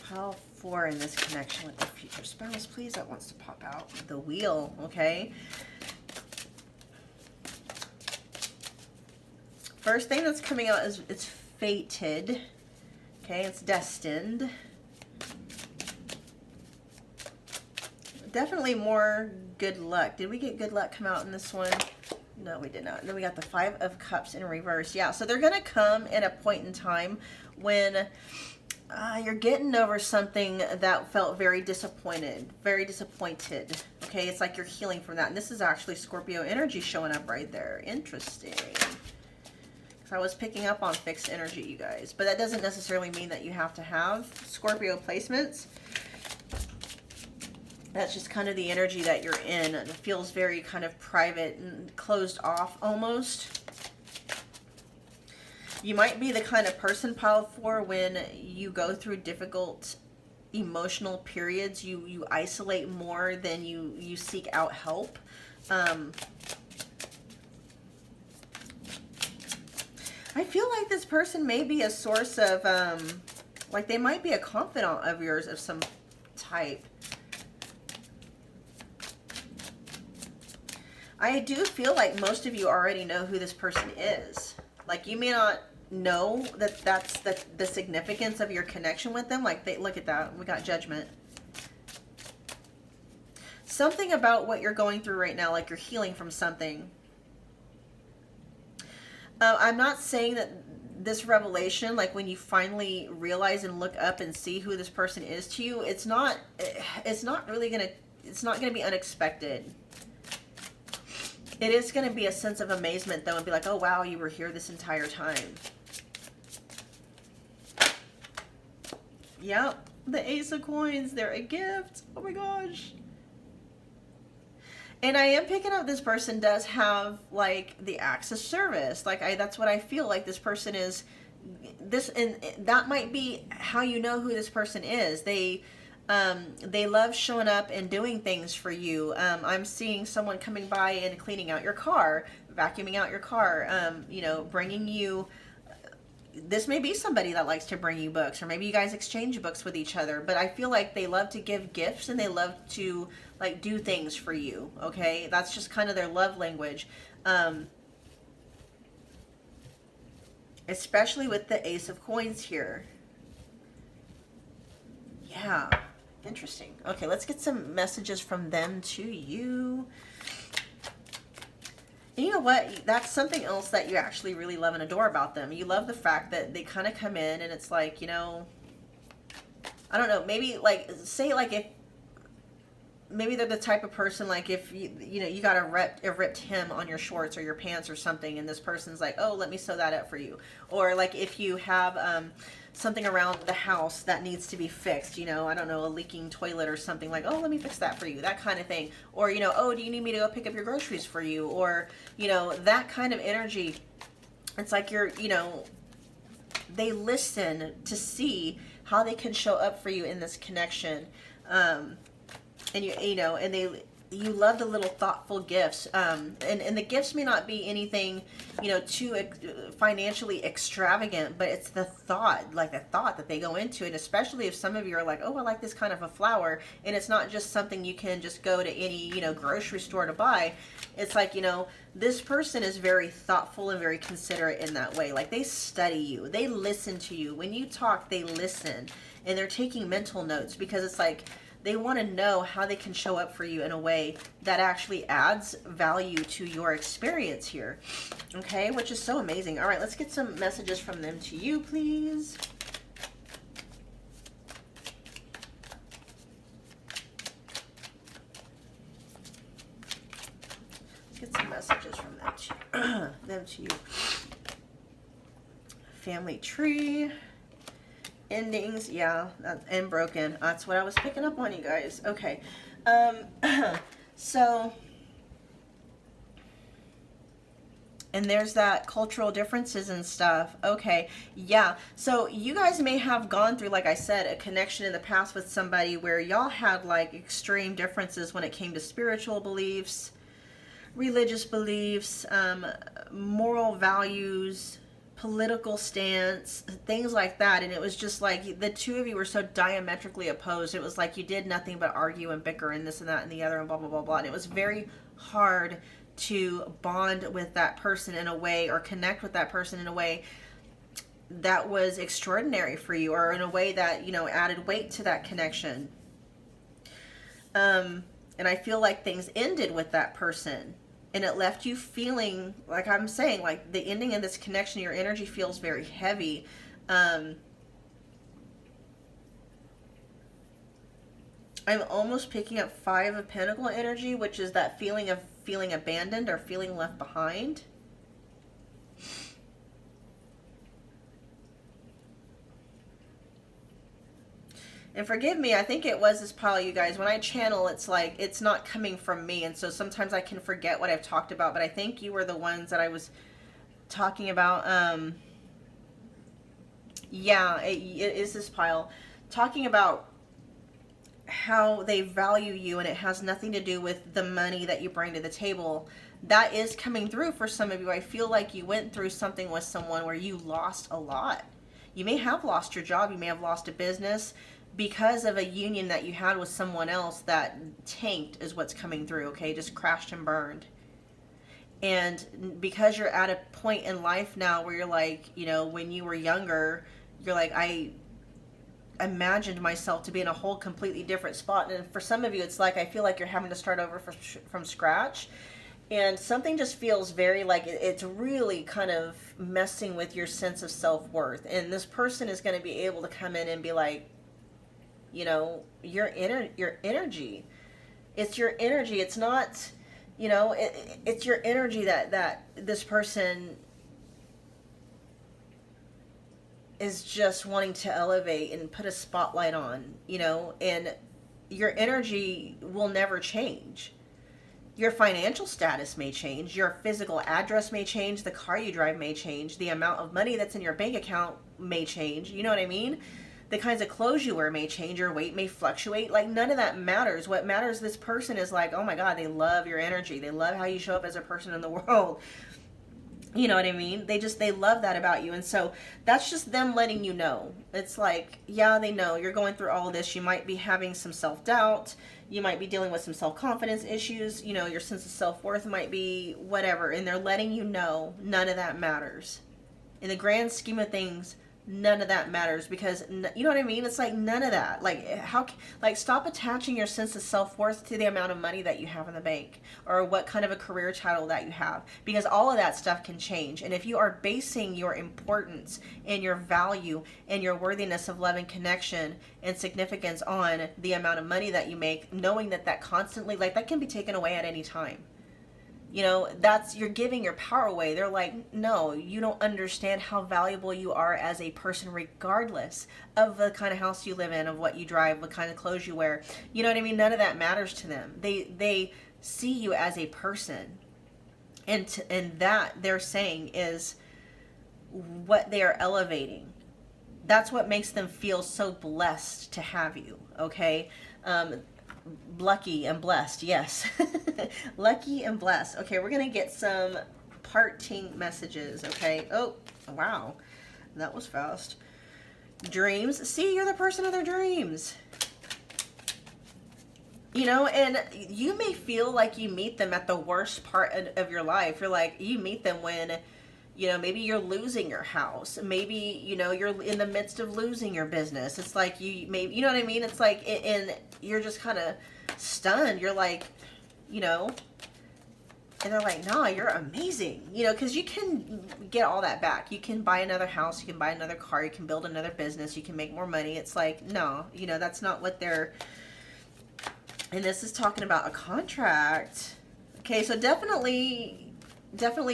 Pile 4 in this connection with the future spouse, please. That wants to pop out. The wheel, okay? First thing that's coming out is it's fated. Okay, it's destined. Definitely more good luck. Did we get good luck come out in this one? No, we did not. And then we got the 5 of Cups in reverse. Yeah, so they're going to come at a point in time when you're getting over something that felt very disappointed. Okay, it's like you're healing from that. And this is actually Scorpio energy showing up right there. Interesting. I was picking up on fixed energy, you guys. But that doesn't necessarily mean that you have to have Scorpio placements. That's just kind of the energy that you're in. It feels very kind of private and closed off almost. You might be the kind of person, pile 4, when you go through difficult emotional periods, you isolate more than you seek out help. I feel like this person may be a source of, like they might be a confidant of yours of some type. I do feel like most of you already know who this person is. Like you may not know that that's the significance of your connection with them. Like look at that. We got Judgment. Something about what you're going through right now, like you're healing from something. I'm not saying that this revelation, like when you finally realize and look up and see who this person is to you, it's not really gonna, it's not gonna be unexpected. It is gonna be a sense of amazement though, and be like, oh wow, you were here this entire time. Yep, the Ace of Coins, they're a gift. Oh my gosh. And I am picking up this person does have like the acts of service. Like that's what I feel like this person is. This, and that might be how you know who this person is. They love showing up and doing things for you. I'm seeing someone coming by and cleaning out your car, vacuuming out your car, you know, bringing you. This may be somebody that likes to bring you books, or maybe you guys exchange books with each other, but I feel like they love to give gifts and they love to like do things for you. Okay, that's just kind of their love language, especially with the Ace of Coins here. Yeah, interesting. Okay, let's get some messages from them to you. And you know what? That's something else that you actually really love and adore about them. You love the fact that they kind of come in and it's like, you know, I don't know, maybe like, say like if, maybe they're the type of person like if you know, you got a ripped hem on your shorts or your pants or something, and this person's like, oh, let me sew that up for you. Or like if you have something around the house that needs to be fixed, you know, I don't know, a leaking toilet or something, like, oh, let me fix that for you, that kind of thing. Or, you know, oh, do you need me to go pick up your groceries for you? Or, you know, that kind of energy. It's like you're, you know, they listen to see how they can show up for you in this connection. And you know, and you love the little thoughtful gifts, and the gifts may not be anything, you know, too financially extravagant, but it's the thought, like the thought that they go into it. Especially if some of you are like, oh, I like this kind of a flower, and it's not just something you can just go to any, you know, grocery store to buy. It's like, you know, this person is very thoughtful and very considerate in that way. Like, they study you, they listen to you. When you talk, they listen, and they're taking mental notes, because it's like, they want to know how they can show up for you in a way that actually adds value to your experience here. Okay, which is so amazing. All right, let's get some messages from them to you, please. Let's get some messages from them to you. Family tree. Endings, yeah, and broken. That's what I was picking up on, you guys. Okay. So, and there's that cultural differences and stuff. Okay, yeah. So you guys may have gone through, like I said, a connection in the past with somebody where y'all had like extreme differences when it came to spiritual beliefs, religious beliefs, moral values, political stance, things like that. And it was just like the two of you were so diametrically opposed. It was like you did nothing but argue and bicker and this and that and the other and blah blah blah blah. And it was very hard to bond with that person in a way, or connect with that person in a way that was extraordinary for you, or in a way that, you know, added weight to that connection. And I feel like things ended with that person, and it left you feeling, like I'm saying, like the ending of this connection, your energy feels very heavy. I'm almost picking up 5 of Pentacle energy, which is that feeling of feeling abandoned or feeling left behind. And forgive me, I think it was this pile, you guys. When I channel, it's like, it's not coming from me. And so sometimes I can forget what I've talked about. But I think you were the ones that I was talking about. Yeah, it is this pile. Talking about how they value you, and it has nothing to do with the money that you bring to the table. That is coming through for some of you. I feel like you went through something with someone where you lost a lot. You may have lost your job. You may have lost a business, because of a union that you had with someone else that tanked, is what's coming through, okay? Just crashed and burned. And because you're at a point in life now where you're like, you know, when you were younger, you're like, I imagined myself to be in a whole completely different spot. And for some of you, it's like, I feel like you're having to start over from scratch. And something just feels very like it's really kind of messing with your sense of self-worth. And this person is going to be able to come in and be like, you know, your energy. It's your energy. It's not, you know, it's your energy that this person is just wanting to elevate and put a spotlight on, you know, and your energy will never change. Your financial status may change, your physical address may change, the car you drive may change, the amount of money that's in your bank account may change, you know what I mean? The kinds of clothes you wear may change, your weight may fluctuate. Like, none of that matters. What matters, this person is like, oh my God, they love your energy. They love how you show up as a person in the world. You know what I mean? They love that about you. And so that's just them letting you know. It's like, yeah, they know you're going through all this. You might be having some self-doubt. You might be dealing with some self-confidence issues. You know, your sense of self-worth might be whatever. And they're letting you know none of that matters. In the grand scheme of things, none of that matters, because you know what I mean? It's like none of that. Like, how, like, stop attaching your sense of self-worth to the amount of money that you have in the bank, or what kind of a career title that you have, because all of that stuff can change. And if you are basing your importance and your value and your worthiness of love and connection and significance on the amount of money that you make, knowing that that constantly, like, that can be taken away at any time. You know, you're giving your power away. They're like, no, you don't understand how valuable you are as a person, regardless of the kind of house you live in, of what you drive, what kind of clothes you wear. You know what I mean? None of that matters to them. They see you as a person. And that, they're saying, is what they are elevating. That's what makes them feel so blessed to have you, okay? lucky and blessed. Yes. Lucky and blessed. Okay, we're going to get some parting messages. Okay. Oh, wow. That was fast. Dreams. See, you're the person of their dreams. You know, and you may feel like you meet them at the worst part of your life. You're like, you meet them when, you know, maybe you're losing your house. Maybe, you know, you're in the midst of losing your business. It's like you maybe, you know what I mean? It's like, and you're just kind of stunned. You're like, you know, and they're like, nah, you're amazing. You know, because you can get all that back. You can buy another house. You can buy another car. You can build another business. You can make more money. It's like, no, you know, that's not what they're... And this is talking about a contract. Okay, so definitely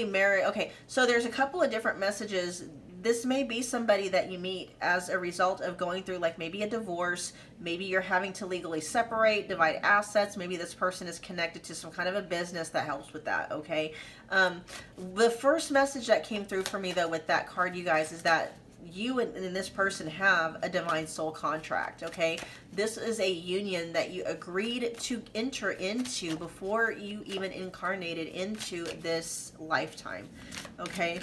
marry. Okay, so there's a couple of different messages. This may be somebody that you meet as a result of going through like maybe a divorce. Maybe you're having to legally separate, divide assets. Maybe this person is connected to some kind of a business that helps with that, okay? The first message that came through for me though with that card, you guys, is that you and this person have a divine soul contract, okay? This is a union that you agreed to enter into before you even incarnated into this lifetime, okay?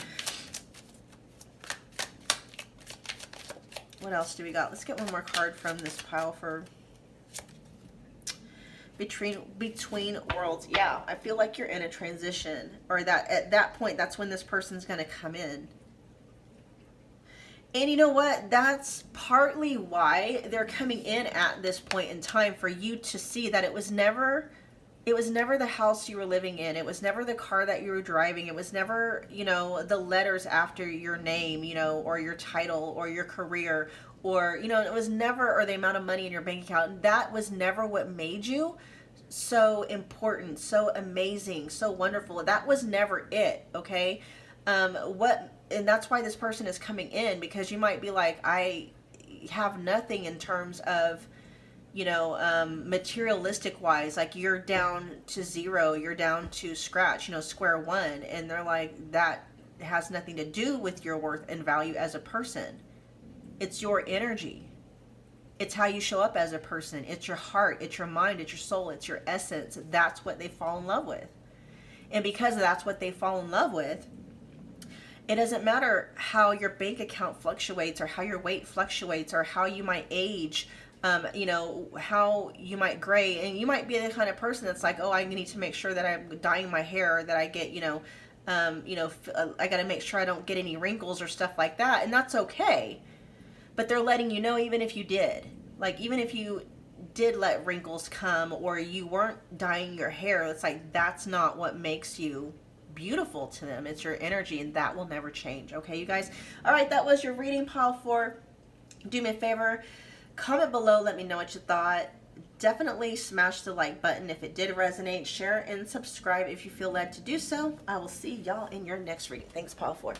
What else do we got? Let's get one more card from this pile for between worlds. Yeah, I feel like you're in a transition, or that at that point, that's when this person's going to come in. And you know what? That's partly why they're coming in at this point in time, for you to see that it was never the house you were living in. It was never the car that you were driving. It was never, you know, the letters after your name, you know, or your title or your career, or, you know, it was never, or the amount of money in your bank account. That was never what made you so important, so amazing, so wonderful. That was never it, okay? And that's why this person is coming in, because you might be like, I have nothing in terms of, you know, materialistic wise, like you're down to zero, you're down to scratch, you know, square one. And they're like, that has nothing to do with your worth and value as a person. It's your energy. It's how you show up as a person. It's your heart, it's your mind, it's your soul, it's your essence. That's what they fall in love with. And because that's what they fall in love with, it doesn't matter how your bank account fluctuates, or how your weight fluctuates, or how you might age, you know, how you might gray. And you might be the kind of person that's like, oh, I need to make sure that I'm dyeing my hair, or that I get, you know, I got to make sure I don't get any wrinkles or stuff like that. And that's okay. But they're letting you know, even if you did, like, even if you did let wrinkles come, or you weren't dyeing your hair, it's like, that's not what makes you beautiful to them. It's your energy, and that will never change. Okay, you guys? All right, that was your reading, pile 4. Do me a favor, comment below, let me know what you thought. Definitely smash the like button if it did resonate. Share and subscribe if you feel led to do so. I will see y'all in your next reading. Thanks, pile 4.